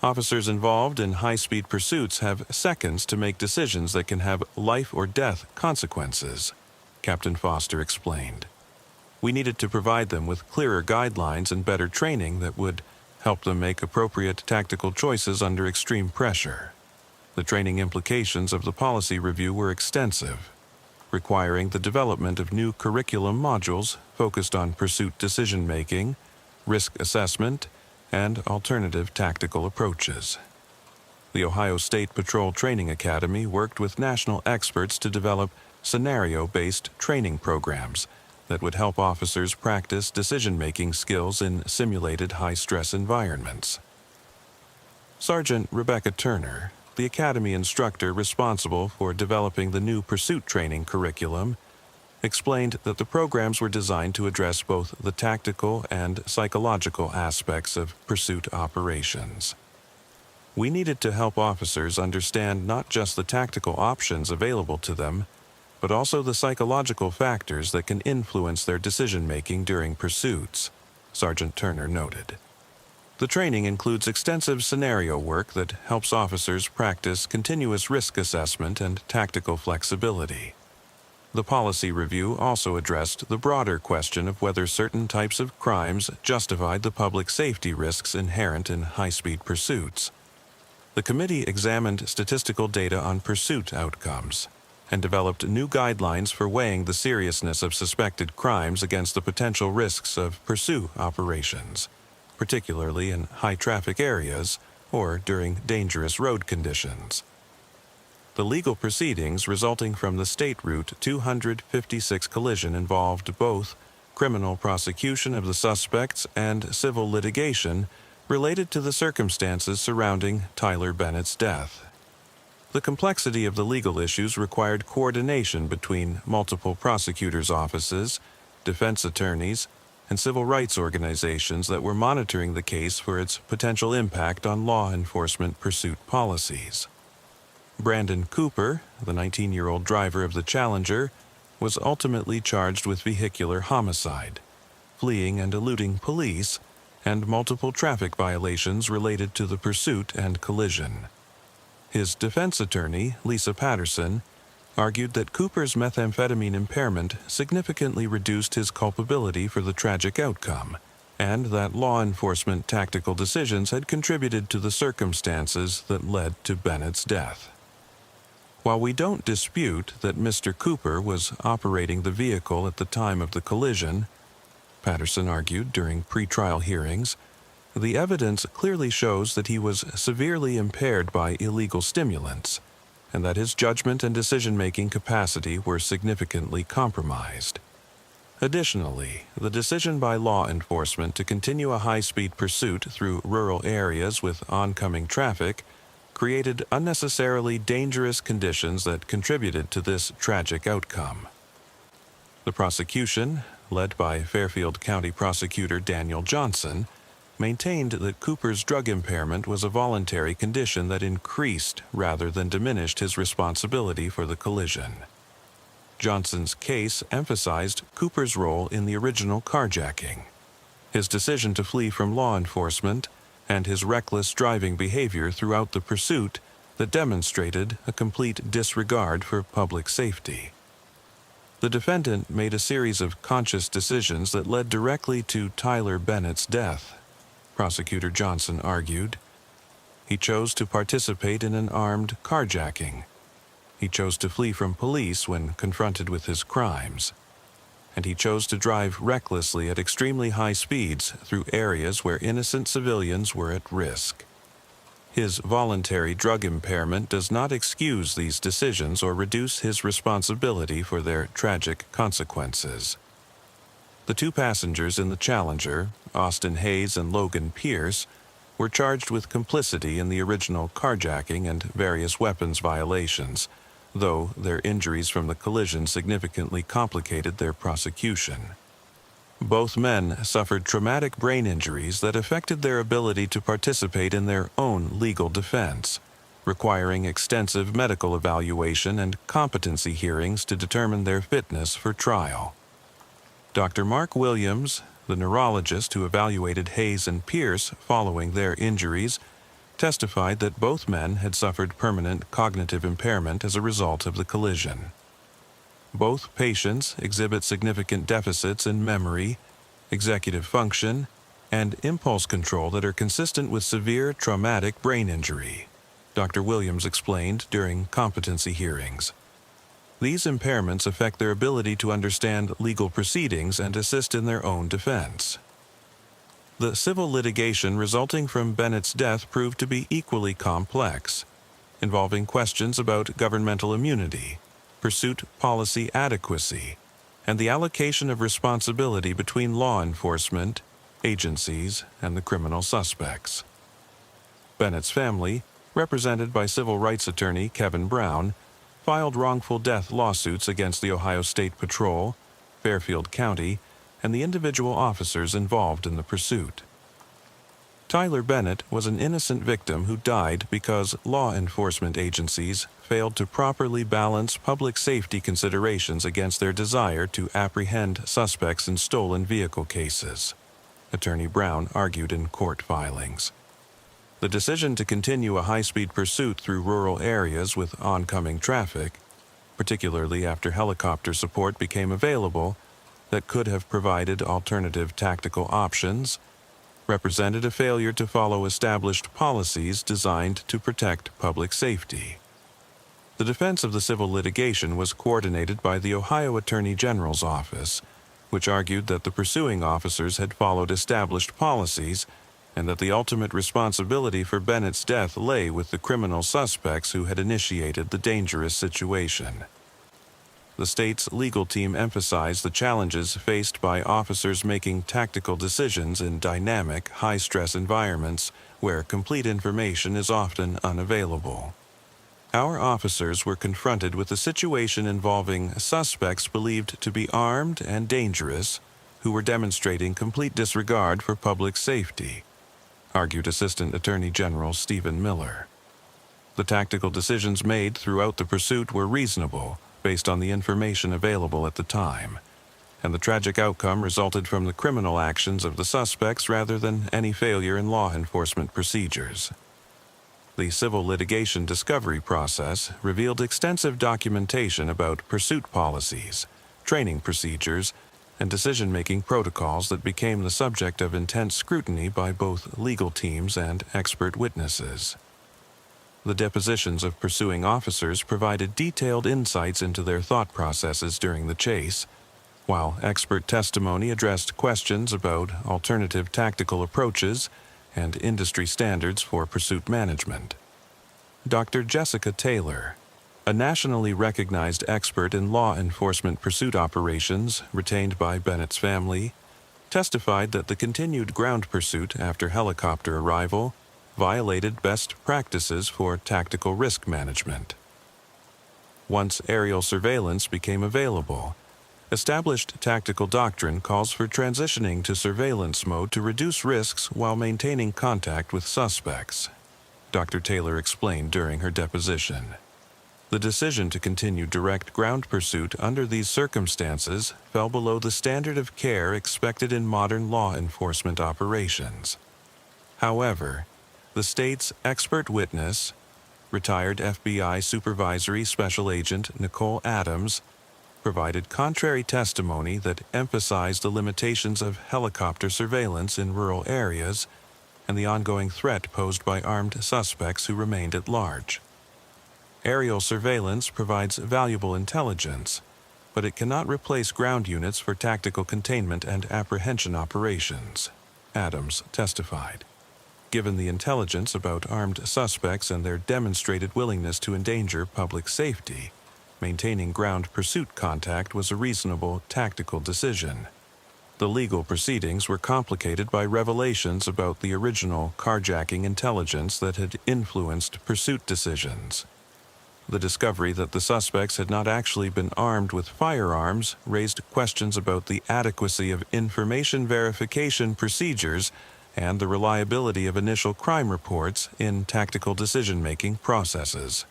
Officers involved in high-speed pursuits have seconds to make decisions that can have life-or-death consequences, Captain Foster explained. We needed to provide them with clearer guidelines and better training that would help them make appropriate tactical choices under extreme pressure. The training implications of the policy review were extensive, requiring the development of new curriculum modules focused on pursuit decision-making, risk assessment, and alternative tactical approaches. The Ohio State Patrol Training Academy worked with national experts to develop scenario-based training programs that would help officers practice decision-making skills in simulated high-stress environments. Sergeant Rebecca Turner, the Academy instructor responsible for developing the new pursuit training curriculum, explained that the programs were designed to address both the tactical and psychological aspects of pursuit operations. We needed to help officers understand not just the tactical options available to them, but also the psychological factors that can influence their decision-making during pursuits, Sergeant Turner noted. The training includes extensive scenario work that helps officers practice continuous risk assessment and tactical flexibility. The policy review also addressed the broader question of whether certain types of crimes justified the public safety risks inherent in high-speed pursuits. The committee examined statistical data on pursuit outcomes and developed new guidelines for weighing the seriousness of suspected crimes against the potential risks of pursuit operations, particularly in high-traffic areas or during dangerous road conditions. The legal proceedings resulting from the State Route 256 collision involved both criminal prosecution of the suspects and civil litigation related to the circumstances surrounding Tyler Bennett's death. The complexity of the legal issues required coordination between multiple prosecutors' offices, defense attorneys, and civil rights organizations that were monitoring the case for its potential impact on law enforcement pursuit policies. Brandon Cooper, the 19-year-old driver of the Challenger, was ultimately charged with vehicular homicide, fleeing and eluding police, and multiple traffic violations related to the pursuit and collision. His defense attorney, Lisa Patterson, argued that Cooper's methamphetamine impairment significantly reduced his culpability for the tragic outcome, and that law enforcement tactical decisions had contributed to the circumstances that led to Bennett's death. While we don't dispute that Mr. Cooper was operating the vehicle at the time of the collision, Patterson argued during pretrial hearings, the evidence clearly shows that he was severely impaired by illegal stimulants, and that his judgment and decision-making capacity were significantly compromised. Additionally, the decision by law enforcement to continue a high-speed pursuit through rural areas with oncoming traffic created unnecessarily dangerous conditions that contributed to this tragic outcome. The prosecution, led by Fairfield County Prosecutor Daniel Johnson, maintained that Cooper's drug impairment was a voluntary condition that increased rather than diminished his responsibility for the collision. Johnson's case emphasized Cooper's role in the original carjacking, his decision to flee from law enforcement, and his reckless driving behavior throughout the pursuit that demonstrated a complete disregard for public safety. The defendant made a series of conscious decisions that led directly to Tyler Bennett's death, Prosecutor Johnson argued. He chose to participate in an armed carjacking. He chose to flee from police when confronted with his crimes. And he chose to drive recklessly at extremely high speeds through areas where innocent civilians were at risk. His voluntary drug impairment does not excuse these decisions or reduce his responsibility for their tragic consequences. The two passengers in the Challenger, Austin Hayes and Logan Pierce, were charged with complicity in the original carjacking and various weapons violations, though their injuries from the collision significantly complicated their prosecution. Both men suffered traumatic brain injuries that affected their ability to participate in their own legal defense, requiring extensive medical evaluation and competency hearings to determine their fitness for trial. Dr. Mark Williams, the neurologist who evaluated Hayes and Pierce following their injuries, testified that both men had suffered permanent cognitive impairment as a result of the collision. Both patients exhibit significant deficits in memory, executive function, and impulse control that are consistent with severe traumatic brain injury, Dr. Williams explained during competency hearings. These impairments affect their ability to understand legal proceedings and assist in their own defense. The civil litigation resulting from Bennett's death proved to be equally complex, involving questions about governmental immunity, pursuit policy adequacy, and the allocation of responsibility between law enforcement, agencies, and the criminal suspects. Bennett's family, represented by civil rights attorney Kevin Brown, filed wrongful death lawsuits against the Ohio State Patrol, Fairfield County, and the individual officers involved in the pursuit. Tyler Bennett was an innocent victim who died because law enforcement agencies failed to properly balance public safety considerations against their desire to apprehend suspects in stolen vehicle cases, Attorney Brown argued in court filings. The decision to continue a high-speed pursuit through rural areas with oncoming traffic, particularly after helicopter support became available that could have provided alternative tactical options, represented a failure to follow established policies designed to protect public safety. The defense of the civil litigation was coordinated by the Ohio Attorney General's office, which argued that the pursuing officers had followed established policies and that the ultimate responsibility for Bennett's death lay with the criminal suspects who had initiated the dangerous situation. The state's legal team emphasized the challenges faced by officers making tactical decisions in dynamic, high-stress environments where complete information is often unavailable. Our officers were confronted with a situation involving suspects believed to be armed and dangerous who were demonstrating complete disregard for public safety, argued Assistant Attorney General Stephen Miller. The tactical decisions made throughout the pursuit were reasonable, based on the information available at the time, and the tragic outcome resulted from the criminal actions of the suspects rather than any failure in law enforcement procedures. The civil litigation discovery process revealed extensive documentation about pursuit policies, training procedures, and decision-making protocols that became the subject of intense scrutiny by both legal teams and expert witnesses. The depositions of pursuing officers provided detailed insights into their thought processes during the chase, while expert testimony addressed questions about alternative tactical approaches and industry standards for pursuit management. Dr. Jessica Taylor, a nationally recognized expert in law enforcement pursuit operations retained by Bennett's family, testified that the continued ground pursuit after helicopter arrival violated best practices for tactical risk management. Once aerial surveillance became available, established tactical doctrine calls for transitioning to surveillance mode to reduce risks while maintaining contact with suspects, Dr. Taylor explained during her deposition. The decision to continue direct ground pursuit under these circumstances fell below the standard of care expected in modern law enforcement operations. However, the state's expert witness, retired FBI Supervisory Special Agent Nicole Adams, provided contrary testimony that emphasized the limitations of helicopter surveillance in rural areas and the ongoing threat posed by armed suspects who remained at large. Aerial surveillance provides valuable intelligence, but it cannot replace ground units for tactical containment and apprehension operations, Adams testified. Given the intelligence about armed suspects and their demonstrated willingness to endanger public safety, maintaining ground pursuit contact was a reasonable tactical decision. The legal proceedings were complicated by revelations about the original carjacking intelligence that had influenced pursuit decisions. The discovery that the suspects had not actually been armed with firearms raised questions about the adequacy of information verification procedures and the reliability of initial crime reports in tactical decision-making processes.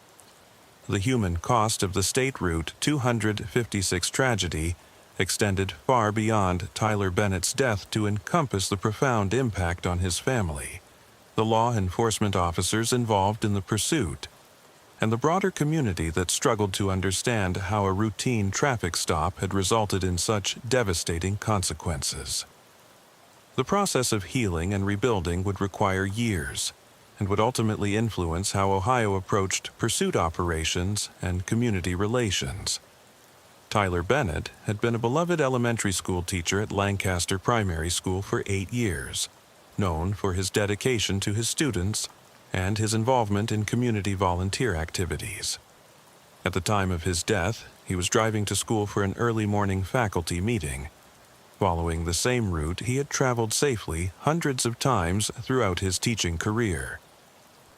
The human cost of the State Route 256 tragedy extended far beyond Tyler Bennett's death to encompass the profound impact on his family, the law enforcement officers involved in the pursuit, and the broader community that struggled to understand how a routine traffic stop had resulted in such devastating consequences. The process of healing and rebuilding would require years and would ultimately influence how Ohio approached pursuit operations and community relations. Tyler Bennett had been a beloved elementary school teacher at Lancaster Primary School for 8 years, known for his dedication to his students and his involvement in community volunteer activities. At the time of his death, he was driving to school for an early morning faculty meeting, following the same route he had traveled safely hundreds of times throughout his teaching career.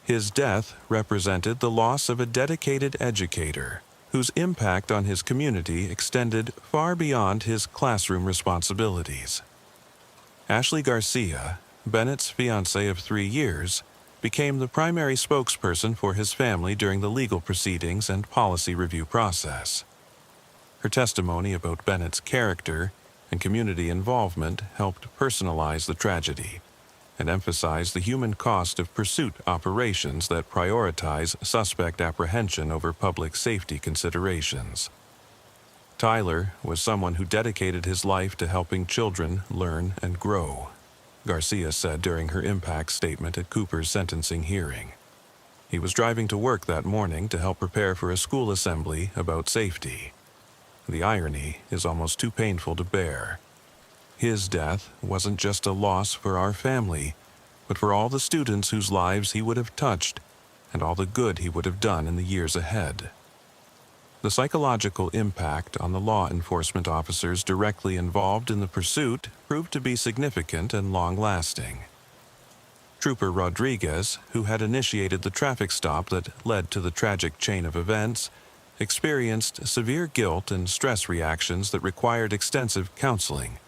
His death represented the loss of a dedicated educator whose impact on his community extended far beyond his classroom responsibilities. Ashley Garcia, Bennett's fiancée of 3 years, became the primary spokesperson for his family during the legal proceedings and policy review process. Her testimony about Bennett's character and community involvement helped personalize the tragedy and emphasized the human cost of pursuit operations that prioritize suspect apprehension over public safety considerations. Tyler was someone who dedicated his life to helping children learn and grow, Garcia said during her impact statement at Cooper's sentencing hearing. He was driving to work that morning to help prepare for a school assembly about safety. The irony is almost too painful to bear. His death wasn't just a loss for our family, but for all the students whose lives he would have touched and all the good he would have done in the years ahead. The psychological impact on the law enforcement officers directly involved in the pursuit proved to be significant and long-lasting. Trooper Rodriguez, who had initiated the traffic stop that led to the tragic chain of events, experienced severe guilt and stress reactions that required extensive counseling,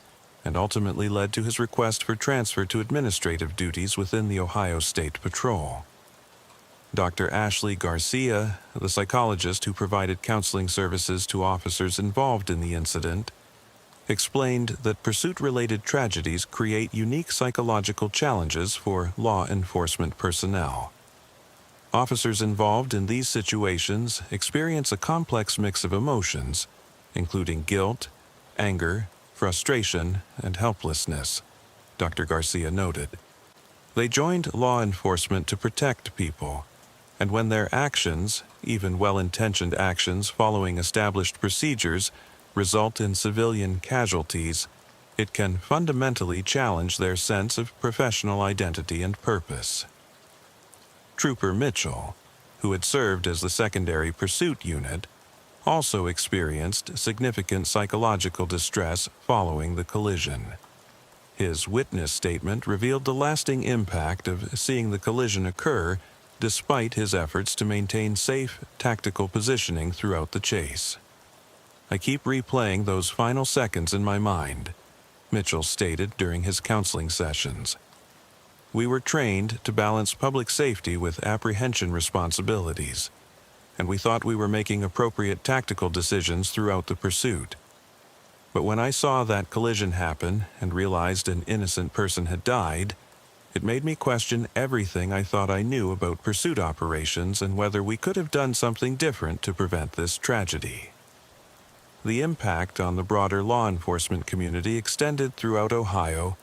and ultimately led to his request for transfer to administrative duties within the Ohio State Patrol. Dr. Ashley Garcia, the psychologist who provided counseling services to officers involved in the incident, explained that pursuit-related tragedies create unique psychological challenges for law enforcement personnel. Officers involved in these situations experience a complex mix of emotions, including guilt, anger, frustration, and helplessness, Dr. Garcia noted. They joined law enforcement to protect people, and when their actions, even well-intentioned actions following established procedures, result in civilian casualties, it can fundamentally challenge their sense of professional identity and purpose. Trooper Mitchell, who had served as the secondary pursuit unit, also experienced significant psychological distress following the collision. His witness statement revealed the lasting impact of seeing the collision occur despite his efforts to maintain safe, tactical positioning throughout the chase. "I keep replaying those final seconds in my mind," Mitchell stated during his counseling sessions. "We were trained to balance public safety with apprehension responsibilities, and we thought we were making appropriate tactical decisions throughout the pursuit. But when I saw that collision happen and realized an innocent person had died, it made me question everything I thought I knew about pursuit operations and whether we could have done something different to prevent this tragedy." The impact on the broader law enforcement community extended throughout Ohio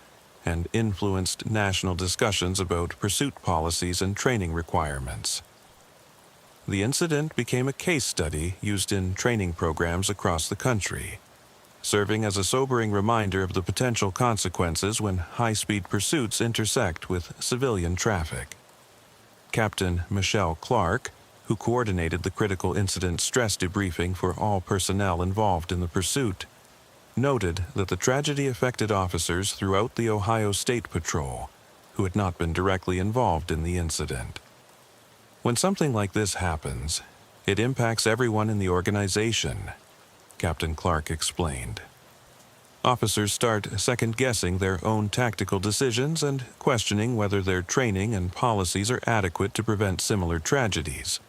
and influenced national discussions about pursuit policies and training requirements. The incident became a case study used in training programs across the country, serving as a sobering reminder of the potential consequences when high-speed pursuits intersect with civilian traffic. Captain Michelle Clark, who coordinated the critical incident stress debriefing for all personnel involved in the pursuit, noted that the tragedy affected officers throughout the Ohio State Patrol who had not been directly involved in the incident. "When something like this happens, it impacts everyone in the organization," Captain Clark explained. Officers start second-guessing their own tactical decisions and questioning whether their training and policies are adequate to prevent similar tragedies.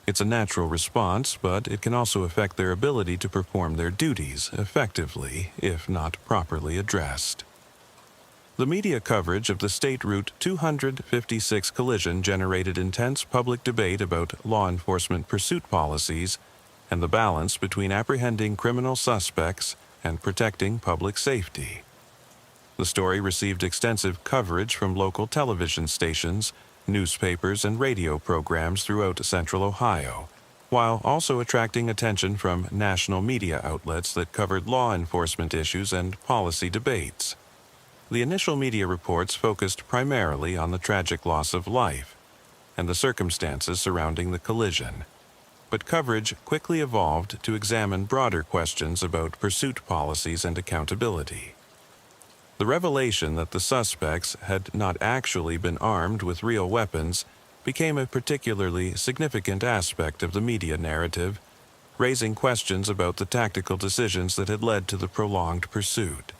It's a natural response, but it can also affect their ability to perform their duties effectively if not properly addressed. The media coverage of the State Route 256 collision generated intense public debate about law enforcement pursuit policies and the balance between apprehending criminal suspects and protecting public safety. The story received extensive coverage from local television stations, newspapers, and radio programs throughout Central Ohio, while also attracting attention from national media outlets that covered law enforcement issues and policy debates. The initial media reports focused primarily on the tragic loss of life and the circumstances surrounding the collision, but coverage quickly evolved to examine broader questions about pursuit policies and accountability. The revelation that the suspects had not actually been armed with real weapons became a particularly significant aspect of the media narrative, raising questions about the tactical decisions that had led to the prolonged pursuit.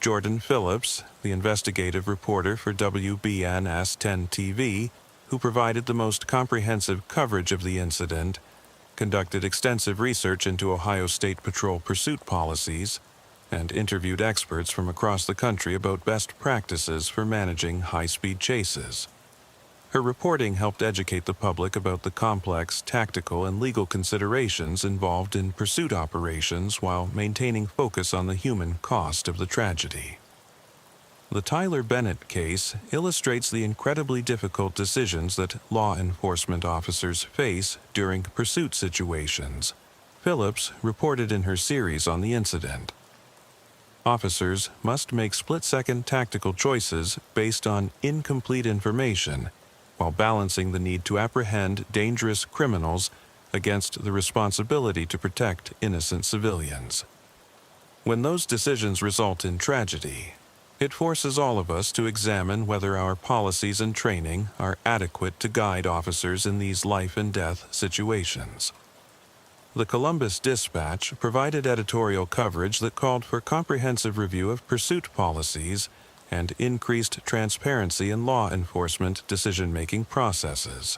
Jordan Phillips, the investigative reporter for WBNS 10 TV, who provided the most comprehensive coverage of the incident, conducted extensive research into Ohio State Patrol pursuit policies, and interviewed experts from across the country about best practices for managing high-speed chases. Her reporting helped educate the public about the complex tactical and legal considerations involved in pursuit operations while maintaining focus on the human cost of the tragedy. The Tyler Bennett case illustrates the incredibly difficult decisions that law enforcement officers face during pursuit situations. Phillips reported in her series on the incident. Officers must make split-second tactical choices based on incomplete information, while balancing the need to apprehend dangerous criminals against the responsibility to protect innocent civilians. When those decisions result in tragedy, it forces all of us to examine whether our policies and training are adequate to guide officers in these life-and-death situations. The Columbus Dispatch provided editorial coverage that called for comprehensive review of pursuit policies and increased transparency in law enforcement decision-making processes.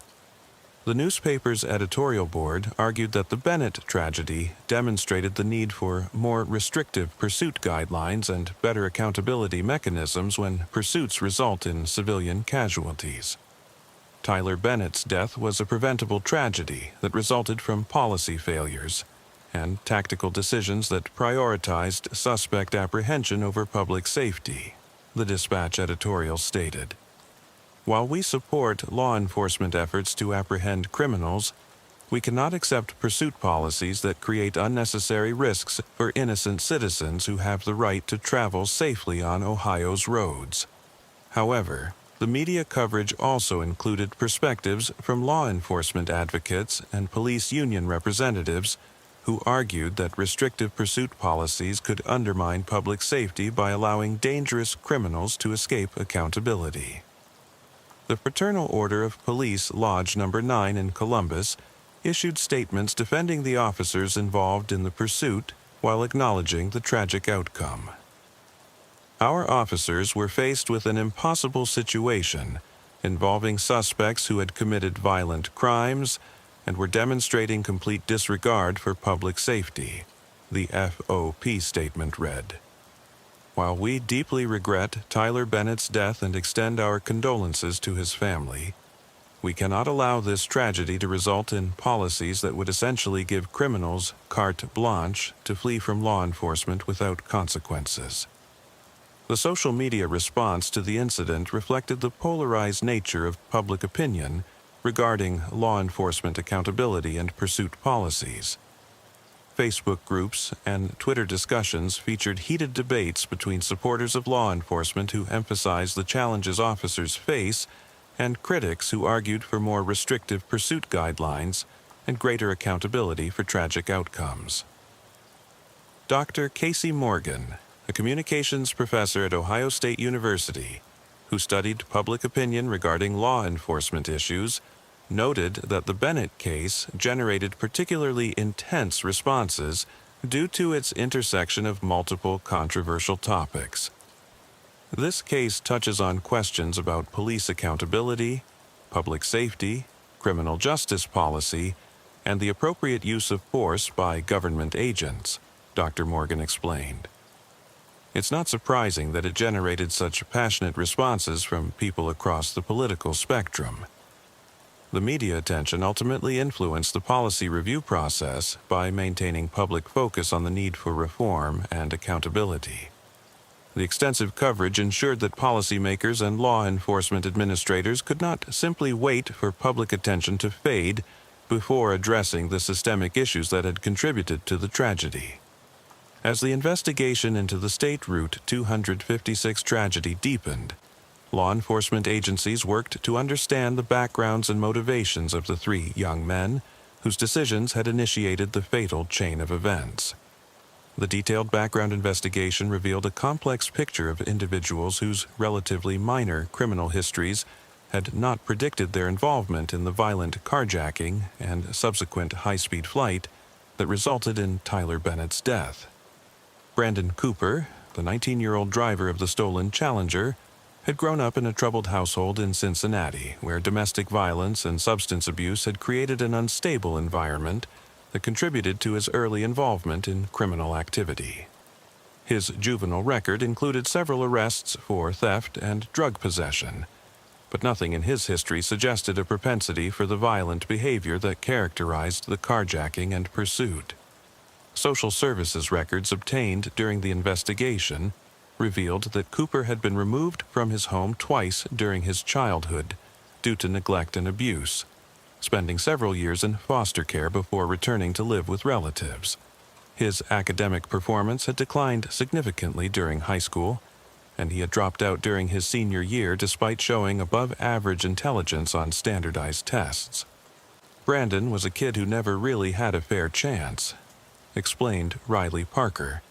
The newspaper's editorial board argued that the Bennett tragedy demonstrated the need for more restrictive pursuit guidelines and better accountability mechanisms when pursuits result in civilian casualties. Tyler Bennett's death was a preventable tragedy that resulted from policy failures and tactical decisions that prioritized suspect apprehension over public safety, the Dispatch editorial stated. While we support law enforcement efforts to apprehend criminals, we cannot accept pursuit policies that create unnecessary risks for innocent citizens who have the right to travel safely on Ohio's roads. However, the media coverage also included perspectives from law enforcement advocates and police union representatives who argued that restrictive pursuit policies could undermine public safety by allowing dangerous criminals to escape accountability. The Fraternal Order of Police Lodge No. 9 in Columbus issued statements defending the officers involved in the pursuit while acknowledging the tragic outcome. Our officers were faced with an impossible situation involving suspects who had committed violent crimes and were demonstrating complete disregard for public safety, the FOP statement read. While we deeply regret Tyler Bennett's death and extend our condolences to his family, we cannot allow this tragedy to result in policies that would essentially give criminals carte blanche to flee from law enforcement without consequences. The social media response to the incident reflected the polarized nature of public opinion regarding law enforcement accountability and pursuit policies. Facebook groups and Twitter discussions featured heated debates between supporters of law enforcement who emphasized the challenges officers face and critics who argued for more restrictive pursuit guidelines and greater accountability for tragic outcomes. Dr. Casey Morgan, a communications professor at Ohio State University, who studied public opinion regarding law enforcement issues, noted that the Bennett case generated particularly intense responses due to its intersection of multiple controversial topics. This case touches on questions about police accountability, public safety, criminal justice policy, and the appropriate use of force by government agents, Dr. Morgan explained. It's not surprising that it generated such passionate responses from people across the political spectrum. The media attention ultimately influenced the policy review process by maintaining public focus on the need for reform and accountability. The extensive coverage ensured that policymakers and law enforcement administrators could not simply wait for public attention to fade before addressing the systemic issues that had contributed to the tragedy. As the investigation into the State Route 256 tragedy deepened, law enforcement agencies worked to understand the backgrounds and motivations of the three young men whose decisions had initiated the fatal chain of events. The detailed background investigation revealed a complex picture of individuals whose relatively minor criminal histories had not predicted their involvement in the violent carjacking and subsequent high-speed flight that resulted in Tyler Bennett's death. Brandon Cooper, the 19-year-old driver of the stolen Challenger, had grown up in a troubled household in Cincinnati, where domestic violence and substance abuse had created an unstable environment that contributed to his early involvement in criminal activity. His juvenile record included several arrests for theft and drug possession, but nothing in his history suggested a propensity for the violent behavior that characterized the carjacking and pursuit. Social services records obtained during the investigation revealed that Cooper had been removed from his home twice during his childhood due to neglect and abuse, spending several years in foster care before returning to live with relatives. His academic performance had declined significantly during high school, and he had dropped out during his senior year despite showing above-average intelligence on standardized tests. Brandon was a kid who never really had a fair chance, explained Riley Parker,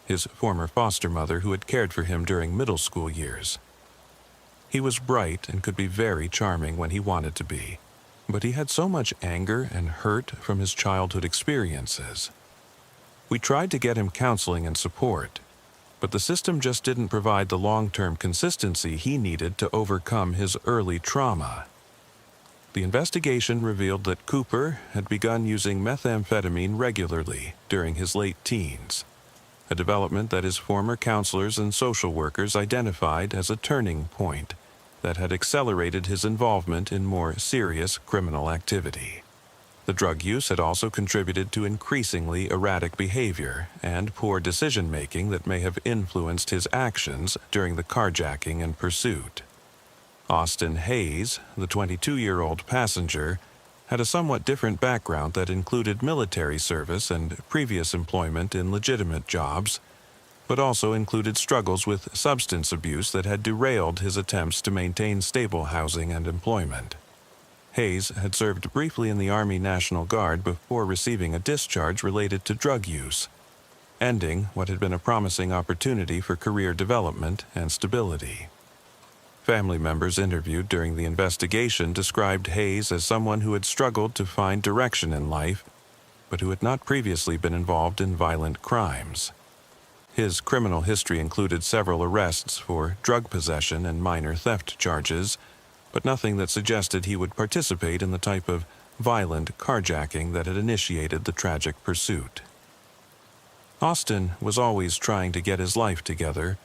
his former foster mother who had cared for him during middle school years. He was bright and could be very charming when he wanted to be, but he had so much anger and hurt from his childhood experiences. We tried to get him counseling and support, but the system just didn't provide the long-term consistency he needed to overcome his early trauma. The investigation revealed that Cooper had begun using methamphetamine regularly during his late teens, a development that his former counselors and social workers identified as a turning point that had accelerated his involvement in more serious criminal activity. The drug use had also contributed to increasingly erratic behavior and poor decision-making that may have influenced his actions during the carjacking and pursuit. Austin Hayes, the 22-year-old passenger, had a somewhat different background that included military service and previous employment in legitimate jobs, but also included struggles with substance abuse that had derailed his attempts to maintain stable housing and employment. Hayes had served briefly in the Army National Guard before receiving a discharge related to drug use, ending what had been a promising opportunity for career development and stability. Family members interviewed during the investigation described Hayes as someone who had struggled to find direction in life, but who had not previously been involved in violent crimes. His criminal history included several arrests for drug possession and minor theft charges, but nothing that suggested he would participate in the type of violent carjacking that had initiated the tragic pursuit. Austin was always trying to get his life together,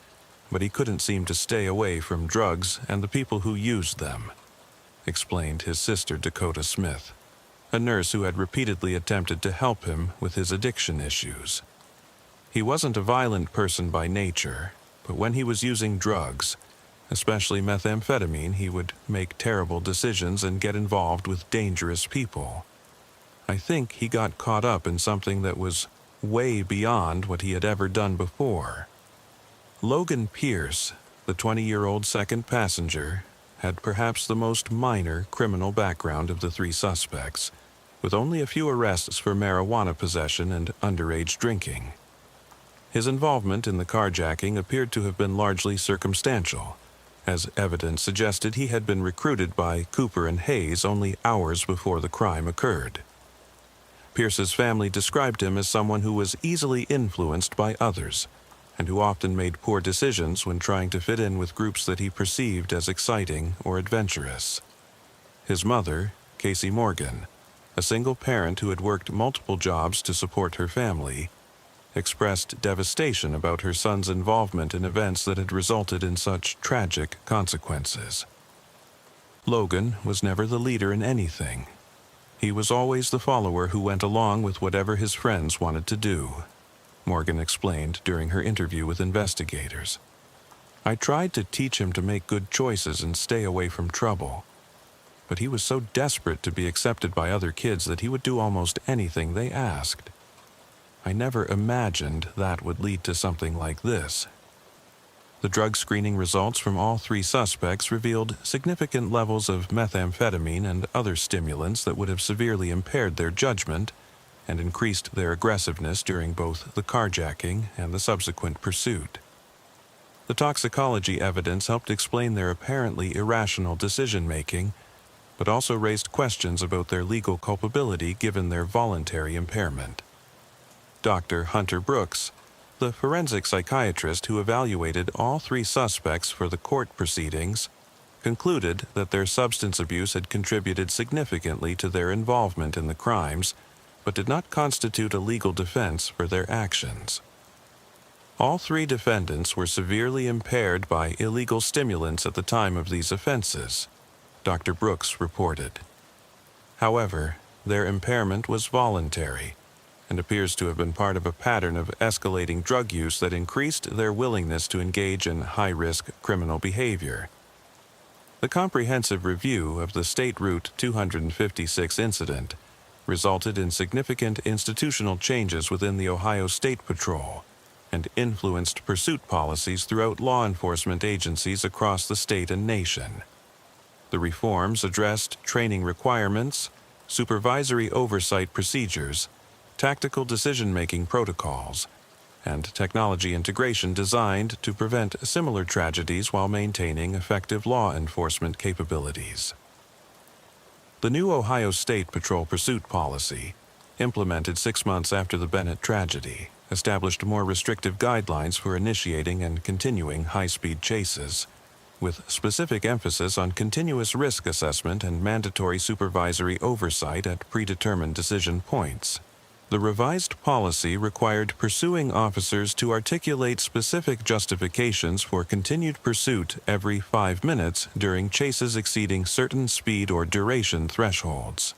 but he couldn't seem to stay away from drugs and the people who used them, explained his sister Dakota Smith, a nurse who had repeatedly attempted to help him with his addiction issues. He wasn't a violent person by nature, but when he was using drugs, especially methamphetamine, he would make terrible decisions and get involved with dangerous people. I think he got caught up in something that was way beyond what he had ever done before. Logan Pierce, the 20-year-old second passenger, had perhaps the most minor criminal background of the three suspects, with only a few arrests for marijuana possession and underage drinking. His involvement in the carjacking appeared to have been largely circumstantial, as evidence suggested he had been recruited by Cooper and Hayes only hours before the crime occurred. Pierce's family described him as someone who was easily influenced by others, and who often made poor decisions when trying to fit in with groups that he perceived as exciting or adventurous. His mother, Casey Morgan, a single parent who had worked multiple jobs to support her family, expressed devastation about her son's involvement in events that had resulted in such tragic consequences. Logan was never the leader in anything. He was always the follower who went along with whatever his friends wanted to do, Morgan explained during her interview with investigators. I tried to teach him to make good choices and stay away from trouble, but he was so desperate to be accepted by other kids that he would do almost anything they asked. I never imagined that would lead to something like this. The drug screening results from all three suspects revealed significant levels of methamphetamine and other stimulants that would have severely impaired their judgment and increased their aggressiveness during both the carjacking and the subsequent pursuit. The toxicology evidence helped explain their apparently irrational decision-making, but also raised questions about their legal culpability given their voluntary impairment. Dr. Hunter Brooks, the forensic psychiatrist who evaluated all three suspects for the court proceedings, concluded that their substance abuse had contributed significantly to their involvement in the crimes, but did not constitute a legal defense for their actions. All three defendants were severely impaired by illegal stimulants at the time of these offenses, Dr. Brooks reported. However, their impairment was voluntary and appears to have been part of a pattern of escalating drug use that increased their willingness to engage in high-risk criminal behavior. The comprehensive review of the State Route 256 incident resulted in significant institutional changes within the Ohio State Patrol and influenced pursuit policies throughout law enforcement agencies across the state and nation. The reforms addressed training requirements, supervisory oversight procedures, tactical decision-making protocols, and technology integration designed to prevent similar tragedies while maintaining effective law enforcement capabilities. The new Ohio State Patrol pursuit policy, implemented 6 months after the Bennett tragedy, established more restrictive guidelines for initiating and continuing high-speed chases, with specific emphasis on continuous risk assessment and mandatory supervisory oversight at predetermined decision points. The revised policy required pursuing officers to articulate specific justifications for continued pursuit every 5 minutes during chases exceeding certain speed or duration thresholds.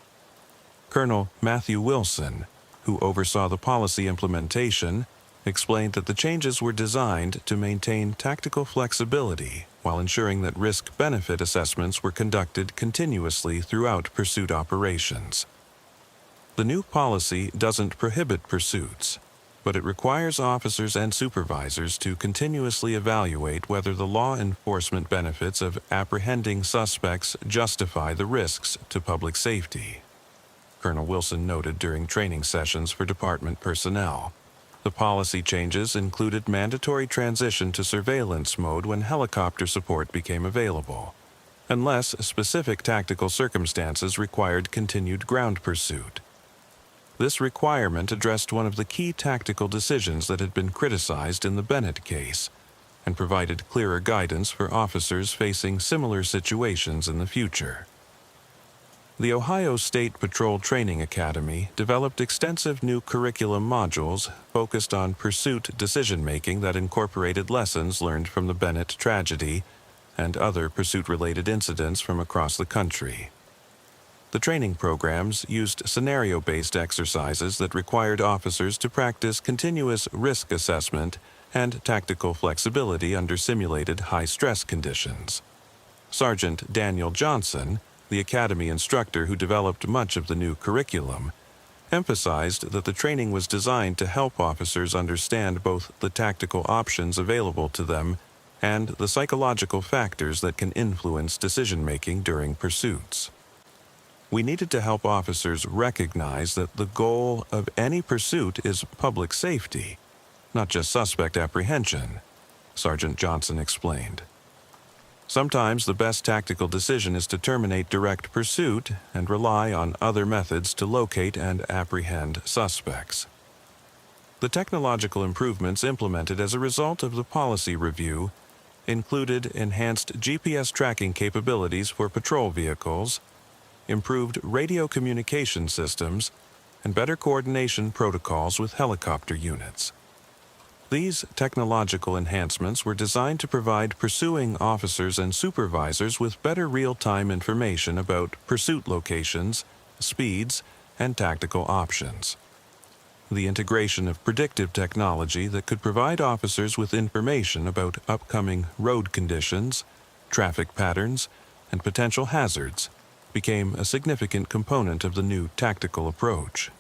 Colonel Matthew Wilson, who oversaw the policy implementation, explained that the changes were designed to maintain tactical flexibility while ensuring that risk-benefit assessments were conducted continuously throughout pursuit operations. The new policy doesn't prohibit pursuits, but it requires officers and supervisors to continuously evaluate whether the law enforcement benefits of apprehending suspects justify the risks to public safety. Colonel Wilson noted during training sessions for department personnel. The policy changes included mandatory transition to surveillance mode when helicopter support became available, unless specific tactical circumstances required continued ground pursuit. This requirement addressed one of the key tactical decisions that had been criticized in the Bennett case, and provided clearer guidance for officers facing similar situations in the future. The Ohio State Patrol Training Academy developed extensive new curriculum modules focused on pursuit decision-making that incorporated lessons learned from the Bennett tragedy and other pursuit-related incidents from across the country. The training programs used scenario-based exercises that required officers to practice continuous risk assessment and tactical flexibility under simulated high-stress conditions. Sergeant Daniel Johnson, the Academy instructor who developed much of the new curriculum, emphasized that the training was designed to help officers understand both the tactical options available to them and the psychological factors that can influence decision-making during pursuits. We needed to help officers recognize that the goal of any pursuit is public safety, not just suspect apprehension, Sergeant Johnson explained. Sometimes the best tactical decision is to terminate direct pursuit and rely on other methods to locate and apprehend suspects. The technological improvements implemented as a result of the policy review included enhanced GPS tracking capabilities for patrol vehicles, improved radio communication systems, and better coordination protocols with helicopter units. These technological enhancements were designed to provide pursuing officers and supervisors with better real-time information about pursuit locations, speeds, and tactical options. The integration of predictive technology that could provide officers with information about upcoming road conditions, traffic patterns, and potential hazards became a significant component of the new tactical approach.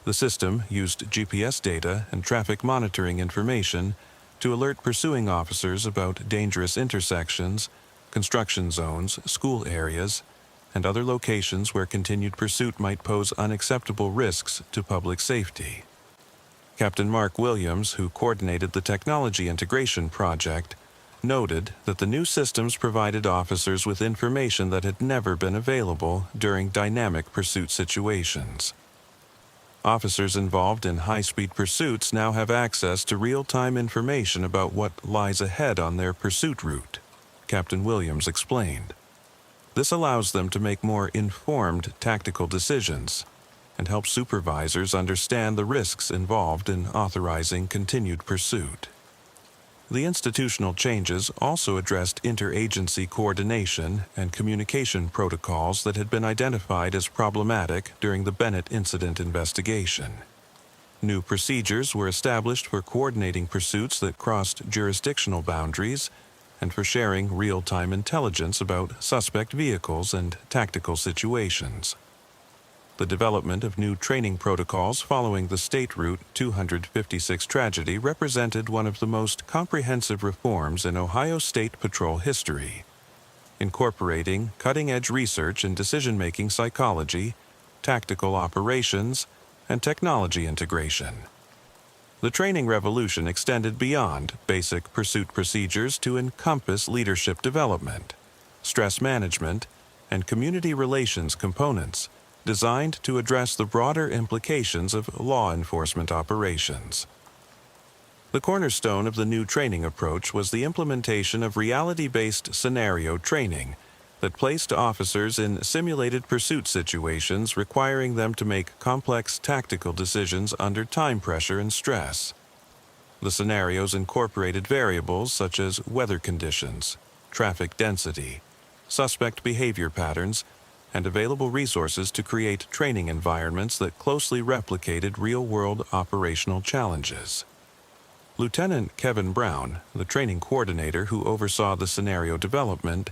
The system used GPS data and traffic monitoring information to alert pursuing officers about dangerous intersections, construction zones, school areas, and other locations where continued pursuit might pose unacceptable risks to public safety. Captain Mark Williams, who coordinated the technology integration project, noted that the new systems provided officers with information that had never been available during dynamic pursuit situations. Officers involved in high-speed pursuits now have access to real-time information about what lies ahead on their pursuit route, Captain Williams explained. This allows them to make more informed tactical decisions and help supervisors understand the risks involved in authorizing continued pursuit. The institutional changes also addressed interagency coordination and communication protocols that had been identified as problematic during the Bennett incident investigation. New procedures were established for coordinating pursuits that crossed jurisdictional boundaries and for sharing real-time intelligence about suspect vehicles and tactical situations. The development of new training protocols following the State Route 256 tragedy represented one of the most comprehensive reforms in Ohio State Patrol history, incorporating cutting-edge research in decision-making psychology, tactical operations, and technology integration. The training revolution extended beyond basic pursuit procedures to encompass leadership development, stress management, and community relations components designed to address the broader implications of law enforcement operations. The cornerstone of the new training approach was the implementation of reality-based scenario training that placed officers in simulated pursuit situations requiring them to make complex tactical decisions under time pressure and stress. The scenarios incorporated variables such as weather conditions, traffic density, suspect behavior patterns, and available resources to create training environments that closely replicated real-world operational challenges. Lieutenant Kevin Brown, the training coordinator who oversaw the scenario development,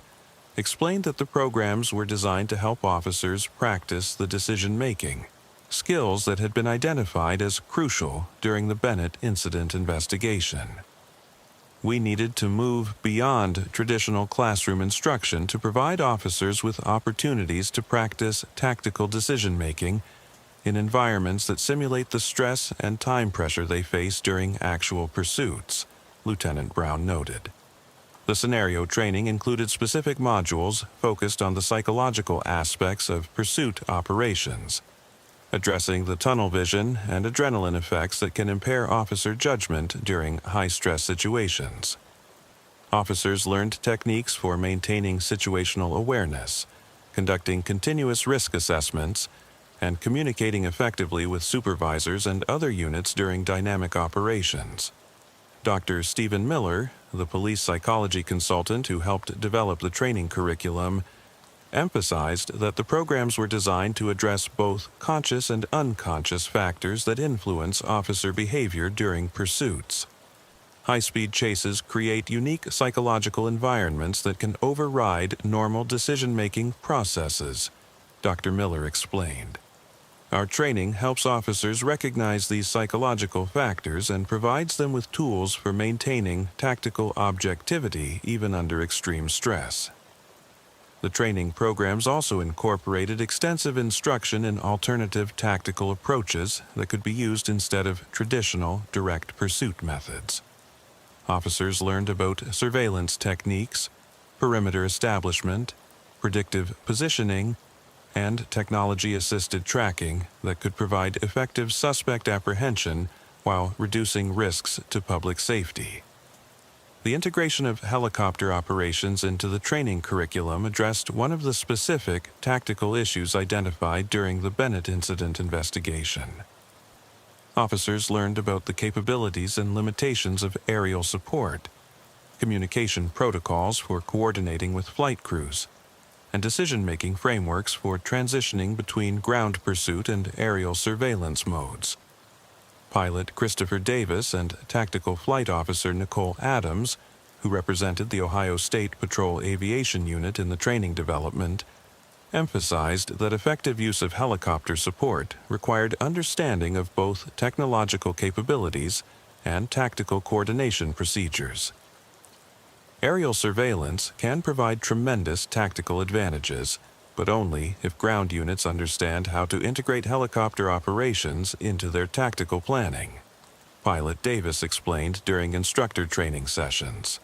explained that the programs were designed to help officers practice the decision-making, skills that had been identified as crucial during the Bennett incident investigation. We needed to move beyond traditional classroom instruction to provide officers with opportunities to practice tactical decision-making in environments that simulate the stress and time pressure they face during actual pursuits, Lieutenant Brown noted. The scenario training included specific modules focused on the psychological aspects of pursuit operations, addressing the tunnel vision and adrenaline effects that can impair officer judgment during high-stress situations. Officers learned techniques for maintaining situational awareness, conducting continuous risk assessments, and communicating effectively with supervisors and other units during dynamic operations. Dr. Stephen Miller, the police psychology consultant who helped develop the training curriculum, emphasized that the programs were designed to address both conscious and unconscious factors that influence officer behavior during pursuits. High-speed chases create unique psychological environments that can override normal decision-making processes, Dr. Miller explained. Our training helps officers recognize these psychological factors and provides them with tools for maintaining tactical objectivity even under extreme stress. The training programs also incorporated extensive instruction in alternative tactical approaches that could be used instead of traditional direct pursuit methods. Officers learned about surveillance techniques, perimeter establishment, predictive positioning, and technology-assisted tracking that could provide effective suspect apprehension while reducing risks to public safety. The integration of helicopter operations into the training curriculum addressed one of the specific tactical issues identified during the Bennett incident investigation. Officers learned about the capabilities and limitations of aerial support, communication protocols for coordinating with flight crews, and decision-making frameworks for transitioning between ground pursuit and aerial surveillance modes. Pilot Christopher Davis and Tactical Flight Officer Nicole Adams, who represented the Ohio State Patrol Aviation Unit in the training development, emphasized that effective use of helicopter support required understanding of both technological capabilities and tactical coordination procedures. Aerial surveillance can provide tremendous tactical advantages, but only if ground units understand how to integrate helicopter operations into their tactical planning, Pilot Davis explained during instructor training sessions.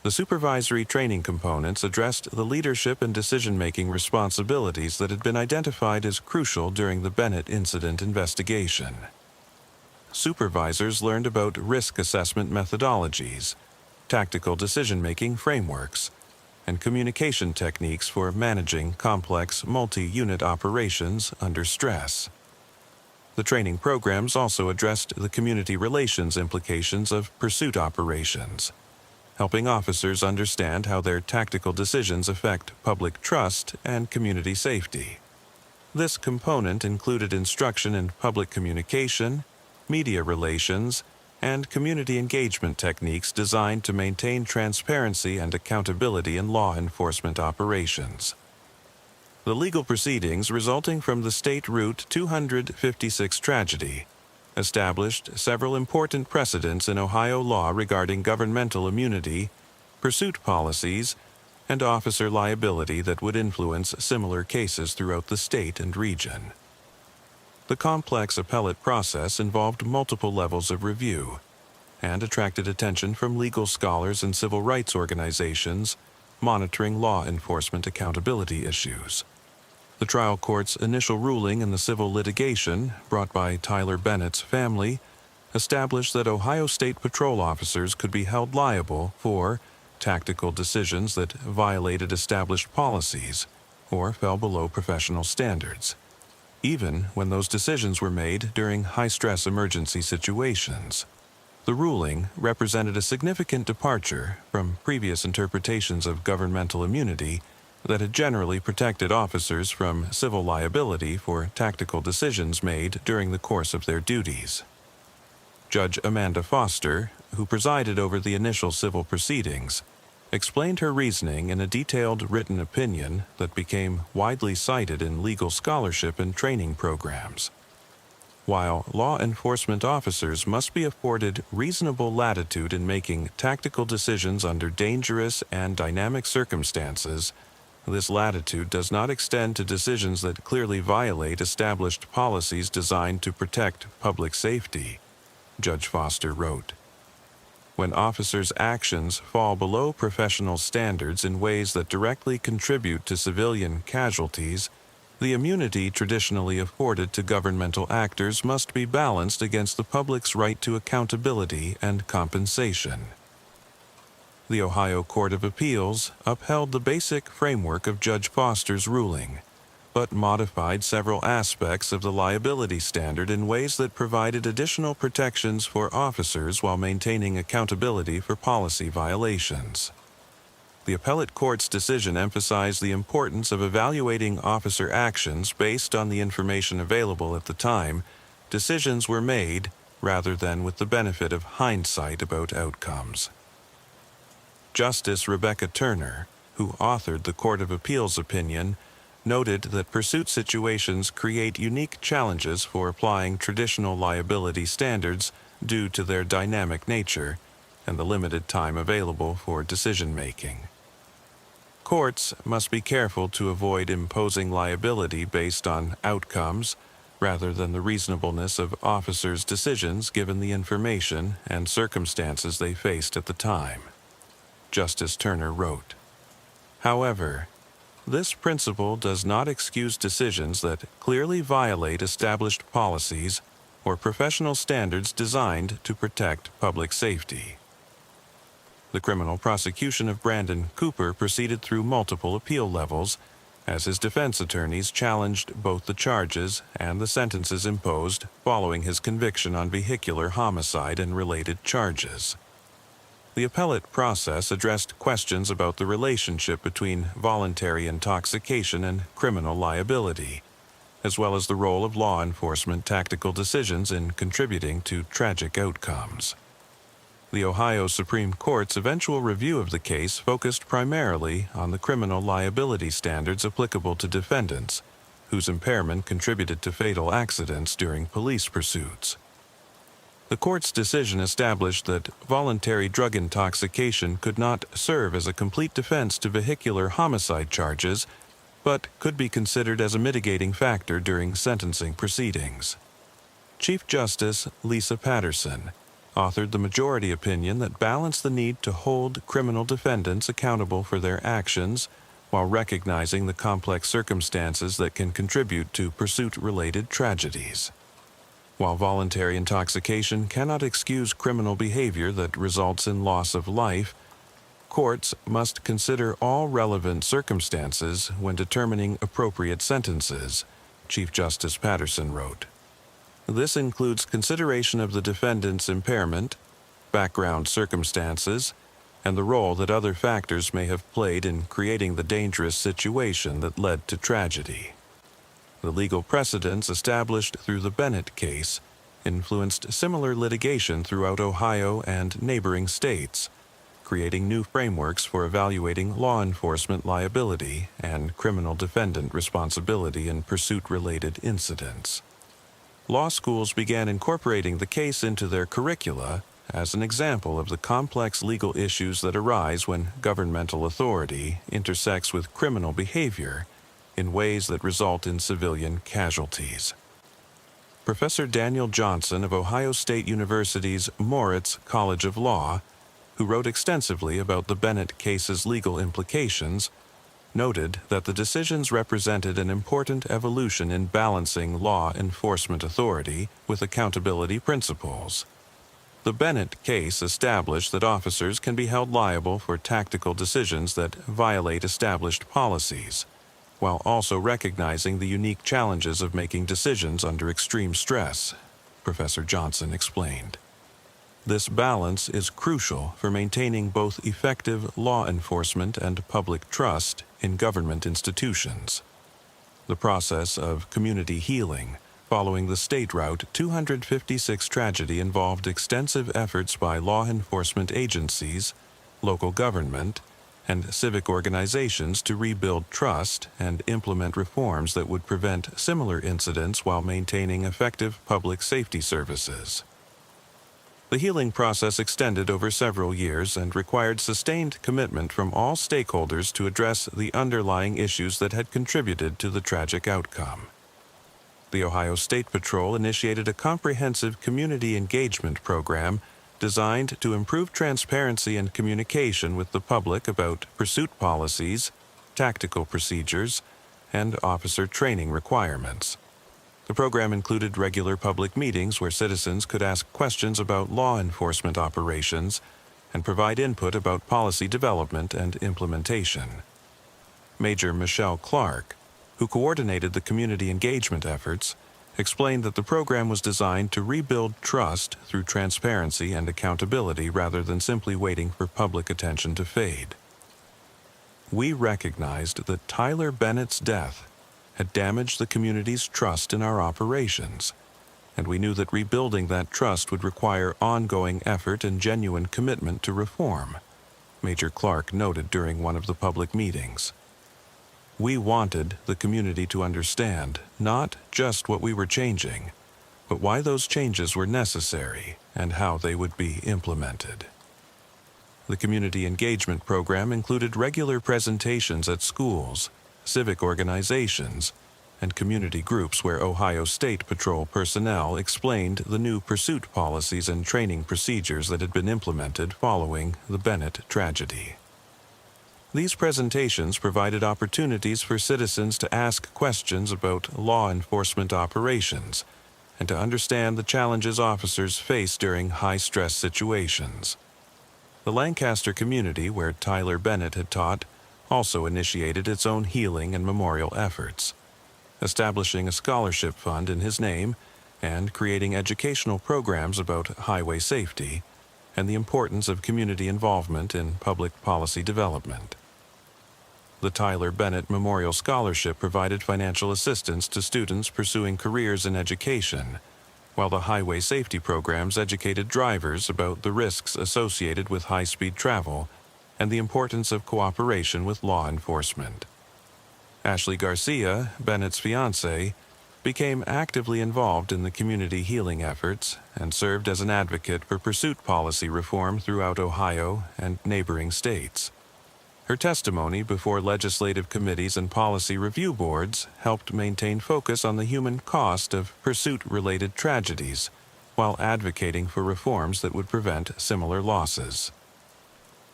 The supervisory training components addressed the leadership and decision-making responsibilities that had been identified as crucial during the Bennett incident investigation. Supervisors learned about risk assessment methodologies, tactical decision-making frameworks, and communication techniques for managing complex multi-unit operations under stress. The training programs also addressed the community relations implications of pursuit operations, helping officers understand how their tactical decisions affect public trust and community safety. This component included instruction in public communication, media relations, and community engagement techniques designed to maintain transparency and accountability in law enforcement operations. The legal proceedings resulting from the State Route 256 tragedy established several important precedents in Ohio law regarding governmental immunity, pursuit policies, and officer liability that would influence similar cases throughout the state and region. The complex appellate process involved multiple levels of review and attracted attention from legal scholars and civil rights organizations monitoring law enforcement accountability issues. The trial court's initial ruling in the civil litigation brought by Tyler Bennett's family established that Ohio State Patrol officers could be held liable for tactical decisions that violated established policies or fell below professional standards, even when those decisions were made during high-stress emergency situations. The ruling represented a significant departure from previous interpretations of governmental immunity that had generally protected officers from civil liability for tactical decisions made during the course of their duties. Judge Amanda Foster, who presided over the initial civil proceedings, explained her reasoning in a detailed written opinion that became widely cited in legal scholarship and training programs. While law enforcement officers must be afforded reasonable latitude in making tactical decisions under dangerous and dynamic circumstances, this latitude does not extend to decisions that clearly violate established policies designed to protect public safety, Judge Foster wrote. When officers' actions fall below professional standards in ways that directly contribute to civilian casualties, the immunity traditionally afforded to governmental actors must be balanced against the public's right to accountability and compensation. The Ohio Court of Appeals upheld the basic framework of Judge Foster's ruling, but modified several aspects of the liability standard in ways that provided additional protections for officers while maintaining accountability for policy violations. The appellate court's decision emphasized the importance of evaluating officer actions based on the information available at the time decisions were made, rather than with the benefit of hindsight about outcomes. Justice Rebecca Turner, who authored the Court of Appeals opinion, noted that pursuit situations create unique challenges for applying traditional liability standards due to their dynamic nature and the limited time available for decision-making. Courts must be careful to avoid imposing liability based on outcomes rather than the reasonableness of officers' decisions given the information and circumstances they faced at the time, Justice Turner wrote. However, this principle does not excuse decisions that clearly violate established policies or professional standards designed to protect public safety. The criminal prosecution of Brandon Cooper proceeded through multiple appeal levels, as his defense attorneys challenged both the charges and the sentences imposed following his conviction on vehicular homicide and related charges. The appellate process addressed questions about the relationship between voluntary intoxication and criminal liability, as well as the role of law enforcement tactical decisions in contributing to tragic outcomes. The Ohio Supreme Court's eventual review of the case focused primarily on the criminal liability standards applicable to defendants, whose impairment contributed to fatal accidents during police pursuits. The court's decision established that voluntary drug intoxication could not serve as a complete defense to vehicular homicide charges, but could be considered as a mitigating factor during sentencing proceedings. Chief Justice Lisa Patterson authored the majority opinion that balanced the need to hold criminal defendants accountable for their actions while recognizing the complex circumstances that can contribute to pursuit-related tragedies. While voluntary intoxication cannot excuse criminal behavior that results in loss of life, courts must consider all relevant circumstances when determining appropriate sentences, Chief Justice Patterson wrote. This includes consideration of the defendant's impairment, background circumstances, and the role that other factors may have played in creating the dangerous situation that led to tragedy. The legal precedents established through the Bennett case influenced similar litigation throughout Ohio and neighboring states, creating new frameworks for evaluating law enforcement liability and criminal defendant responsibility in pursuit-related incidents. Law schools began incorporating the case into their curricula as an example of the complex legal issues that arise when governmental authority intersects with criminal behavior in ways that result in civilian casualties. Professor Daniel Johnson of Ohio State University's Moritz College of Law, who wrote extensively about the Bennett case's legal implications, noted that the decisions represented an important evolution in balancing law enforcement authority with accountability principles. The Bennett case established that officers can be held liable for tactical decisions that violate established policies, while also recognizing the unique challenges of making decisions under extreme stress, Professor Johnson explained. This balance is crucial for maintaining both effective law enforcement and public trust in government institutions. The process of community healing following the State Route 256 tragedy involved extensive efforts by law enforcement agencies, local government, and civic organizations to rebuild trust and implement reforms that would prevent similar incidents while maintaining effective public safety services. The healing process extended over several years and required sustained commitment from all stakeholders to address the underlying issues that had contributed to the tragic outcome. The Ohio State Patrol initiated a comprehensive community engagement program designed to improve transparency and communication with the public about pursuit policies, tactical procedures, and officer training requirements. The program included regular public meetings where citizens could ask questions about law enforcement operations and provide input about policy development and implementation. Major Michelle Clark, who coordinated the community engagement efforts, explained that the program was designed to rebuild trust through transparency and accountability rather than simply waiting for public attention to fade. We recognized that Tyler Bennett's death had damaged the community's trust in our operations, and we knew that rebuilding that trust would require ongoing effort and genuine commitment to reform, Major Clark noted during one of the public meetings. We wanted the community to understand not just what we were changing, but why those changes were necessary and how they would be implemented. The community engagement program included regular presentations at schools, civic organizations, and community groups where Ohio State Patrol personnel explained the new pursuit policies and training procedures that had been implemented following the Bennett tragedy. These presentations provided opportunities for citizens to ask questions about law enforcement operations and to understand the challenges officers face during high-stress situations. The Lancaster community, where Tyler Bennett had taught, also initiated its own healing and memorial efforts, establishing a scholarship fund in his name and creating educational programs about highway safety and the importance of community involvement in public policy development. The Tyler Bennett Memorial Scholarship provided financial assistance to students pursuing careers in education, while the highway safety programs educated drivers about the risks associated with high-speed travel and the importance of cooperation with law enforcement. Ashley Garcia, Bennett's fiancée, became actively involved in the community healing efforts and served as an advocate for pursuit policy reform throughout Ohio and neighboring states. Her testimony before legislative committees and policy review boards helped maintain focus on the human cost of pursuit-related tragedies, while advocating for reforms that would prevent similar losses.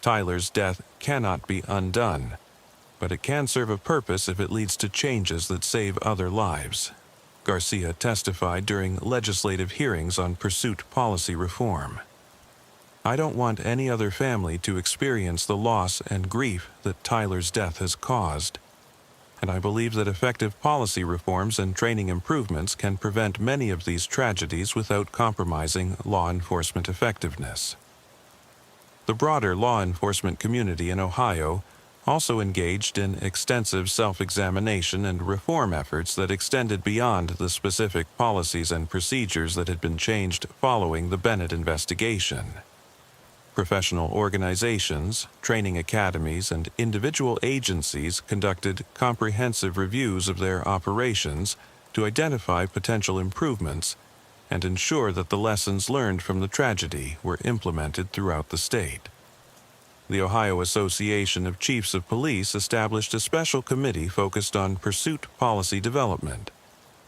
Tyler's death cannot be undone, but it can serve a purpose if it leads to changes that save other lives, Garcia testified during legislative hearings on pursuit policy reform. I don't want any other family to experience the loss and grief that Tyler's death has caused. and I believe that effective policy reforms and training improvements can prevent many of these tragedies without compromising law enforcement effectiveness. The broader law enforcement community in Ohio also engaged in extensive self-examination and reform efforts that extended beyond the specific policies and procedures that had been changed following the Bennett investigation. Professional organizations, training academies, and individual agencies conducted comprehensive reviews of their operations to identify potential improvements and ensure that the lessons learned from the tragedy were implemented throughout the state. The Ohio Association of Chiefs of Police established a special committee focused on pursuit policy development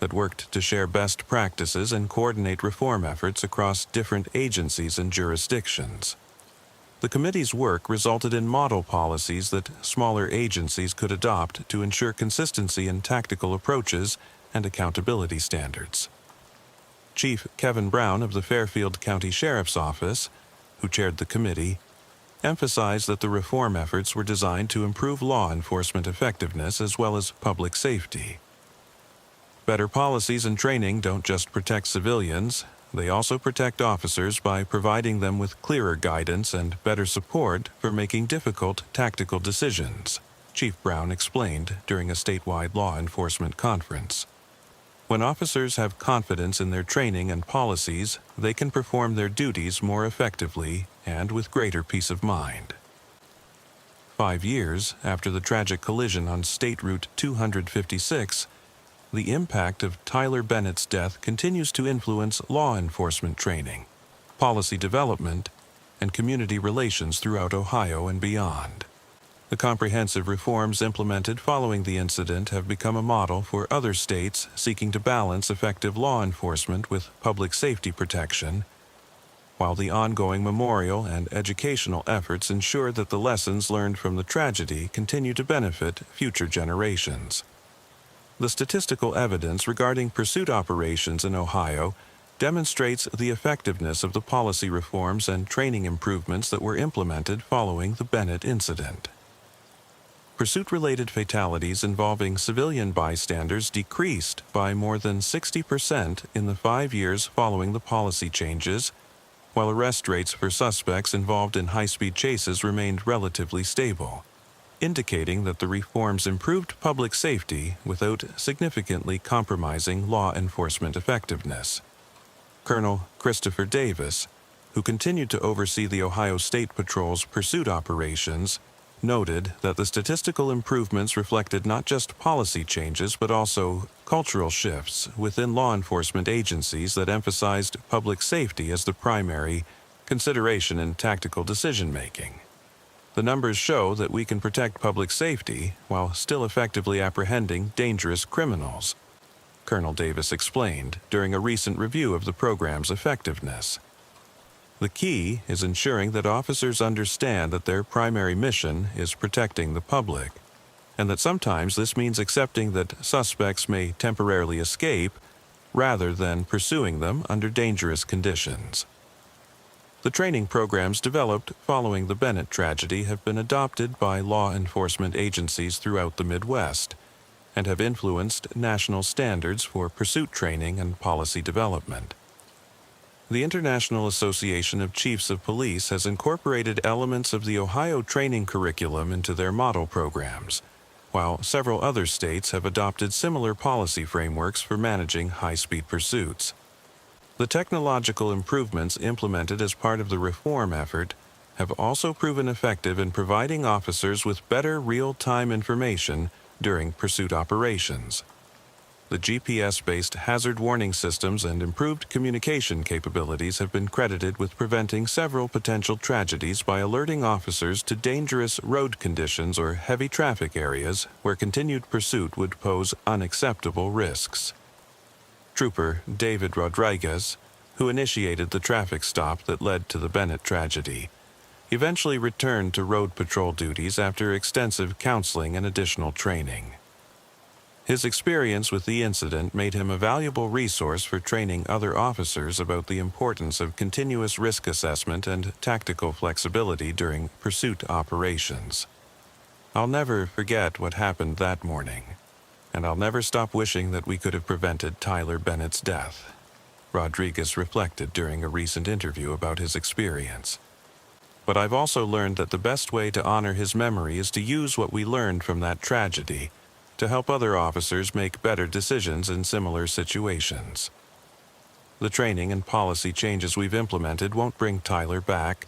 that worked to share best practices and coordinate reform efforts across different agencies and jurisdictions. The committee's work resulted in model policies that smaller agencies could adopt to ensure consistency in tactical approaches and accountability standards. Chief Kevin Brown of the Fairfield County Sheriff's Office, who chaired the committee, emphasized that the reform efforts were designed to improve law enforcement effectiveness as well as public safety. Better policies and training don't just protect civilians, they also protect officers by providing them with clearer guidance and better support for making difficult tactical decisions, Chief Brown explained during a statewide law enforcement conference. When officers have confidence in their training and policies, they can perform their duties more effectively and with greater peace of mind. 5 years after the tragic collision on State Route 256, the impact of Tyler Bennett's death continues to influence law enforcement training, policy development, and community relations throughout Ohio and beyond. The comprehensive reforms implemented following the incident have become a model for other states seeking to balance effective law enforcement with public safety protection, while the ongoing memorial and educational efforts ensure that the lessons learned from the tragedy continue to benefit future generations. The statistical evidence regarding pursuit operations in Ohio demonstrates the effectiveness of the policy reforms and training improvements that were implemented following the Bennett incident. Pursuit-related fatalities involving civilian bystanders decreased by more than 60% in the 5 years following the policy changes, while arrest rates for suspects involved in high-speed chases remained relatively stable, indicating that the reforms improved public safety without significantly compromising law enforcement effectiveness. Colonel Christopher Davis, who continued to oversee the Ohio State Patrol's pursuit operations, noted that the statistical improvements reflected not just policy changes but also cultural shifts within law enforcement agencies that emphasized public safety as the primary consideration in tactical decision-making. The numbers show that we can protect public safety while still effectively apprehending dangerous criminals, Colonel Davis explained during a recent review of the program's effectiveness. The key is ensuring that officers understand that their primary mission is protecting the public, and that sometimes this means accepting that suspects may temporarily escape rather than pursuing them under dangerous conditions. The training programs developed following the Bennett tragedy have been adopted by law enforcement agencies throughout the Midwest and have influenced national standards for pursuit training and policy development. The International Association of Chiefs of Police has incorporated elements of the Ohio training curriculum into their model programs, while several other states have adopted similar policy frameworks for managing high-speed pursuits. The technological improvements implemented as part of the reform effort have also proven effective in providing officers with better real-time information during pursuit operations. The GPS-based hazard warning systems and improved communication capabilities have been credited with preventing several potential tragedies by alerting officers to dangerous road conditions or heavy traffic areas where continued pursuit would pose unacceptable risks. Trooper David Rodriguez, who initiated the traffic stop that led to the Bennett tragedy, eventually returned to road patrol duties after extensive counseling and additional training. His experience with the incident made him a valuable resource for training other officers about the importance of continuous risk assessment and tactical flexibility during pursuit operations. I'll never forget what happened that morning. And I'll never stop wishing that we could have prevented Tyler Bennett's death, Rodriguez reflected during a recent interview about his experience. But I've also learned that the best way to honor his memory is to use what we learned from that tragedy to help other officers make better decisions in similar situations. The training and policy changes we've implemented won't bring Tyler back,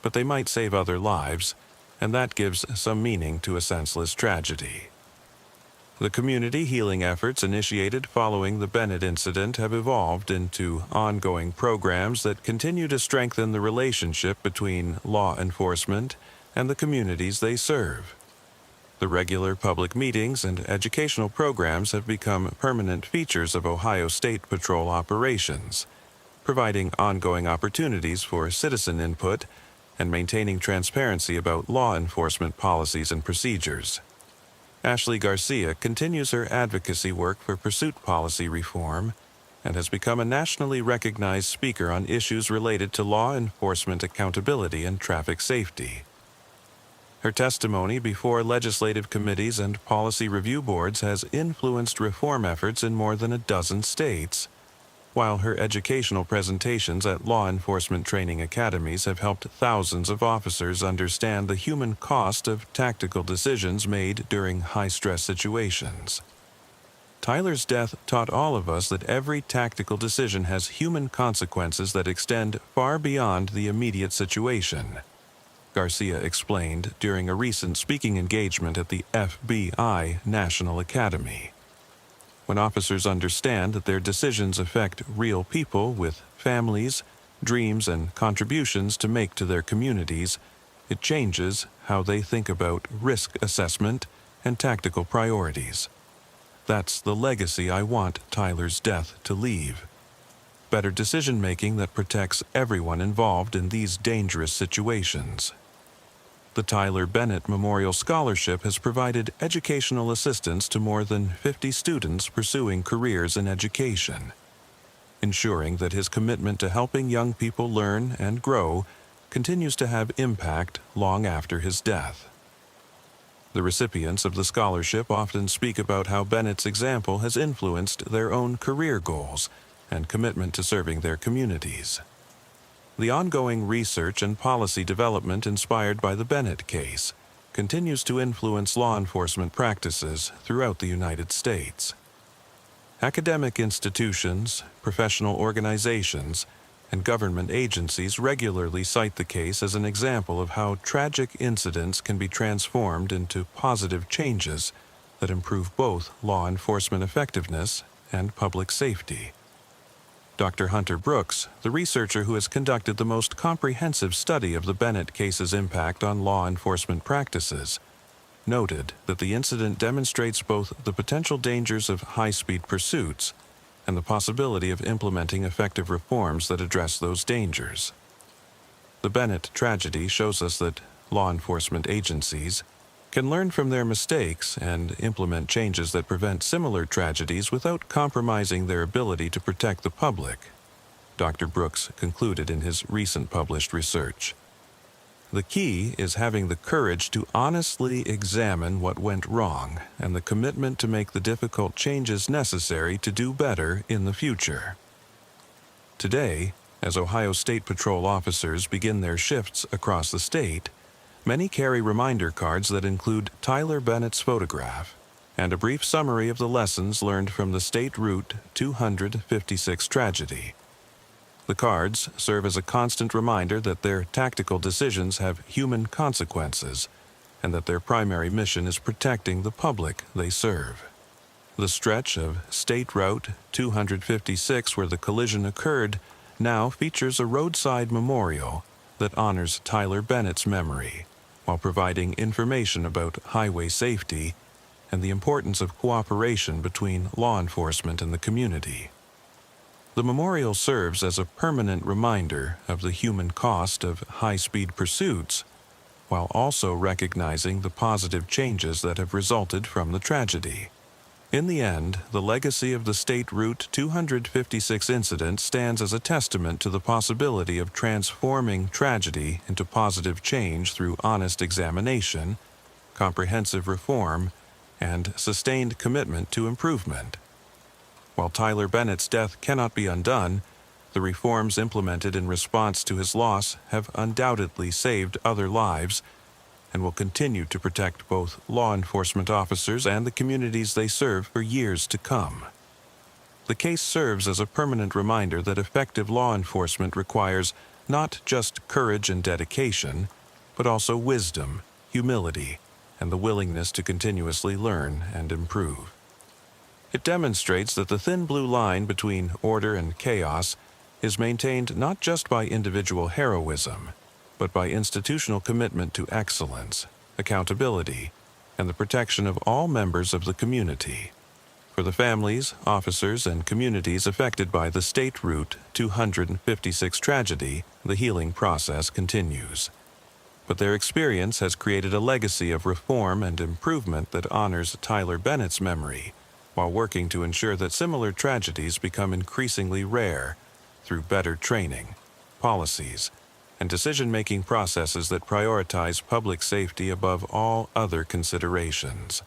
but they might save other lives, and that gives some meaning to a senseless tragedy. The community healing efforts initiated following the Bennett incident have evolved into ongoing programs that continue to strengthen the relationship between law enforcement and the communities they serve. The regular public meetings and educational programs have become permanent features of Ohio State Patrol operations, providing ongoing opportunities for citizen input and maintaining transparency about law enforcement policies and procedures. Ashley Garcia continues her advocacy work for pursuit policy reform and has become a nationally recognized speaker on issues related to law enforcement accountability and traffic safety. Her testimony before legislative committees and policy review boards has influenced reform efforts in more than a dozen states, while her educational presentations at law enforcement training academies have helped thousands of officers understand the human cost of tactical decisions made during high-stress situations. Tyler's death taught all of us that every tactical decision has human consequences that extend far beyond the immediate situation, Garcia explained during a recent speaking engagement at the FBI National Academy. When officers understand that their decisions affect real people with families, dreams, and contributions to make to their communities, it changes how they think about risk assessment and tactical priorities. That's the legacy I want Tyler's death to leave. Better decision-making that protects everyone involved in these dangerous situations. The Tyler Bennett Memorial Scholarship has provided educational assistance to more than 50 students pursuing careers in education, ensuring that his commitment to helping young people learn and grow continues to have impact long after his death. The recipients of the scholarship often speak about how Bennett's example has influenced their own career goals and commitment to serving their communities. The ongoing research and policy development inspired by the Bennett case continues to influence law enforcement practices throughout the United States. Academic institutions, professional organizations, and government agencies regularly cite the case as an example of how tragic incidents can be transformed into positive changes that improve both law enforcement effectiveness and public safety. Dr. Hunter Brooks, the researcher who has conducted the most comprehensive study of the Bennett case's impact on law enforcement practices, noted that the incident demonstrates both the potential dangers of high-speed pursuits and the possibility of implementing effective reforms that address those dangers. The Bennett tragedy shows us that law enforcement agencies can learn from their mistakes and implement changes that prevent similar tragedies without compromising their ability to protect the public, Dr. Brooks concluded in his recent published research. The key is having the courage to honestly examine what went wrong and the commitment to make the difficult changes necessary to do better in the future. Today, as Ohio State Patrol officers begin their shifts across the state, many carry reminder cards that include Tyler Bennett's photograph and a brief summary of the lessons learned from the State Route 256 tragedy. The cards serve as a constant reminder that their tactical decisions have human consequences and that their primary mission is protecting the public they serve. The stretch of State Route 256 where the collision occurred now features a roadside memorial that honors Tyler Bennett's memory, while providing information about highway safety and the importance of cooperation between law enforcement and the community. The memorial serves as a permanent reminder of the human cost of high-speed pursuits, while also recognizing the positive changes that have resulted from the tragedy. In the end, the legacy of the State Route 256 incident stands as a testament to the possibility of transforming tragedy into positive change through honest examination, comprehensive reform, and sustained commitment to improvement. While Tyler Bennett's death cannot be undone, the reforms implemented in response to his loss have undoubtedly saved other lives and will continue to protect both law enforcement officers and the communities they serve for years to come. The case serves as a permanent reminder that effective law enforcement requires not just courage and dedication, but also wisdom, humility, and the willingness to continuously learn and improve. It demonstrates that the thin blue line between order and chaos is maintained not just by individual heroism, but by institutional commitment to excellence, accountability, and the protection of all members of the community. For the families, officers, and communities affected by the State Route 256 tragedy, the healing process continues. But their experience has created a legacy of reform and improvement that honors Tyler Bennett's memory, while working to ensure that similar tragedies become increasingly rare through better training, policies, and decision-making processes that prioritize public safety above all other considerations.